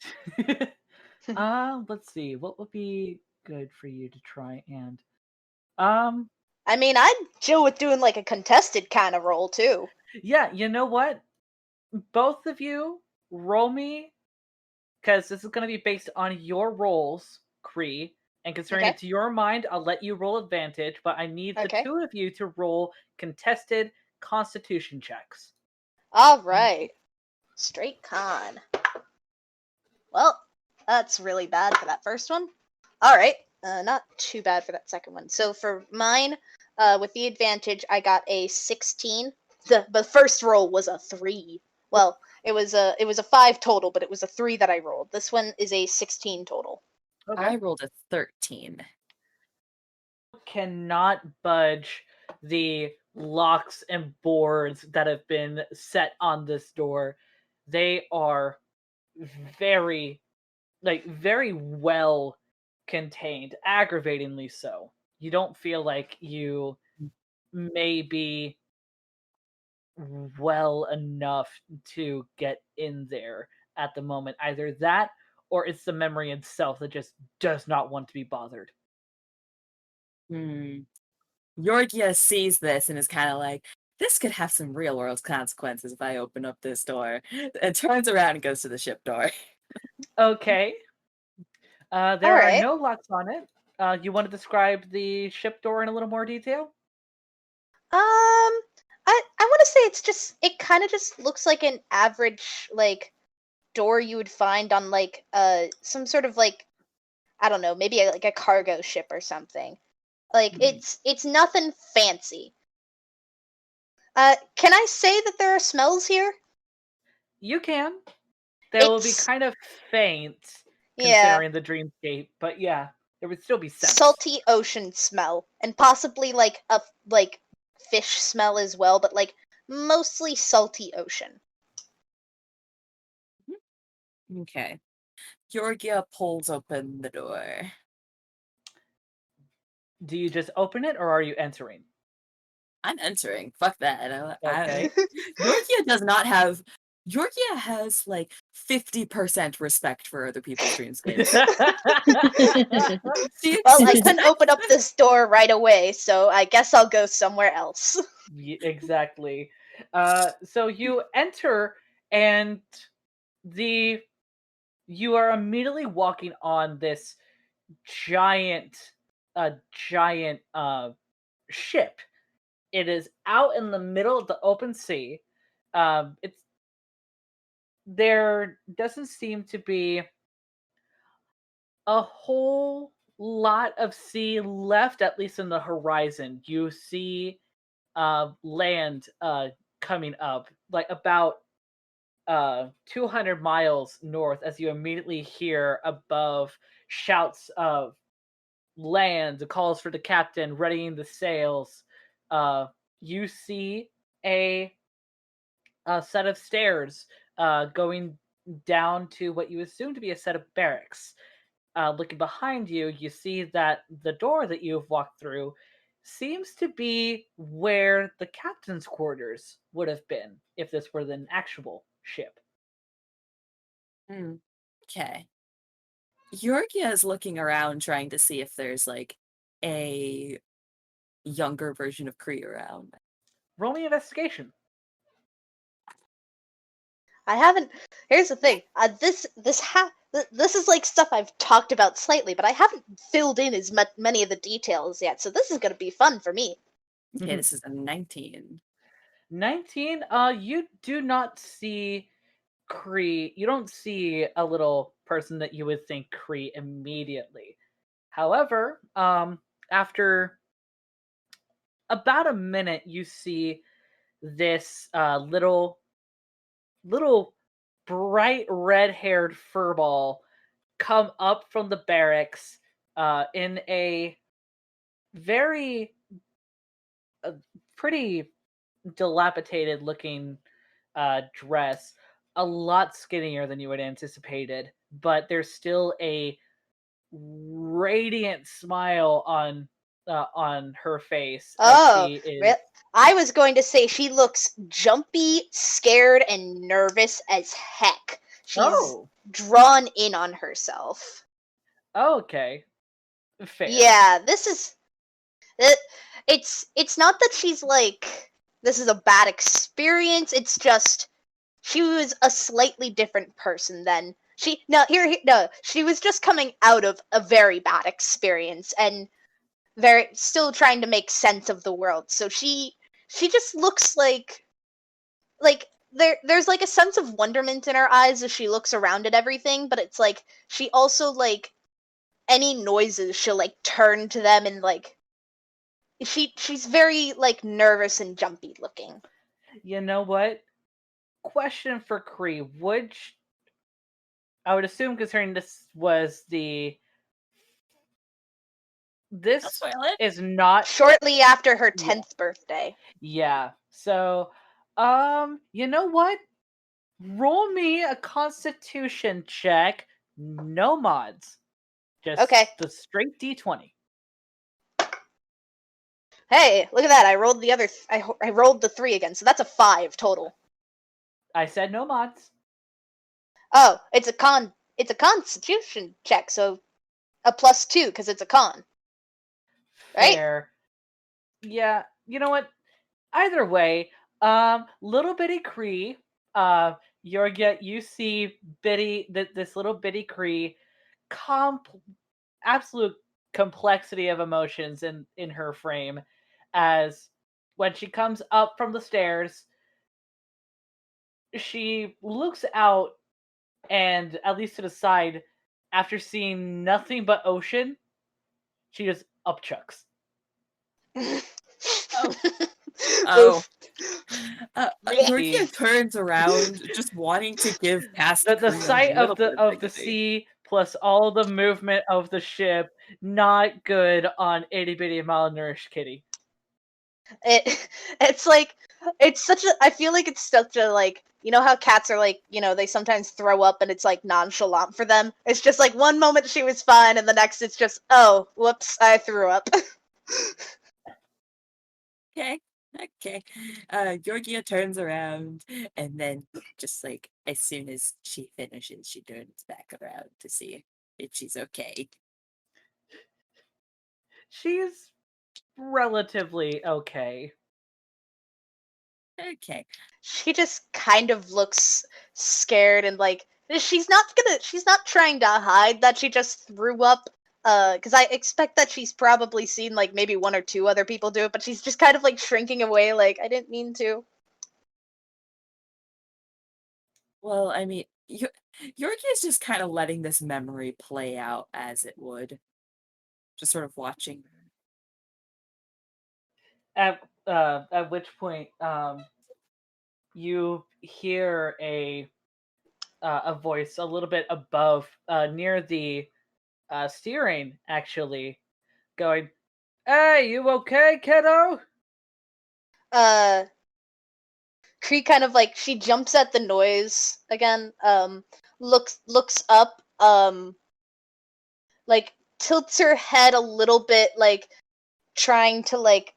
Let's see. What would be good for you to try and um I mean, I'd chill with doing like a contested kind of roll too. yeah, you know what? Both of you roll me because this is going to be based on your rolls, Kree. And considering Okay. it's your mind, I'll let you roll advantage, but I need the Okay. two of you to roll contested constitution checks. All right. Straight con. Well, that's really bad for that first one. All right. Not too bad for that second one. So for mine, with the advantage, I got a 16. The first roll was a 3. Well, it was a 5 total, but it was a 3 that I rolled. This one is a 16 total. Okay. I rolled a 13. Cannot budge the locks and boards that have been set on this door. They are very, very well contained, aggravatingly so. You don't feel like you may be well enough to get in there at the moment. Either that or it's the memory itself that just does not want to be bothered. Yorgia sees this and is kind of like, this could have some real world consequences if I open up this door. And turns around and goes to the ship door. Okay. There are Alright. no locks on it. You want to describe the ship door in a little more detail? I want to say it kind of just looks like an average like door you would find on like some sort of like, I don't know, maybe like a cargo ship or something. Like it's nothing fancy. Can I say that there are smells here? You can. They will be It's kind of faint yeah, considering the dreamscape, but yeah, there would still be scents. salty ocean smell and possibly like a like fish smell as well, but like mostly salty ocean. Okay. Yorgia pulls open the door. Do you just open it or are you entering? I'm entering. Fuck that. Okay. Yorgia does not have. Yorgia has like 50% respect for other people's dreamscapes. Well, I couldn't open up this door right away, so I guess I'll go somewhere else. Exactly. So you enter and you are immediately walking on this giant ship. It is out in the middle of the open sea. It's There doesn't seem to be a whole lot of sea left, at least in the horizon. You see land coming up, like about 200 miles north, as you immediately hear above shouts of land, calls for the captain, readying the sails. You see a set of stairs going down to what you assume to be a set of barracks. Looking behind you, you see that the door that you've walked through seems to be where the captain's quarters would have been if this were an actual ship. Okay. Yorgia is looking around trying to see if there's like a younger version of Kree around. Roll me investigation. I haven't. Here's the thing. This is like stuff I've talked about slightly, but I haven't filled in as many of the details yet. So this is gonna be fun for me. Okay, this is a 19. 19. You do not see Kree. You don't see a little person that you would think Kree immediately. However, after about a minute, you see this little bright red-haired furball come up from the barracks in a very pretty dilapidated looking dress, a lot skinnier than you had anticipated, but there's still a radiant smile on her face as Oh, she is. I was going to say she looks jumpy, scared, and nervous as heck. She's Oh, drawn in on herself. okay, fair. Yeah, this is it's not that she's like this is a bad experience. It's just she was a slightly different person then. She was just coming out of a very bad experience and very still trying to make sense of the world. So she just looks like there's like a sense of wonderment in her eyes as she looks around at everything, but it's like she also like any noises she'll like turn to them and like she's very like nervous and jumpy looking. You know what? Question for Kree. I would assume, considering this was this is not Shortly after her 10th birthday. Yeah. So, you know what? Roll me a Constitution check. No mods. Just Okay. the straight D20. Hey, look at that! I rolled the other. I rolled the 3 again, so that's a 5 total. I said no mods. Oh, it's a Constitution check, so a +2 because it's a con. Right? Fair. Yeah. You know what? Either way, little bitty Kree. You see this little bitty Kree, absolute complexity of emotions in her frame, as when she comes up from the stairs, she looks out and, at least to the side, after seeing nothing but ocean, she just upchucks. Oh. Oof. Yorkia turns around, just wanting to give past The Kree a sight little of bit the dignity. sea plus all the movement of the ship, not good on itty bitty malnourished kitty. It's like it's such a. I feel like it's such a like. You know how cats are like, they sometimes throw up and it's like nonchalant for them. It's just like one moment she was fine and the next it's just, oh, whoops, I threw up. Okay. Yorkia turns around and then just like as soon as she finishes, she turns back around to see if she's okay. She's relatively okay. Okay. She just kind of looks scared and like she's not trying to hide that she just threw up. Because I expect that she's probably seen like maybe 1 or 2 other people do it, but she's just kind of like shrinking away, like I didn't mean to. Well, I mean, Yorkia is just kind of letting this memory play out as it would, just sort of watching. At which point, you hear a voice a little bit above, near the steering, actually, going, "Hey, you okay, kiddo?" Kree kind of like she jumps at the noise again, looks up, like tilts her head a little bit, like trying to like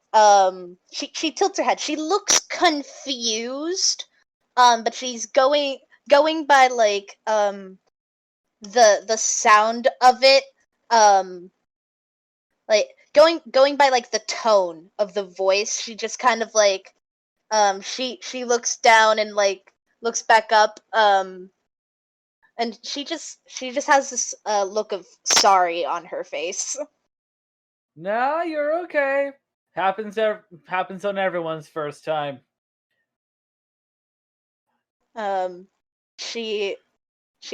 she tilts her head. She looks confused, but she's going by like the sound of it, like going by like the tone of the voice, she just kind of like she looks down and like looks back up and she just has this look of sorry on her face. No, you're okay. Happens on everyone's first time. She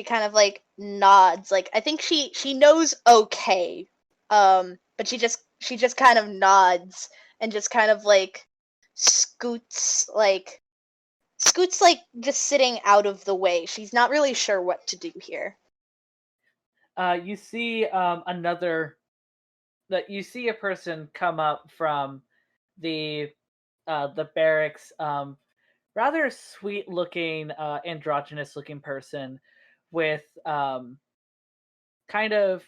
kind of like nods, like I think she knows okay. But she just kind of nods and just kind of like scoots like just sitting out of the way. She's not really sure what to do here. You see you see a person come up from the barracks. Rather sweet looking, androgynous looking person with kind of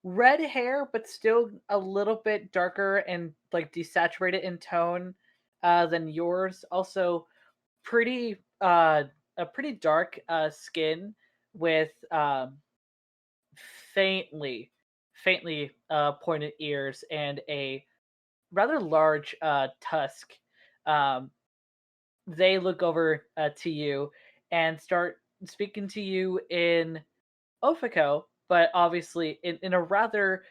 red hair, but still a little bit darker and like desaturated in tone than yours. Also, pretty a pretty dark skin with faintly pointed ears and a rather large tusk. Um, they look over to you and start speaking to you in Ofiko, but obviously in a rather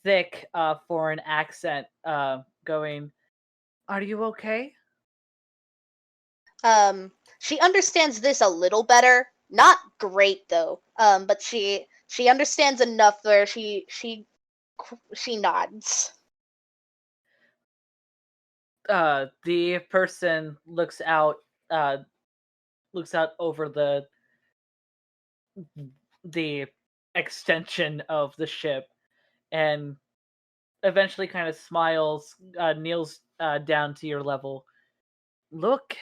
thick foreign accent, going, "Are you okay?" She understands this a little better. Not great though. But she understands enough where she nods. The person uh, looks out over the extension of the ship and eventually kind of smiles, kneels down to your level. Look,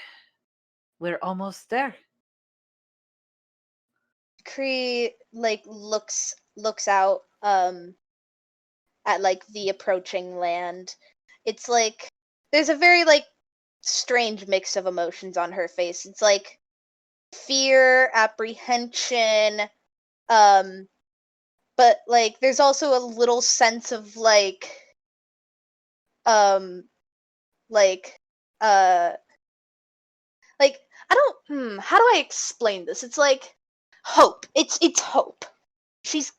we're almost there. Kree like looks out at like the approaching land. It's like there's a very like strange mix of emotions on her face. It's like fear, apprehension, um but like there's also a little sense of um like uh like I don't how do I explain this? It's like hope. It's hope. She's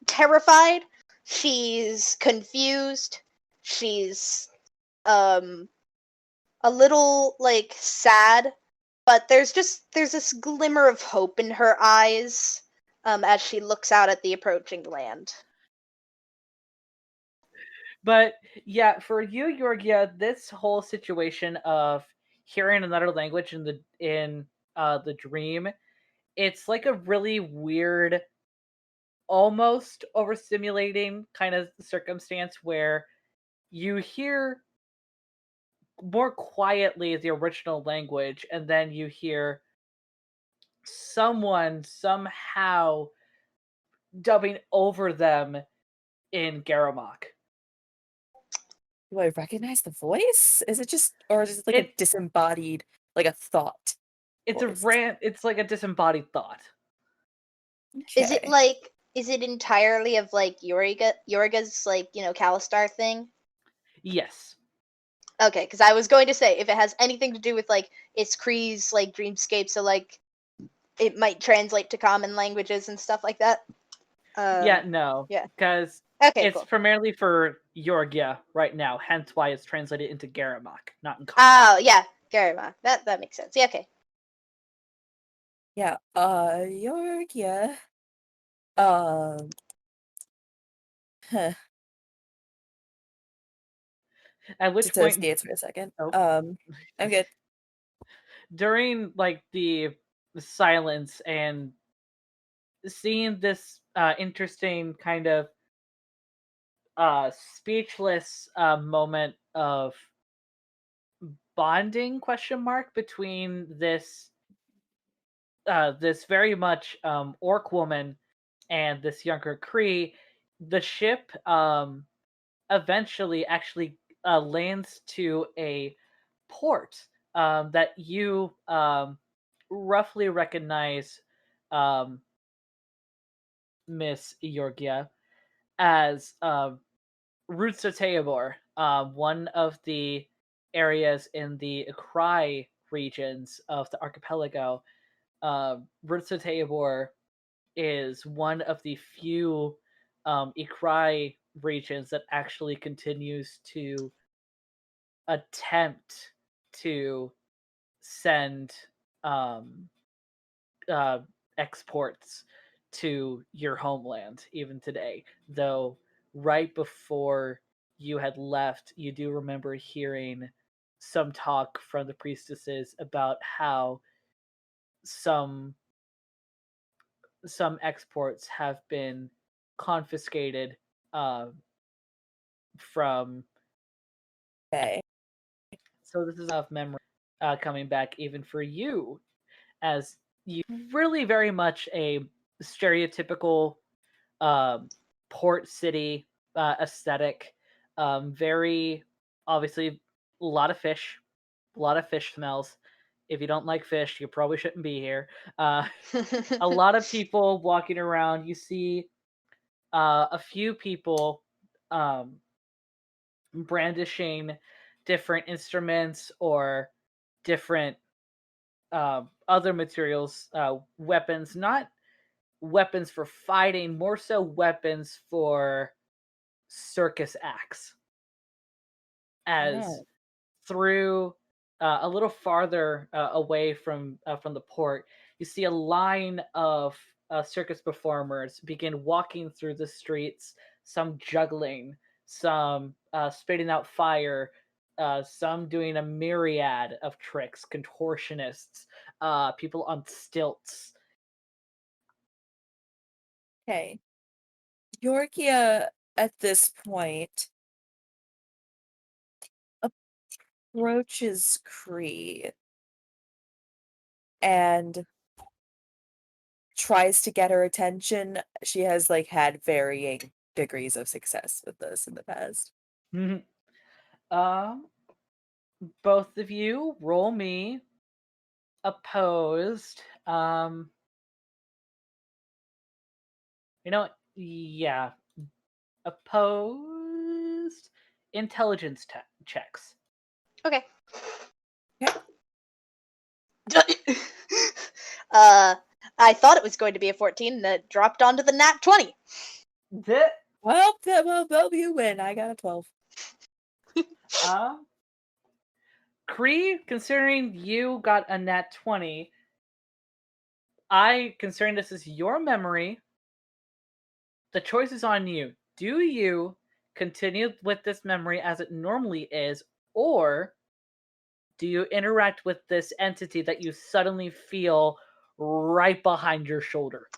terrified, she's confused, she's um a little like sad, but there's this glimmer of hope in her eyes as she looks out at the approaching land. But yeah, for you, Georgia, this whole situation of hearing another language in the dream, it's like a really weird, almost overstimulating kind of circumstance where you hear more quietly the original language, and then you hear someone somehow dubbing over them in Garamok. Do I recognize the voice? Is it just, or is it like a It disembodied, like a thought? voice? it's like a disembodied thought. Is it Okay. like is it entirely of like Yorga's like, Kalistar thing? Yes. Okay, because I was going to say if it has anything to do with like it's Kree's like dreamscape, so like it might translate to common languages and stuff like that. Yeah, no. Yeah. Because Okay, it's cool. primarily for Yorgia right now, hence why it's translated into Garamok, not in common. Oh yeah, Garima. That makes sense. Yeah, okay. Yeah. Yorkia. Um. Huh. At which point, Dissociates for a second. oh, I'm good. during like the silence and seeing this interesting kind of speechless moment of bonding question mark between this very much orc woman and this younger Cree, the ship eventually actually lands to a port that you roughly recognize, Miss Georgia, as Roots of Teobor, one of the areas in the Ikrai regions of the archipelago. Roots of Teobor is one of the few Ikrai regions that actually continues to attempt to send um, exports to your homeland even today. Though right before you had left, you do remember hearing some talk from the priestesses about how some some exports have been confiscated uh, from. Okay. So this is of memory coming back even for you, as you really very much a stereotypical um, port city aesthetic. Very obviously a lot of fish, a lot of fish smells. If you don't like fish, you probably shouldn't be here. A lot of people walking around. You see a few people um, brandishing different instruments or different other materials, weapons, not weapons for fighting, more so weapons for circus acts. As Oh. through a little farther away from the port, you see a line of circus performers begin walking through the streets. Some juggling, some spitting out fire, some doing a myriad of tricks. Contortionists, people on stilts. Okay. Yorkia at this point approaches Cree and tries to get her attention. She has like had varying degrees of success with this in the past. um, both of you roll me opposed. You know what? Yeah, opposed intelligence checks. Okay. Okay. I thought it was going to be a 14, and it dropped onto the nat 20. Well, both you win. I got a 12. Cree, considering you got a nat 20, considering this is your memory, the choice is on you. Do you continue with this memory as it normally is, or do you interact with this entity that you suddenly feel right behind your shoulder?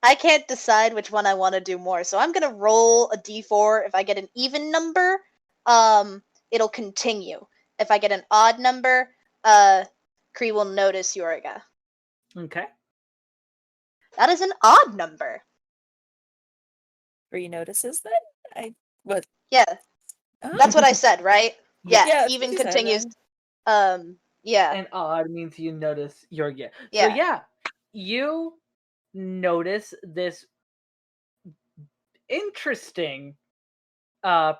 I can't decide which one I want to do more, so I'm gonna roll a d4. If I get an even number, it'll continue. If I get an odd number, Kree will notice Yorga. Okay. That is an odd number. Cree notices that? Yeah, Oh. that's what I said, right? Yeah, Yeah, that's even what you said, continues. Yeah. And odd means you notice your yeah. Yeah. So yeah, you notice this interesting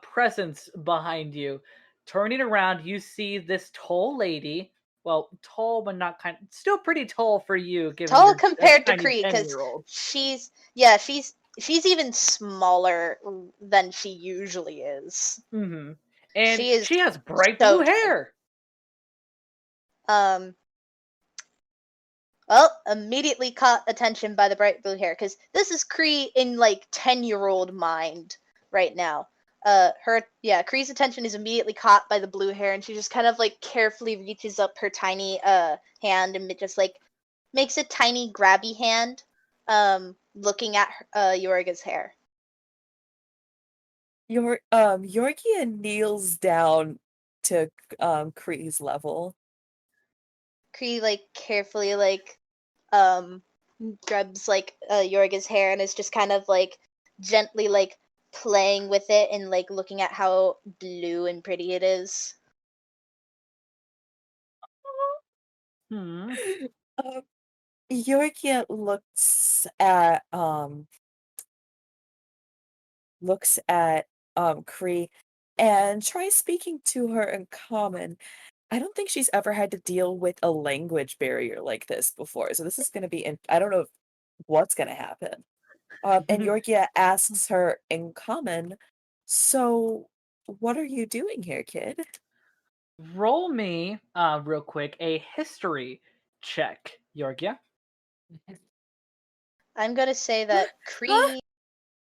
presence behind you. Turning around, you see this tall lady. Well, tall but not still pretty tall for you, given Tall you're compared a to tiny Kree, because 10-year-old. she's even smaller than she usually is. Mm-hmm. And She is she has bright so blue hair. Well, immediately caught attention by the bright blue hair, because this is Kree in like 10-year-old mind right now. Kree's attention is immediately caught by the blue hair, and she just kind of like carefully reaches up her tiny hand and just like makes a tiny grabby hand, looking at Yorga's hair. Yorkia kneels down to Kree's level. Kree like carefully grabs like Yorga's hair and is just kind of like gently like playing with it and like looking at how blue and pretty it is. Yorkia looks at looks at Cree and tries speaking to her in common. I don't think she's ever had to deal with a language barrier like this before, so this is going to be I don't know what's going to happen. And Yorkia asks her in common, "So, what are you doing here, kid?" Roll me, real quick, a history check, Yorgia. I'm gonna say that Huh? Kree.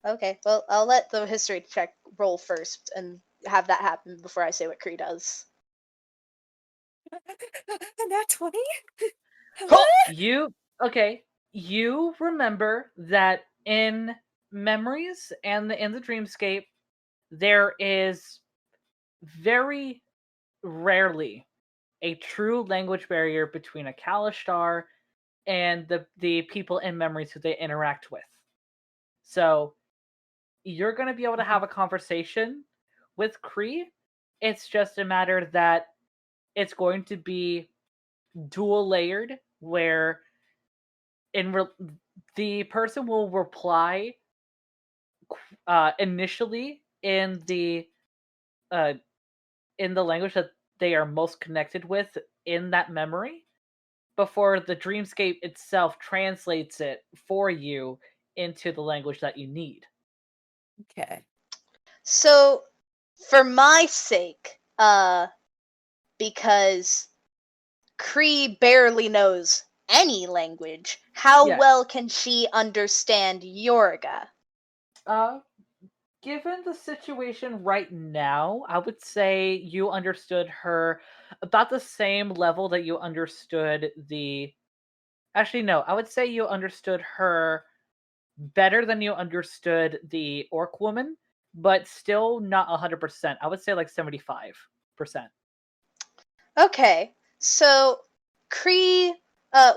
Okay, well, I'll let the history check roll first and have that happen before I say what Kree does. Nat 20? You remember that in memories and in the dreamscape, there is very rarely a true language barrier between a Kalishtar and the people in memories who they interact with. So you're going to be able to have a conversation with Kree. It's just a matter that it's going to be dual layered, where the person will reply initially uh, in the language that they are most connected with in that memory, before the dreamscape itself translates it for you into the language that you need. Okay. So, for my sake, because Kree barely knows any language, how Yes. well can she understand Yorga? Given the situation right now, I would say you understood her about the same level that you understood the. Actually, no, I would say you understood her better than you understood the orc woman, but still not 100%. I would say like 75%. Okay, so Kree,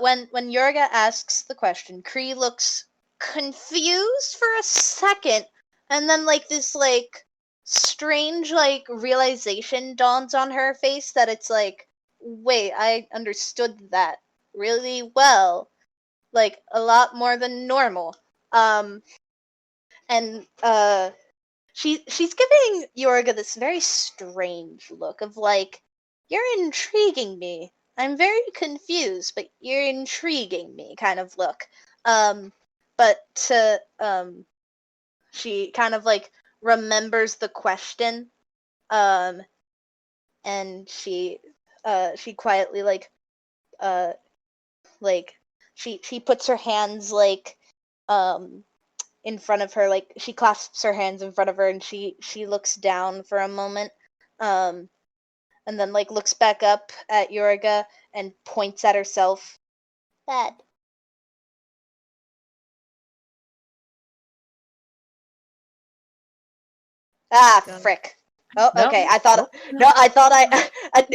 when Yorga asks the question, Kree looks confused for a second, and then like this like strange like realization dawns on her face that it's like, wait, I understood that really well, like a lot more than normal. Um, and she's giving Yorga this very strange look of like, you're intriguing me. I'm very confused, but you're intriguing me kind of look. But she kind of like remembers the question, um, and she quietly uh like she puts her hands um in front of her, like she clasps her hands in front of her and she looks down for a moment, um and then like looks back up at Yorga and points at herself. Bad. Ah, Got frick. Oh, No, okay. no, I thought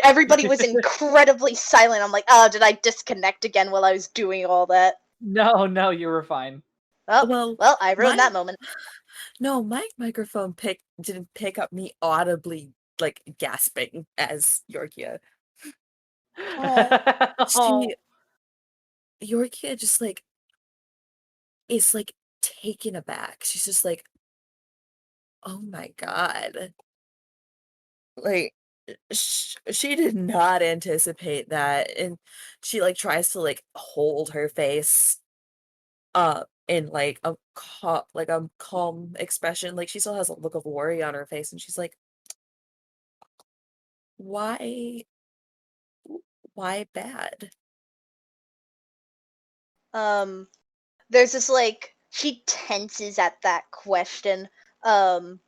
everybody was incredibly silent. I'm like, oh, did I disconnect again while I was doing all that? no, you were fine. Oh, Well, well, I ruined my that moment. no, my microphone didn't pick up me audibly like gasping as Yorkia. Oh. She Yorkia just like is like taken aback. She's just like, "Oh my god." Like she did not anticipate that, and she like tries to like hold her face in like a calm expression. Like she still has a look of worry on her face, and she's like, "Why why bad?" Um, there's this like she tenses at that question. Um,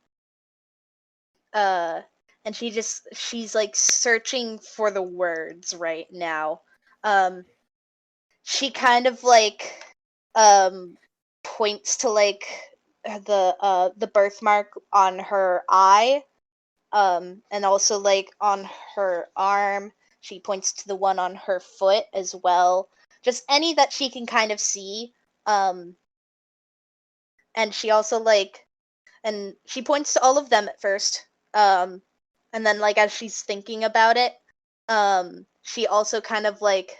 uh, and she's like searching for the words right now. Um, she kind of like points to like the birthmark on her eye, and also like on her arm. She points to the one on her foot as well, just any that she can kind of see. um and she also like, and she points to all of them at first, and then like as she's thinking about it, she also kind of like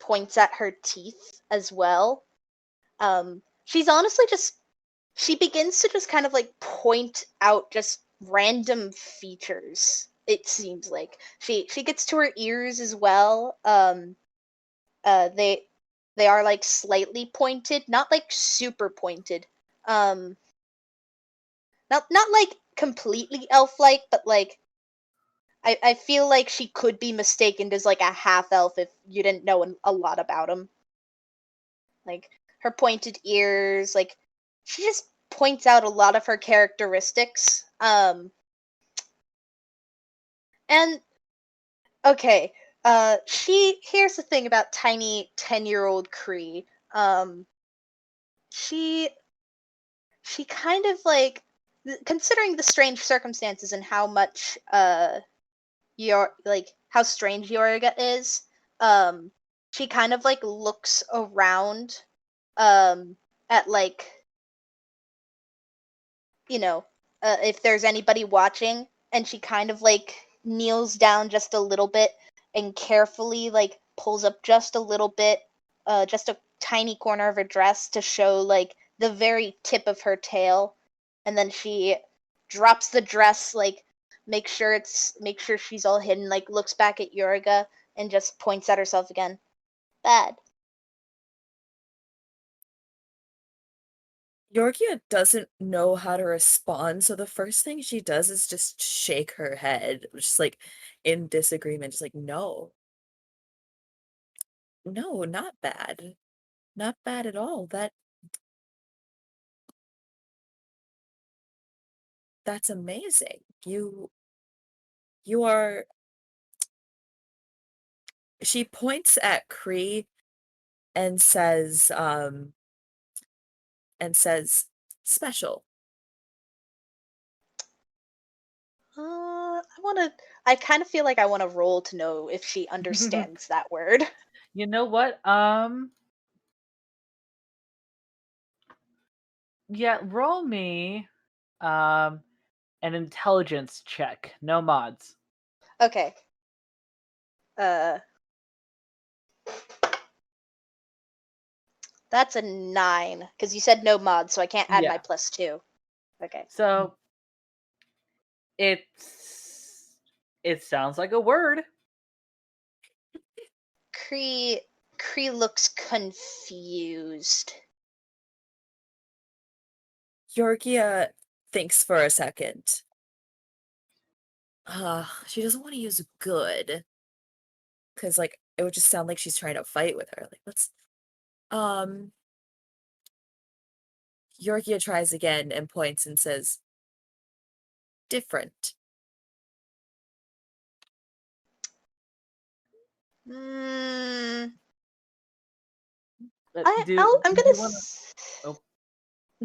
points at her teeth as well. She's honestly just she begins to just kind of like point out just random features. It seems like she gets to her ears as well. They are like slightly pointed, not like super pointed. Not like completely elf-like, but like I feel like she could be mistaken as like a half elf if you didn't know a lot about him. Like her pointed ears, like she just points out a lot of her characteristics. And okay, here's the thing about tiny 10-year-old Cree. She kind of like, considering the strange circumstances and how much how strange Yorga is, she kind of like looks around at like, if there's anybody watching, and she kind of like kneels down just a little bit and carefully like pulls up just a little bit, just a tiny corner of her dress to show like the very tip of her tail, and then she drops the dress, like make sure she's all hidden, like looks back at Yorga and just points at herself again. Bad. Yorkia doesn't know how to respond, so the first thing she does is just shake her head, just like in disagreement, just like, no. No, not bad. Not bad at all. That's amazing. You are. She points at Cree and says, special. I kind of feel like I want to roll to know if she understands that word. You know what? Yeah, roll me an intelligence check. No mods. Okay. That's a 9, because you said no mod, so I can't add my Yeah. +2. Okay. So it sounds like a word. Cree looks confused. Yorkia thinks for a second. She doesn't want to use good. Because, like, it would just sound like she's trying to fight with her. Like, let's, Yorkia tries again and points and says, different. Mm, I'm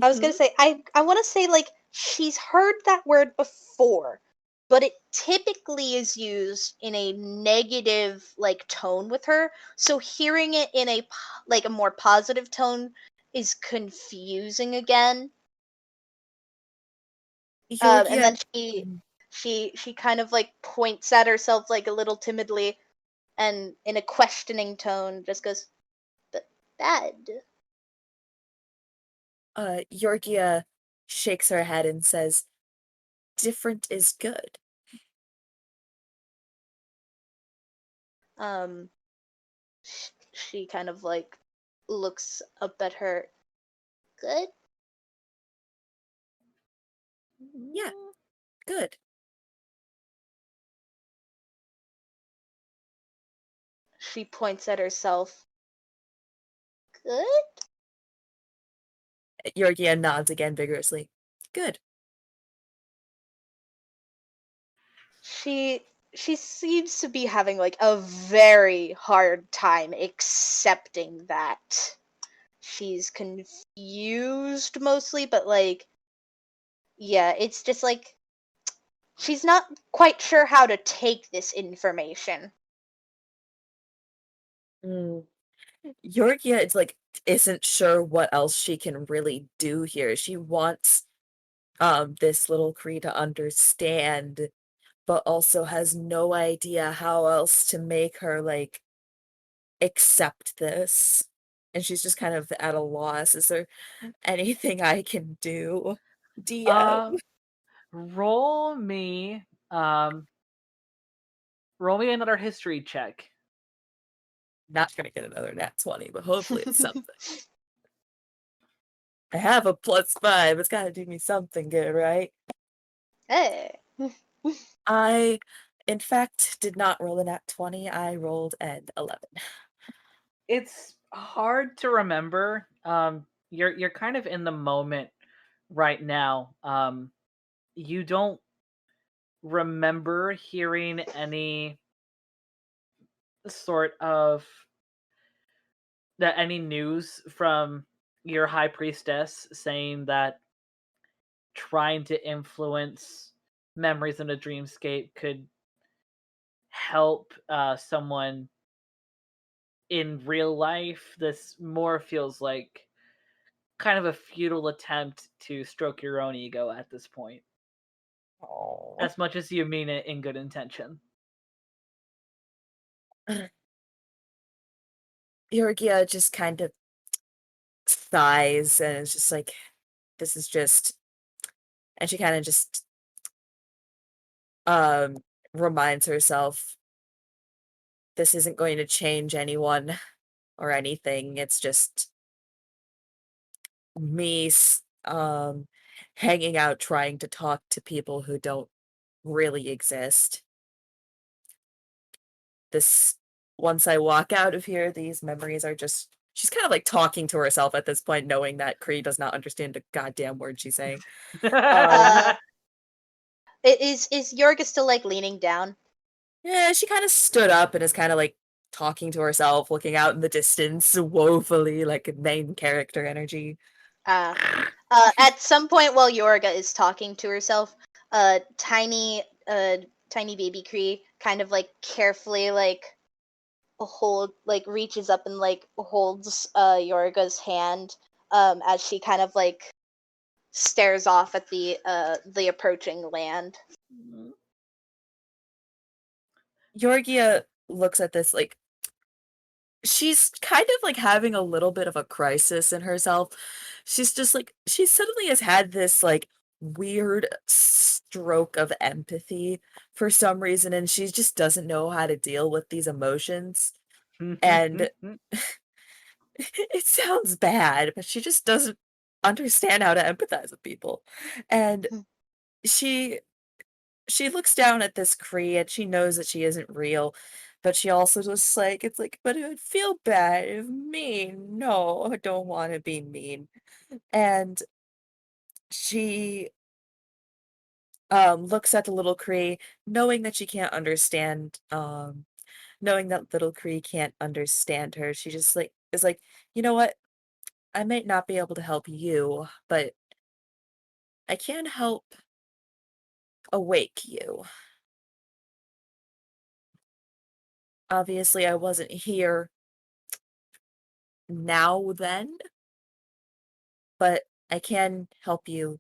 I was gonna say I want to say like she's heard that word before, but it typically is used in a negative like tone with her. So hearing it in a like a more positive tone is confusing again. And then she kind of like points at herself like a little timidly, and in a questioning tone just goes, "But bad." Yorkia shakes her head and says, different is good. She kind of like looks up at her. Good. Yeah, good. She points at herself. Good. Yorkia nods again vigorously. Good. She seems to be having like a very hard time accepting that. She's confused mostly, but like, yeah, it's just like she's not quite sure how to take this information. Yorkia, it's like, isn't sure what else she can really do here. She wants this little Cree to understand, but also has no idea how else to make her like accept this. and she's just kind of at a loss. Is there anything I can do? DM. Roll me um roll me another history check. Not gonna get another nat 20, but hopefully it's something. I have a +5. It's gotta do me something good, right? Hey. I, in fact, did not roll a nat 20. I rolled an 11. It's hard to remember. You're kind of in the moment right now. You don't remember hearing any sort of any news from your high priestess saying that trying to influence memories in a dreamscape could help someone in real life. This more feels like kind of a futile attempt to stroke your own ego at this point, Oh. as much as you mean it in good intention. Georgia just kind of sighs and is just like, this is just, and she kind of just reminds herself, this isn't going to change anyone or anything. It's just me hanging out trying to talk to people who don't really exist. This Once I walk out of here, these memories are just, she's kind of like talking to herself at this point, knowing that Kree does not understand a goddamn word she's saying. Uh, is Yorga still like leaning down? Yeah, she kind of stood up and is kind of like talking to herself, looking out in the distance, woefully, like main character energy. At some point while Yorga is talking to herself, tiny baby Kree kind of like carefully reaches up and like holds Yorga's hand as she kind of like stares off at the approaching land. Georgia looks at this like she's kind of like having a little bit of a crisis in herself. She's just like she suddenly has had this like weird stroke of empathy for some reason, and she just doesn't know how to deal with these emotions. And it sounds bad, but she just doesn't understand how to empathize with people. And Hmm. she looks down at this Kree and she knows that she isn't real, but she also just like it's like, but it would feel bad if mean. No, I don't want to be mean. And she looks at the little Kree, knowing that she can't understand, knowing that little Kree can't understand her. She just like is like, you know what? I might not be able to help you, but I can help awake you. Obviously, I wasn't here now then, but I can help you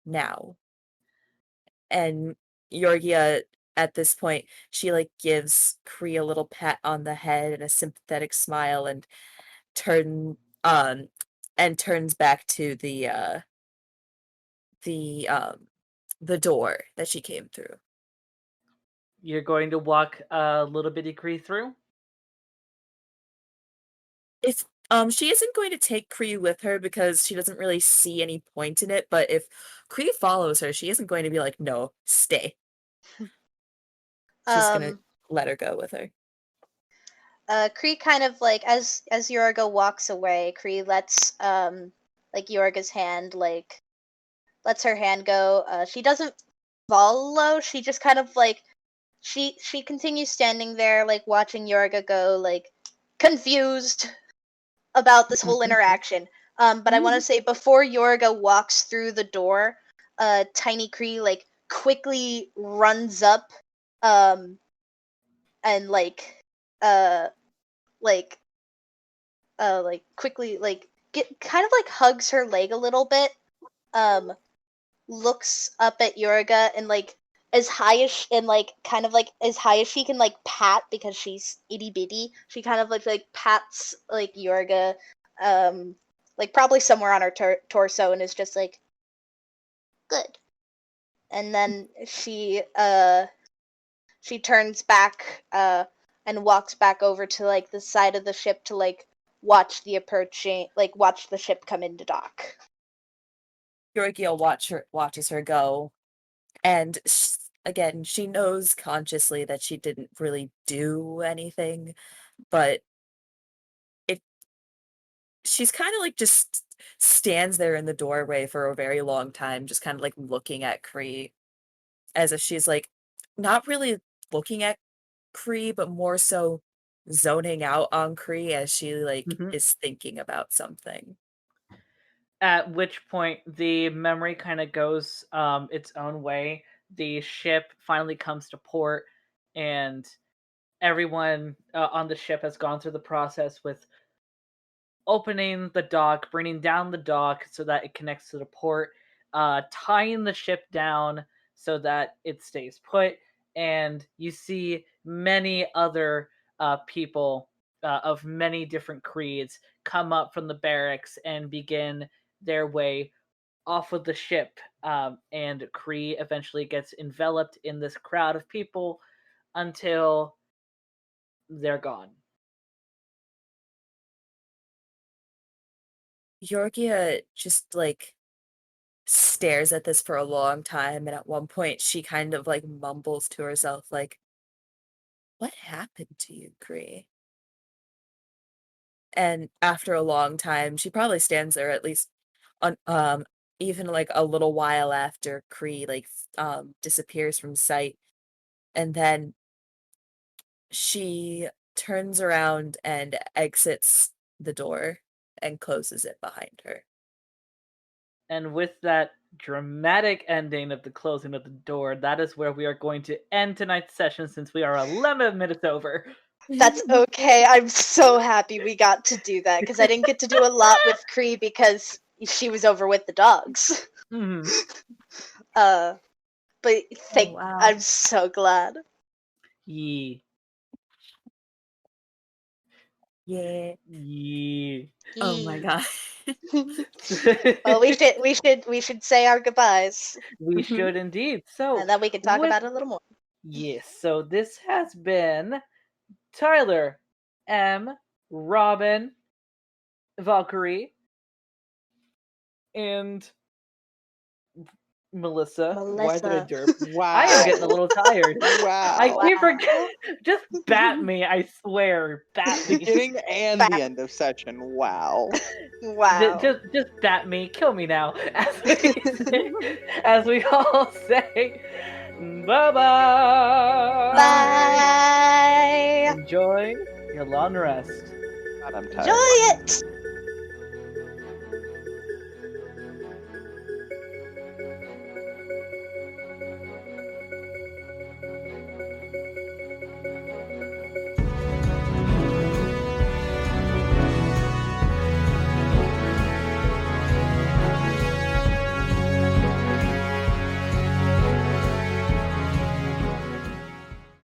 now. And Georgia, at this point, she like gives Kree a little pat on the head and a sympathetic smile and turn um turns back to the um the door that she came through. You're going to walk a little bitty Kree through? If she isn't going to take Kree with her because she doesn't really see any point in it, but if Kree follows her, she isn't going to be like, no, stay. She's gonna Um, let her go with her. Kree kind of like as Yorga walks away, Kree lets like Yorga's hand like lets her hand go. She doesn't follow. She just kind of like she continues standing there like watching Yorga go like confused about this whole interaction. But I want to say before Yorga walks through the door, Tiny Kree like quickly runs up and uh like quickly like get kind of like hugs her leg a little bit, looks up at Yorga and like as high as and like kind of like as high as she can like pat because she's itty bitty. She kind of like pats like Yorga, like probably somewhere on her torso, and is just like, good. And then she turns back and walks back over to like the side of the ship to like watch the ship come into dock. Yorkia watches her go, and again, she knows consciously that she didn't really do anything, but she's kind of like just stands there in the doorway for a very long time, just kind of like looking at Kree, as if she's like not really looking at Kree, but more so zoning out on Kree as she like is thinking about something. At which point the memory kind of goes its own way. The ship finally comes to port, and everyone on the ship has gone through the process with opening the dock, bringing down the dock so that it connects to the port, tying the ship down so that it stays put, and you see many other people of many different creeds come up from the barracks and begin their way off of the ship, and Kree eventually gets enveloped in this crowd of people until they're gone. Yorkia just like stares at this for a long time, and at one point she kind of like mumbles to herself like, what happened to you, Kree? And after a long time, she probably stands there at least on even like a little while after Kree like disappears from sight, and then she turns around and exits the door and closes it behind her. And with that dramatic ending of the closing of the door, that is where we are going to end tonight's session since we are 11 minutes over. That's okay. I'm so happy we got to do that because I didn't get to do a lot with Kree because she was over with the dogs. Mm-hmm. But Wow. I'm so glad. Yee. Yeah. Yee. Oh my god. Well, we should say our goodbyes, We should indeed. So, and then we can talk with- about it a little more. yes, so this has been Tyler, M, Robin, Valkyrie, and Melissa. Why did I derp? Wow. I am getting a little tired. Wow. I keep Wow. forgetting. Just bat me, I swear. Bat me. Beginning and the end of session. Wow. Wow. Just bat me. Kill me now. As we all say, bye-bye. Bye. Enjoy your long rest. God, I'm tired. Enjoy it.